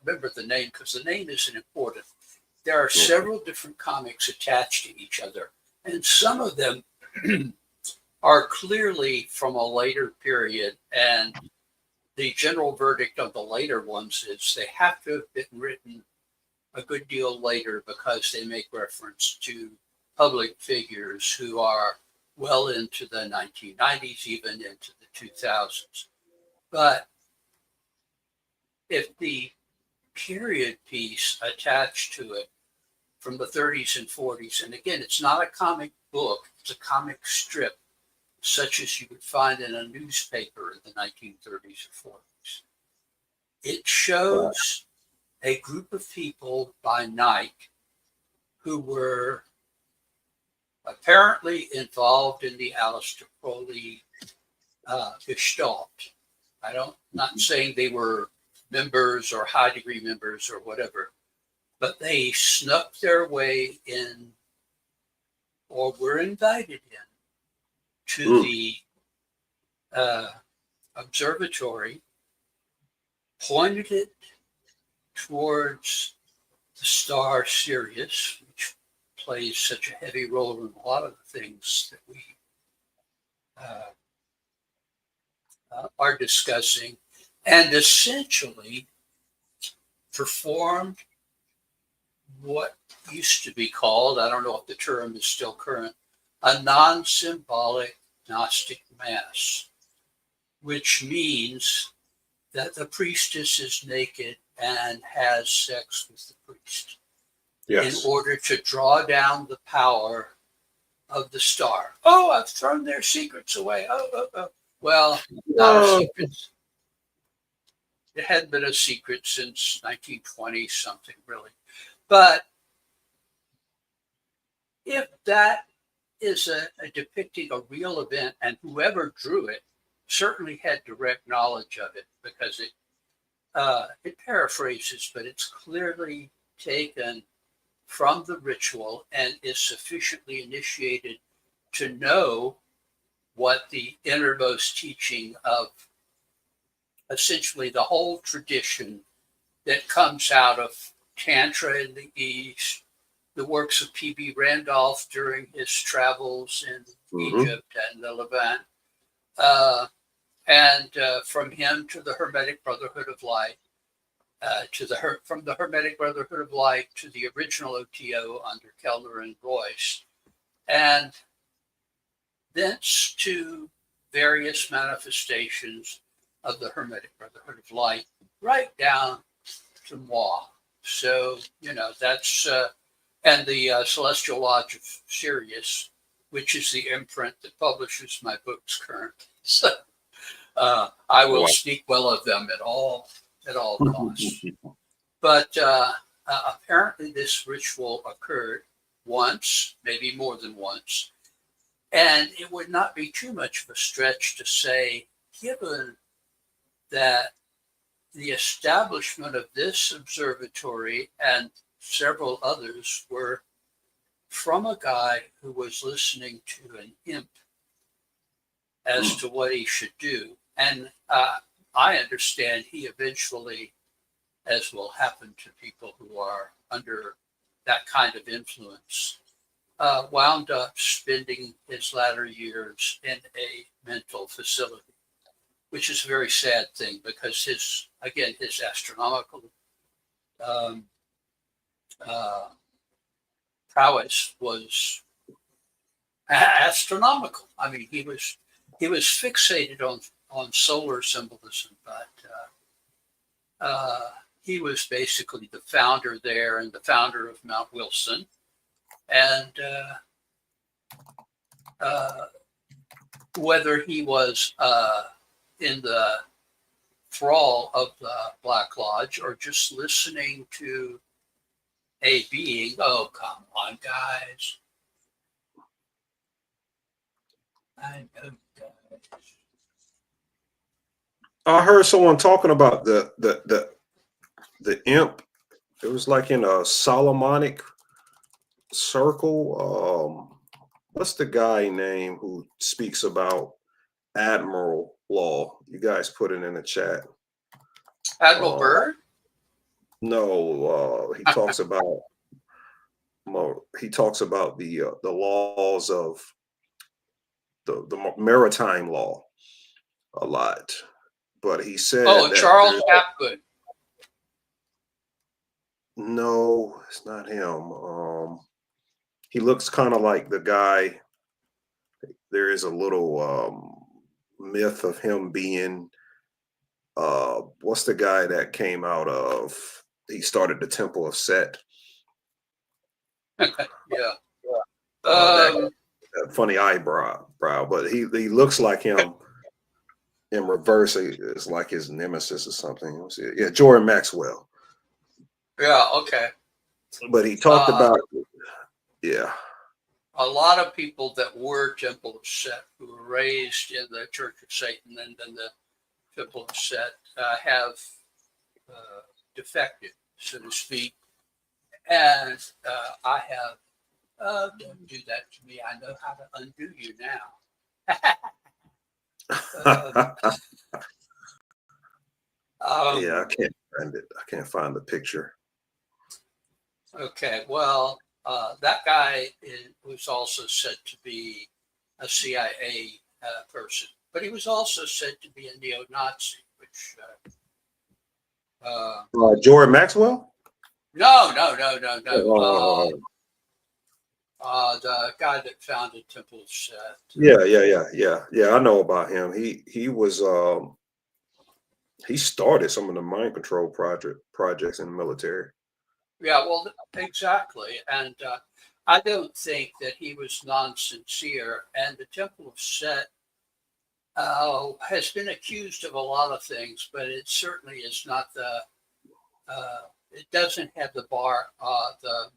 remember the name because the name isn't important. There are several different comics attached to each other, and some of them are clearly from a later period, and the general verdict of the later ones is they have to have been written a good deal later because they make reference to public figures who are well into the 1990s, even into the 2000s. But if the period piece attached to it from the 30s and 40s, and again, it's not a comic book, it's a comic strip, such as you would find in a newspaper in the 1930s or 40s. It shows a group of people by night who were apparently involved in the Aleister Crowley Gestalt. Not saying they were members or high degree members or whatever, but they snuck their way in or were invited in to the observatory, pointed it towards the star Sirius, which plays such a heavy role in a lot of the things that we are discussing, and essentially performed what used to be called, I don't know if the term is still current, a non-symbolic Gnostic Mass, which means that the priestess is naked and has sex with the priest in order to draw down the power of the star. Oh, I've thrown their secrets away. Oh. Well, not a secret. It hadn't been a secret since 1920 something, really. But if that is a depicting a real event, and whoever drew it certainly had direct knowledge of it, because it paraphrases, but it's clearly taken from the ritual and is sufficiently initiated to know what the innermost teaching of essentially the whole tradition that comes out of Tantra in the East, the works of P.B. Randolph during his travels in Egypt and the Levant, and from him to the Hermetic Brotherhood of Light, from the Hermetic Brotherhood of Light to the original OTO under Kellner and Royce, and thence to various manifestations of the Hermetic Brotherhood of Light, right down to moi. So, that's, and the Celestial Lodge of Sirius, which is the imprint that publishes my books currently. So I will speak well of them at all costs. But apparently this ritual occurred once, maybe more than once. And it would not be too much of a stretch to say, given that the establishment of this observatory and several others were from a guy who was listening to an imp as to what he should do. And I understand he eventually, as will happen to people who are under that kind of influence, wound up spending his latter years in a mental facility, which is a very sad thing because his astronomical prowess was astronomical. I mean, he was fixated on solar symbolism, but he was basically the founder there and the founder of Mount Wilson. And whether he was in the thrall of the Black Lodge or just listening to a being, oh, come on, guys. I know, guys. I heard someone talking about the imp. It was like in a Solomonic circle. What's the guy name who speaks about Admiral Law? You guys put it in the chat. Admiral Byrd? No, he talks about the laws of the maritime law a lot, but he said that Charles Hapgood. No, it's not him. He looks kind of like the guy. There is a little myth of him being what's the guy that came out of? He started the Temple of Set. Yeah. That funny eyebrow, but he looks like him in reverse. It's like his nemesis or something. Yeah, Jordan Maxwell. Yeah. Okay. But he talked about a lot of people that were Temple of Set, who were raised in the Church of Satan and then the Temple of Set, have defected, so to speak. And I have, don't do that to me. I know how to undo you now. Yeah, I can't find it. I can't find the picture. Okay, well, that guy was also said to be a CIA person, but he was also said to be a neo-Nazi, which Jordan Maxwell? No. The guy that founded Temple of Set. Yeah. I know about him. He was he started some of the mind control projects in the military. Yeah, well, exactly. And I don't think that he was non-sincere. And the Temple of Set has been accused of a lot of things, but it certainly is not it doesn't have the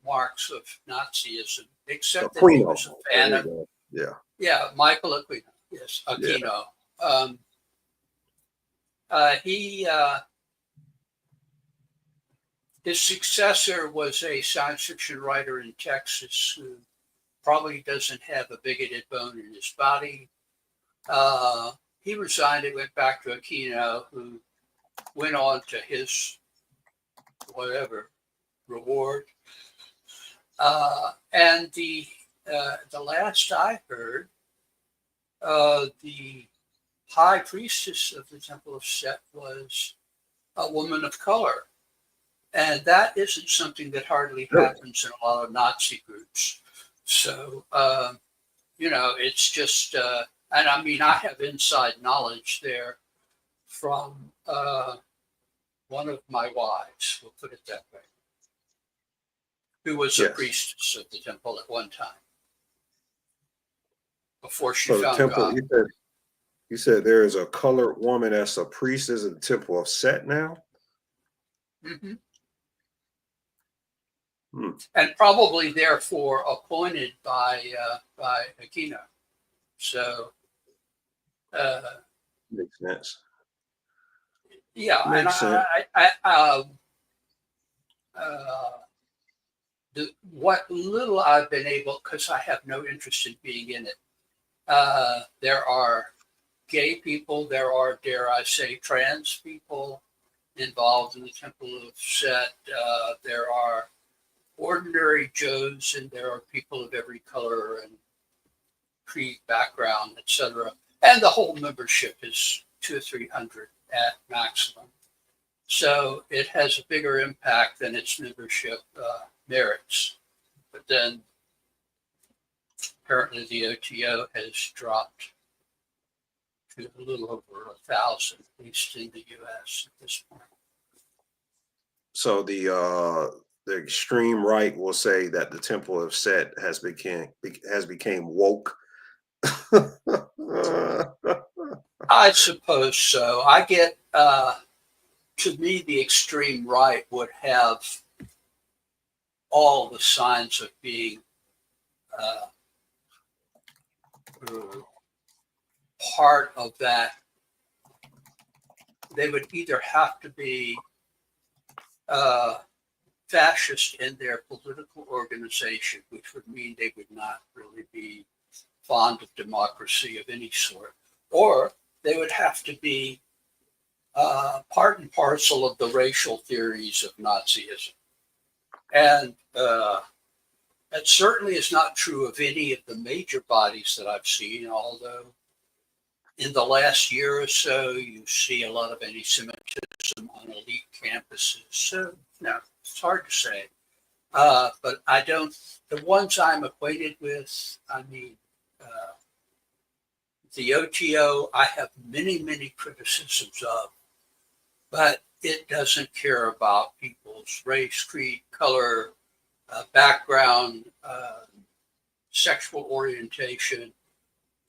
marks of Nazism, except that he was a fan of, Michael Aquino. Yes, Aquino. Yeah. His successor was a science fiction writer in Texas who probably doesn't have a bigoted bone in his body. He resigned and went back to Aquino, who went on to his whatever reward. And the last I heard, the high priestess of the Temple of Set was a woman of color. And that isn't something that hardly happens in a lot of Nazi groups. So, it's just, and I mean, I have inside knowledge there from one of my wives, we'll put it that way, who was a priestess of the temple at one time before she found God. You said there is a colored woman that's a priestess of the Temple of Set now? Mm-hmm. And probably therefore appointed by Aquino. So makes sense. Yeah, makes sense. What little I've been able, because I have no interest in being in it. There are gay people, there are, dare I say, trans people involved in the Temple of Set. There are ordinary Joes, and there are people of every color and creed, background, etc. And the whole membership is 200 or 300 at maximum. So it has a bigger impact than its membership merits. But then apparently the OTO has dropped to a little over 1,000, at least in the US at this point. So the extreme right will say that the Temple of Set has became woke. I suppose so. I get, to me, the extreme right would have all the signs of being part of that they would either have to be fascist in their political organization, which would mean they would not really be fond of democracy of any sort, or they would have to be part and parcel of the racial theories of Nazism. And that certainly is not true of any of the major bodies that I've seen, although in the last year or so, you see a lot of anti-Semitism on elite campuses. So, no, it's hard to say. But I don't, the ones I'm acquainted with, I mean, the OTO, I have many, many criticisms of, but it doesn't care about people's race, creed, color, background, sexual orientation,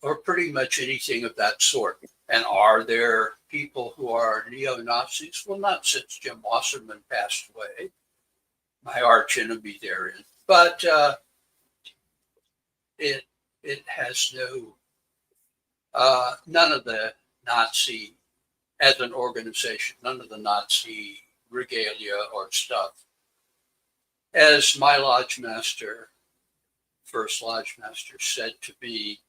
or pretty much anything of that sort. And are there people who are neo-Nazis? Well, not since Jim Wasserman passed away, my arch enemy therein. But it has no, none of the Nazi, as an organization, none of the Nazi regalia or stuff. As my lodge master, first lodge master, said to me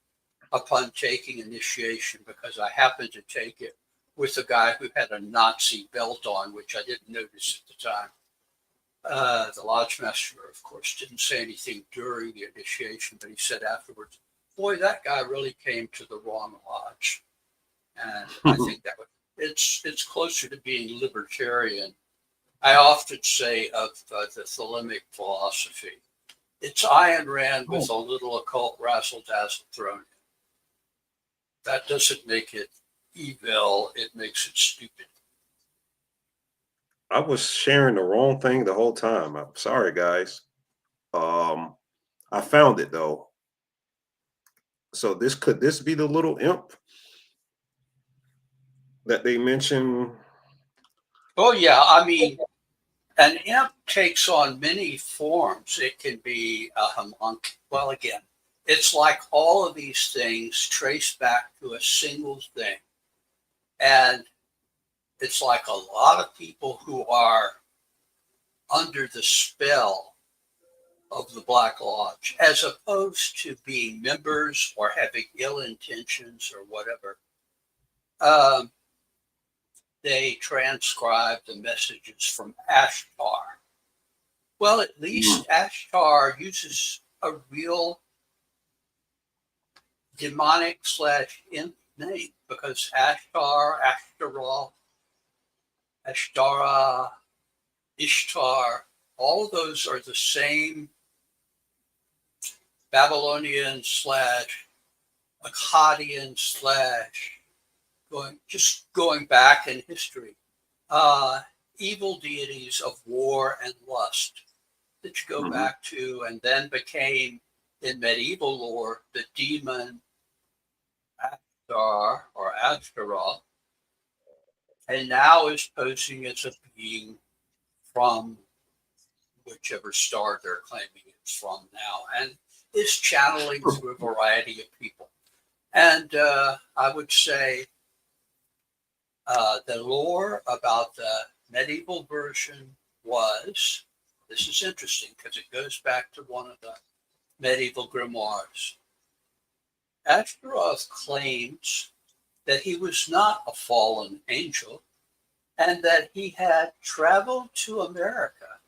upon taking initiation, because I happened to take it with a guy who had a Nazi belt on, which I didn't notice at the time. The lodge master, of course, didn't say anything during the initiation, but he said afterwards, boy, that guy really came to the wrong lodge. And I think that it's closer to being libertarian. I often say of the Thelemic philosophy, it's Ayn Rand with a little occult razzle-dazzle thrown in. That doesn't make it evil, it makes it stupid. I was sharing the wrong thing the whole time. I'm sorry, guys. I found it though. So could this be the little imp that they mentioned? Oh yeah, I mean, an imp takes on many forms. It can be a homunculus. Well, again, it's like all of these things trace back to a single thing. And it's like a lot of people who are under the spell of the Black Lodge, as opposed to being members or having ill intentions or whatever. They transcribe the messages from Ashtar. Well, at least Ashtar uses a real demonic / imp name, because Ashtar, Ashtaroth, Ashtara, Ishtar, all of those are the same Babylonian / Akkadian / going back in history, evil deities of war and lust that you go back to, and then became in medieval lore the demon Ashtar or Ashtaroth, and now is posing as a being from whichever star they're claiming it's from now, and is channeling through a variety of people. And I would say the lore about the medieval version was, this is interesting because it goes back to one of the medieval grimoires. Ashtaroth claims that he was not a fallen angel and that he had traveled to America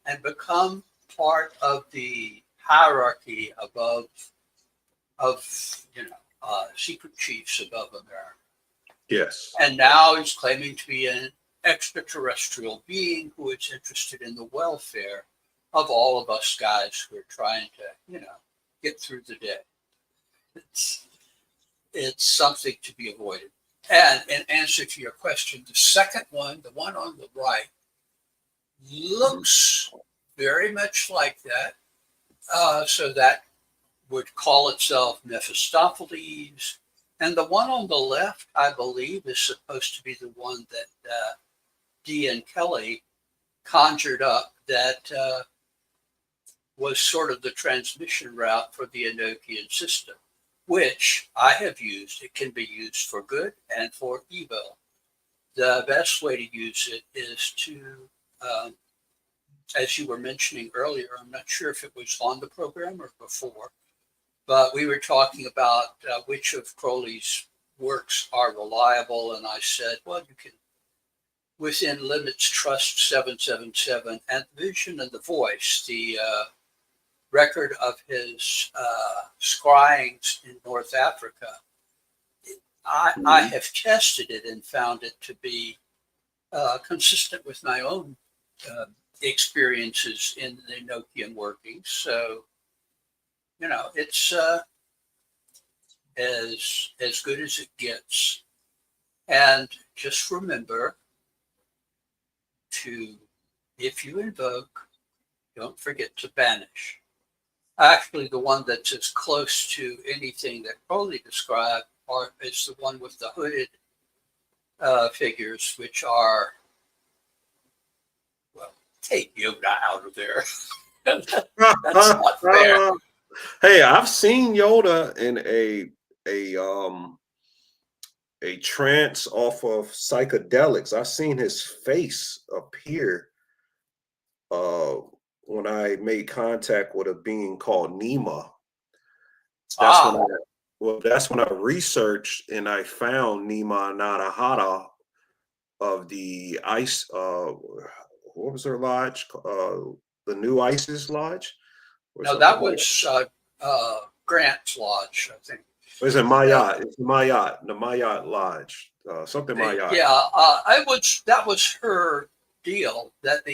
and become part of the hierarchy above, secret chiefs above America. Yes. And now he's claiming to be an extraterrestrial being who is interested in the welfare of all of us guys who are trying to, get through the day. It's something to be avoided. And in answer to your question, the second one, the one on the right, looks very much like that. So that would call itself Mephistopheles. And the one on the left, I believe, is supposed to be the one that Dee and Kelly conjured up that was sort of the transmission route for the Enochian system, which I have used. It can be used for good and for evil. the best way to use it is to, as you were mentioning earlier, I'm not sure if it was on the program or before, but we were talking about which of Crowley's works are reliable. And I said, well, you can, within limits, trust 777 and Vision and the Voice, the record of his scryings in North Africa. I have tested it and found it to be consistent with my own experiences in the Enochian workings. So, you know, it's as good as it gets. And just remember to, if you invoke, don't forget to banish. Actually, the one that's as close to anything that Crowley described is the one with the hooded figures, which are, well, take Yoda out of there. That's not fair. Hey, I've seen Yoda in a trance off of psychedelics. I've seen his face appear when I made contact with a being called Nema. That's when I researched and I found Nema Nadahata of the ice. What was her lodge? The New Isis Lodge. No, that was Grant's Lodge, I think. Was it Mayat? It's Mayat, the Mayat Lodge. Something Mayat. Yeah, that was her deal. That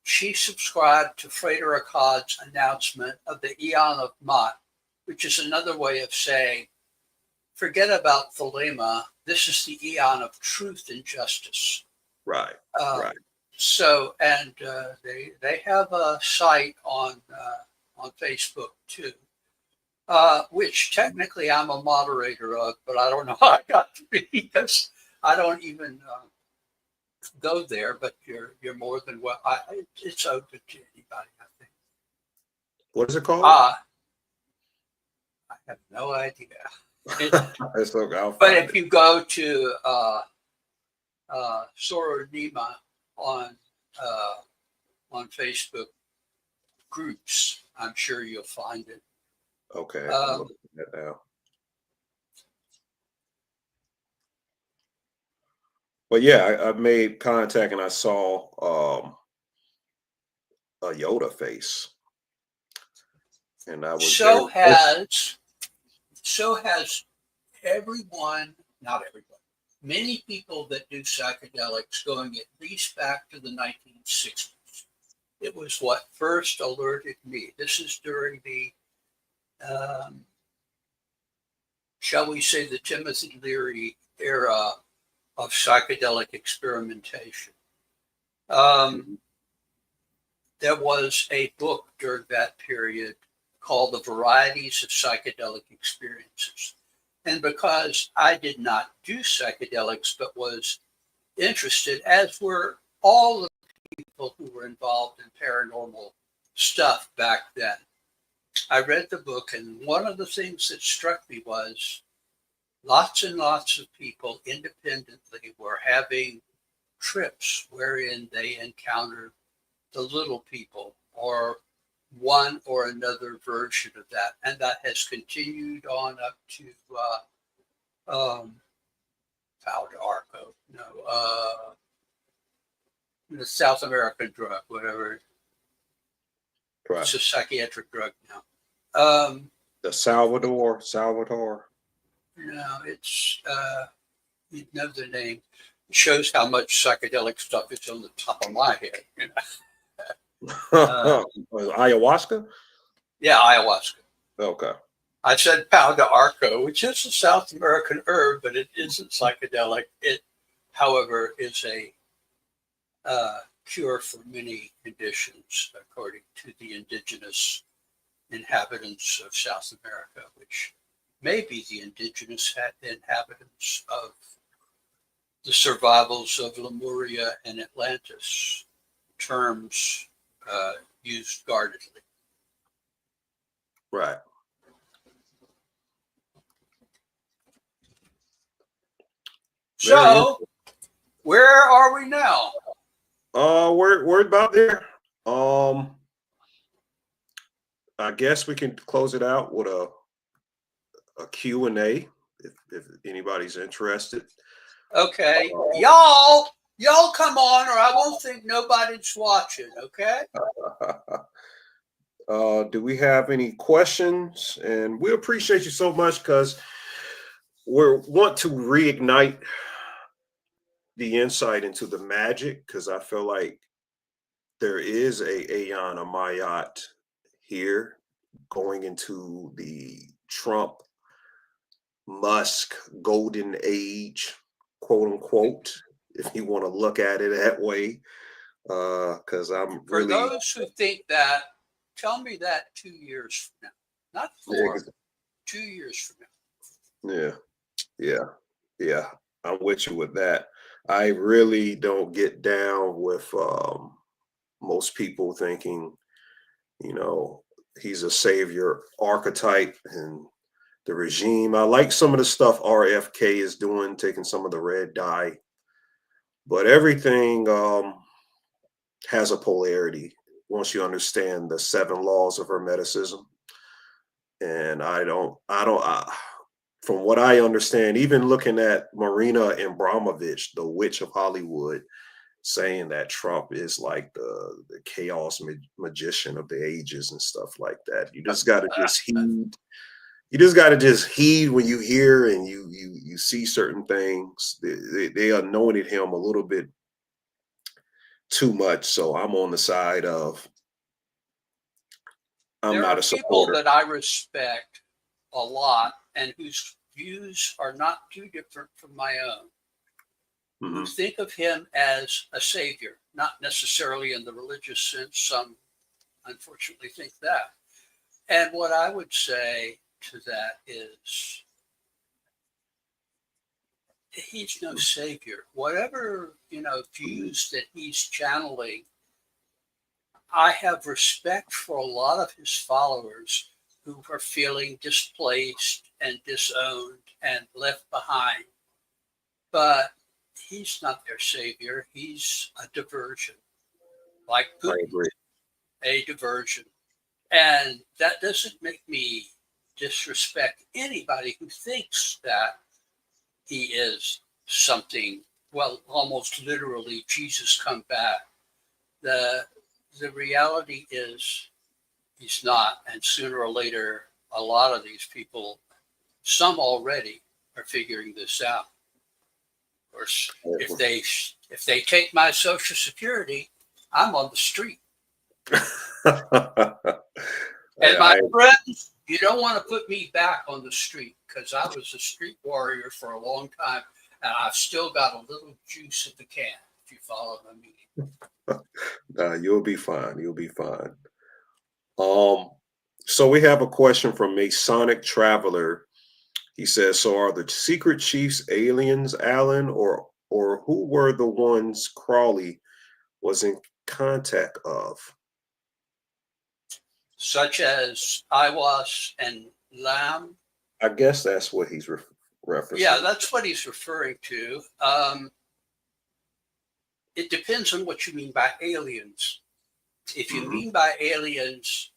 she subscribed to Frater Akkad's announcement of the Eon of Mot, which is another way of saying, forget about Thelema. This is the Eon of truth and justice. Right. Right. So, and they have a site on Facebook too, which technically I'm a moderator of, but I don't know how I got to be because I don't even go there. But you're more than well. It's open to anybody, I think. What is it called? I have no idea. It's okay, but if you go to Sora Nema on Facebook groups, I'm sure you'll find it. Okay, I'm looking at that now. But yeah, I made contact and I saw a Yoda face, and I was so has everyone, not everyone, many people that do psychedelics going at least back to the 1960s. It was what first alerted me. This is during the, shall we say, the Timothy Leary era of psychedelic experimentation. There was a book during that period called The Varieties of Psychedelic Experiences. And because I did not do psychedelics, but was interested, as were all the people who were involved in paranormal stuff back then, I read the book, and one of the things that struck me was lots and lots of people independently were having trips wherein they encountered the little people or one or another version of that. And that has continued on up to Palo Arco, the South American drug, whatever. Right. It's a psychiatric drug now. The Salvador. No, it's you know the name. It shows how much psychedelic stuff is on the top of my head. You know? Ayahuasca? Yeah, ayahuasca. Okay. I said Palo de Arco, which is a South American herb, but it isn't psychedelic. It, however, is a cure for many conditions, according to the indigenous inhabitants of South America, which may be the indigenous inhabitants of the survivals of Lemuria and Atlantis, terms used guardedly. Right. So Where are we now? We're about there. I guess we can close it out with a Q&A if anybody's interested. Okay, y'all come on, or I won't think nobody's watching. Okay. Do we have any questions? And we appreciate you so much because we want to reignite the insight into the magic, because I feel like there is a Aeon, a Mayat here going into the Trump Musk golden age, quote unquote, if you want to look at it that way. Because I'm For really, those who think that, tell me that 2 years from now, not 4, 2 years from now. yeah, I'm with you with that. I really don't get down with most people thinking, he's a savior archetype and the regime. I like some of the stuff RFK is doing, taking some of the red dye, but everything has a polarity once you understand the 7 laws of Hermeticism. And from what I understand, even looking at Marina Abramovich, the witch of Hollywood, saying that Trump is like the chaos magician of the ages and stuff like that. You just got to just heed. You just got to just heed when you hear and you see certain things. They anointed him a little bit too much, so I'm on the side of I'm not a supporter. There are people that I respect a lot and whose views are not too different from my own. Who think of him as a savior, not necessarily in the religious sense. Some unfortunately think that. And what I would say to that is he's no savior. Whatever, views that he's channeling, I have respect for a lot of his followers who are feeling displaced and disowned and left behind. But he's not their savior. He's a diversion, like Putin, a diversion. And that doesn't make me disrespect anybody who thinks that he is something, well, almost literally Jesus come back. The reality is he's not. And sooner or later, a lot of these people, some already, are figuring this out. Of course, if they take my Social Security, I'm on the street. And my friends, you don't want to put me back on the street, because I was a street warrior for a long time, and I've still got a little juice in the can, if you follow my meaning. You'll be fine. You'll be fine. So we have a question from Masonic Traveler. He says, so are the secret chiefs aliens, Allen, or who were the ones Crawley was in contact of? Such as Iwas and Lam? I guess that's what he's referencing. Yeah, that's what he's referring to. It depends on what you mean by aliens. If you mean by aliens,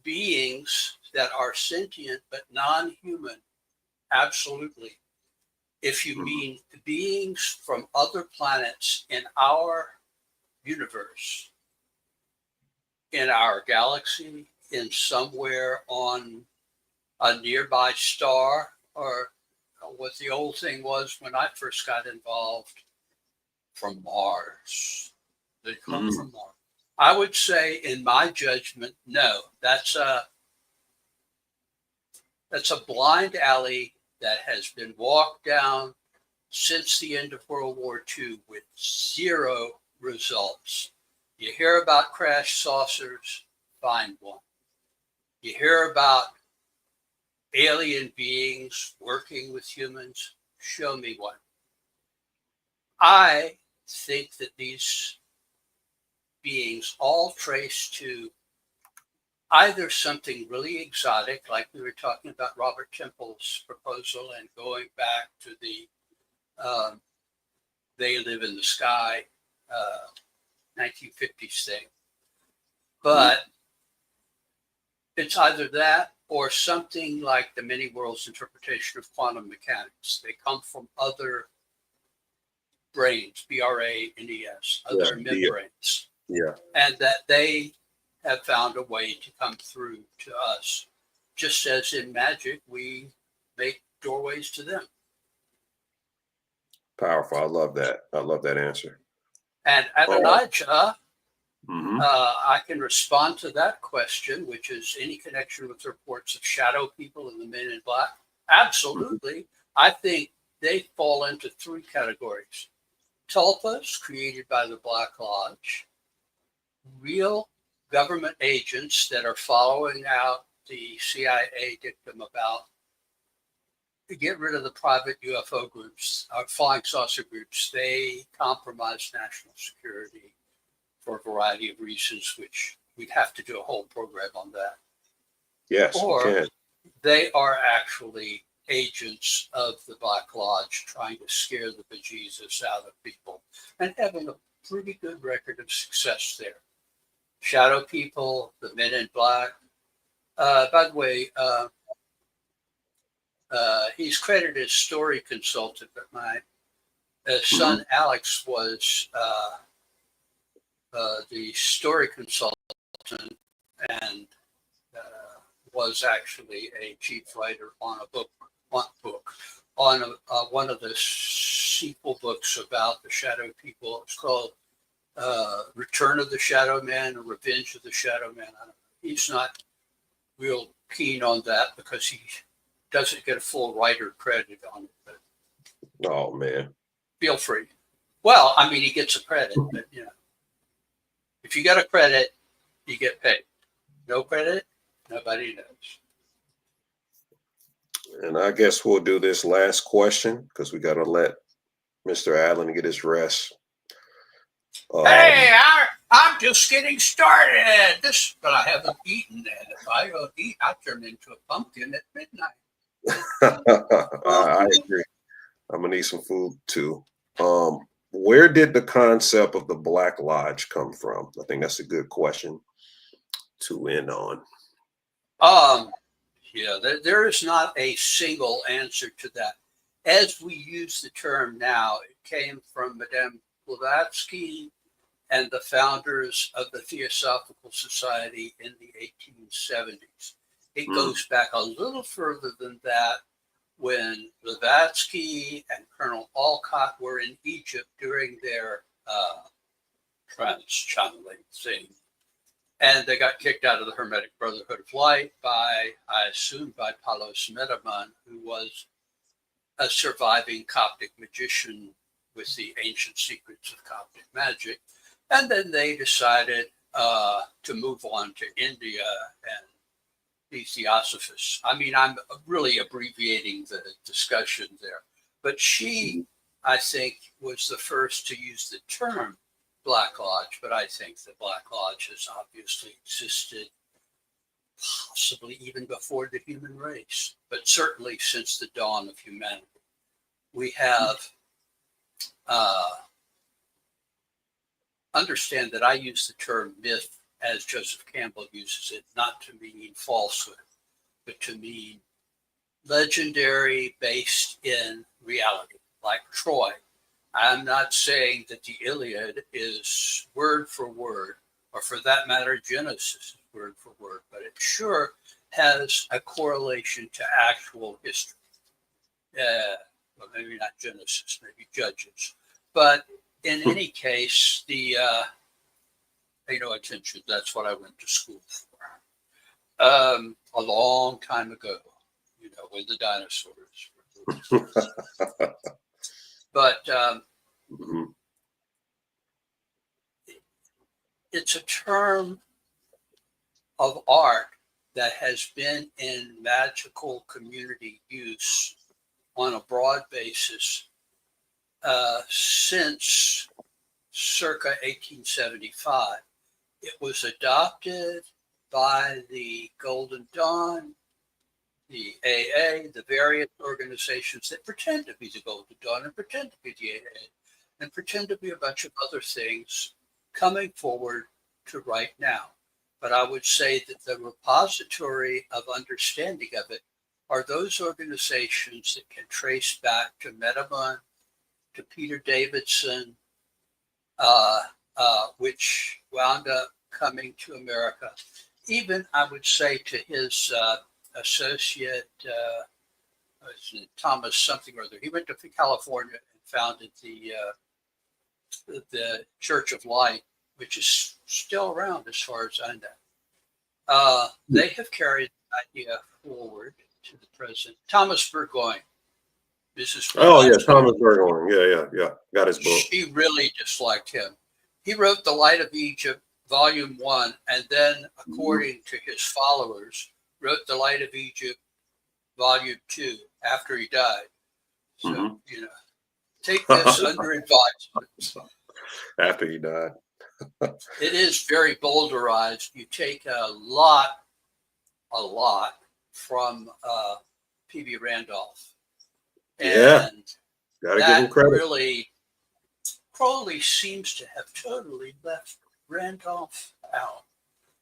beings that are sentient but non-human, absolutely. If you mean beings from other planets in our universe, in our galaxy, in somewhere on a nearby star, or what the old thing was when I first got involved, from Mars. They come from Mars. I would say, in my judgment, no. That's a blind alley that has been walked down since the end of World War II with 0 results. You hear about crash saucers, find one. You hear about alien beings working with humans, show me one. I think that these beings all trace to either something really exotic, like we were talking about Robert Temple's proposal and going back to the They Live in the Sky 1950s thing. But it's either that or something like the many worlds interpretation of quantum mechanics. They come from other brains, BRANES, other membranes. Yeah. And that they have found a way to come through to us. Just as in magic, we make doorways to them. Powerful. I love that. I love that answer. And Adonijah, Mm-hmm. I can respond to that question, which is any connection with reports of shadow people and the men in black? Absolutely. Mm-hmm. I think they fall into three categories. Tulpas, created by the Black Lodge, real government agents that are following out the CIA dictum about to get rid of the private UFO groups, flying saucer groups. They compromise national security for a variety of reasons, which we'd have to do a whole program on that. Yes, or we can. They are actually agents of the Black Lodge trying to scare the bejesus out of people and having a pretty good record of success there. Shadow people, the men in black. By the way, he's credited as story consultant, but my son Alex was the story consultant and was actually a chief writer on a book on one of the sequel books about the shadow people. It's called Return of the Shadow Man or Revenge of the Shadow Man. I don't know. He's not real keen on that because he doesn't get a full writer credit on it. But oh man, feel free. Well, I mean, he gets a credit, but you know, if you get a credit, you get paid. No credit, nobody knows. And I guess we'll do this last question because we got to let Mr. Allen get his rest. Hey, I'm just getting started. But I haven't eaten yet. If I don't eat, I turn into a pumpkin at midnight. I agree. I'm gonna need some food too. Where did the concept of the Black Lodge come from? I think that's a good question to end on. Yeah, there is not a single answer to that. As we use the term now, it came from Madame Blavatsky and the founders of the Theosophical Society in the 1870s. It goes back a little further than that when Blavatsky and Colonel Alcott were in Egypt during their trans-channeling thing. And they got kicked out of the Hermetic Brotherhood of Light by, I assume, by Palos Metaman, who was a surviving Coptic magician with the ancient secrets of Coptic magic. And then they decided to move on to India and be theosophists. I mean, I'm really abbreviating the discussion there. But she, I think, was the first to use the term Black Lodge, but I think the Black Lodge has obviously existed possibly even before the human race, but certainly since the dawn of humanity. We have, understand that I use the term myth as Joseph Campbell uses it, not to mean falsehood, but to mean legendary based in reality, like Troy. I'm not saying that the Iliad is word for word, or for that matter, Genesis is word for word, but it sure has a correlation to actual history. Well, maybe not Genesis, maybe Judges. But in any case, pay no attention. That's what I went to school for. A long time ago, you know, when the dinosaurs were. But it's a term of art that has been in magical community use on a broad basis since circa 1875. It was adopted by the Golden Dawn, the AA, the various organizations that pretend to be the Golden Dawn and pretend to be the AA. and pretend to be a bunch of other things coming forward to right now. But I would say that the repository of understanding of it are those organizations that can trace back to Metamon, to Peter Davidson, which wound up coming to America. Even, I would say, to his associate, Thomas something or other. He went to California and founded the Church of Light, which is still around as far as I know. They have carried the idea forward to the present. Thomas Burgoyne, Mrs. Oh yeah, Thomas Burgoyne. Yeah. Got his book. She really disliked him. He wrote The Light of Egypt, Volume 1, and then, according to his followers, wrote The Light of Egypt, Volume 2, after he died. So, take this under advisement. After he died. It is very boulderized. You take a lot from P.B. Randolph. And gotta give him credit. Really, Crowley seems to have totally left Randolph out.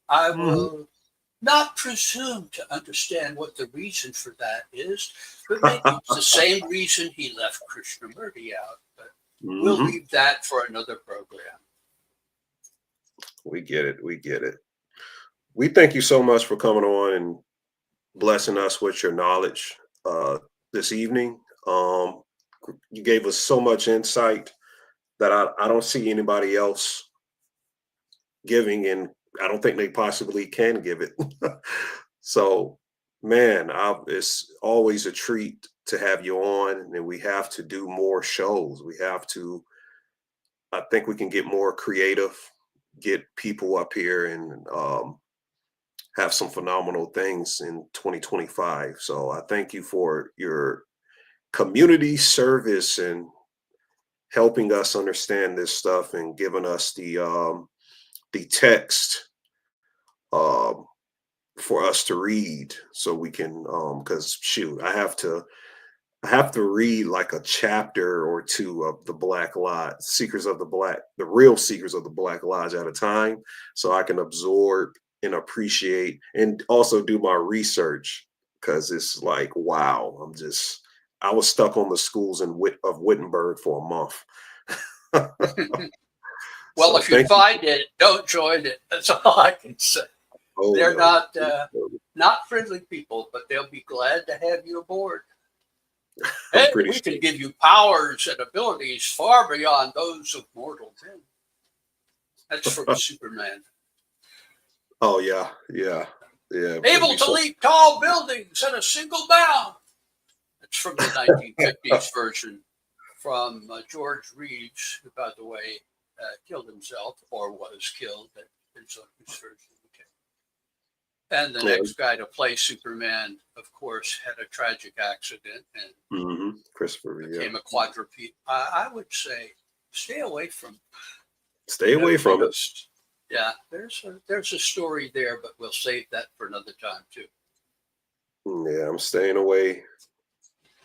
I will not presume to understand what the reason for that is, but maybe it's the same reason he left Krishnamurti out. But we'll leave that for another program. We get it. We thank you so much for coming on and blessing us with your knowledge this evening. You gave us so much insight that I don't see anybody else giving, and I don't think they possibly can give it. So, man, it's always a treat to have you on, and we have to do more shows. I think we can get more creative, get people up here and have some phenomenal things in 2025. So I thank you for your community service and helping us understand this stuff and giving us the text for us to read, so we can because shoot, I have to read like a chapter or two of the Black Lodge, the real Seekers of the Black Lodge at a time, so I can absorb and appreciate and also do my research, because it's like, wow, I was stuck on the schools of Wittenberg for a month. Well, So if you find it, don't join it. That's all I can say. Oh, They're no. not friendly people, but they'll be glad to have you aboard. Hey, we can give you powers and abilities far beyond those of mortal men. That's from Superman. Oh yeah. Able to leap tall buildings in a single bound. That's from the 1950s version from George Reeves, who, by the way, killed himself or was killed. That depends on whose version. And the next guy to play Superman, of course, had a tragic accident and Christopher became a quadruped. I would say stay away from. it. Yeah, there's a story there, but we'll save that for another time too. Yeah, I'm staying away.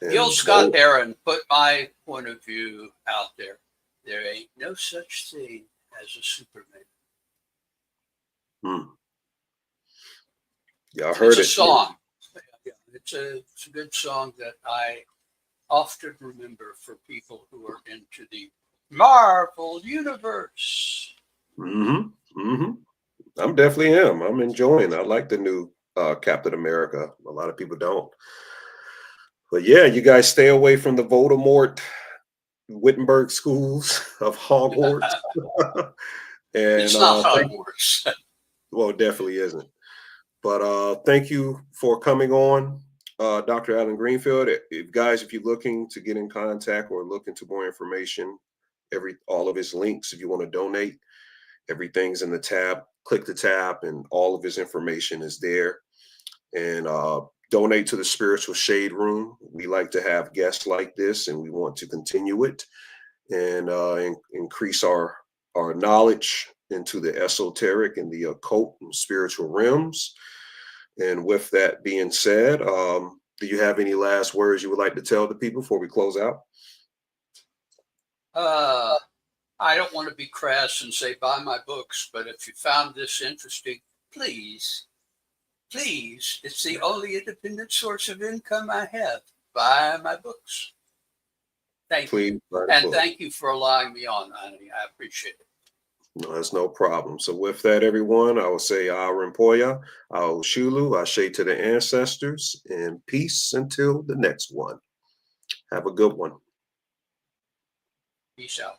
Gil Scott Heron put my point of view out there. There ain't no such thing as a Superman. Yeah, I heard it's a song. Yeah, it's a good song that I often remember for people who are into the Marvel universe. I'm definitely am. I'm enjoying it. I like the new Captain America. A lot of people don't. But yeah, you guys stay away from the Voldemort Wittenberg schools of Hogwarts. And it's not Hogwarts. Well, it definitely isn't. But thank you for coming on, Dr. Allen Greenfield. If you're looking to get in contact or looking to more information, all of his links, if you want to donate, everything's in the tab. Click the tab and all of his information is there. And donate to the Spiritual Shade Room. We like to have guests like this, and we want to continue it and increase our knowledge into the esoteric and the occult and spiritual realms. And with that being said, do you have any last words you would like to tell the people before we close out? I don't want to be crass and say buy my books, but if you found this interesting, please, please, it's the only independent source of income I have. Buy my books. Thank you. And thank you for allowing me on, honey. I appreciate it. No, that's no problem. So with that, everyone, I will say Rimpoya, Shulu, Ashe to the ancestors, and peace until the next one. Have a good one. Peace out.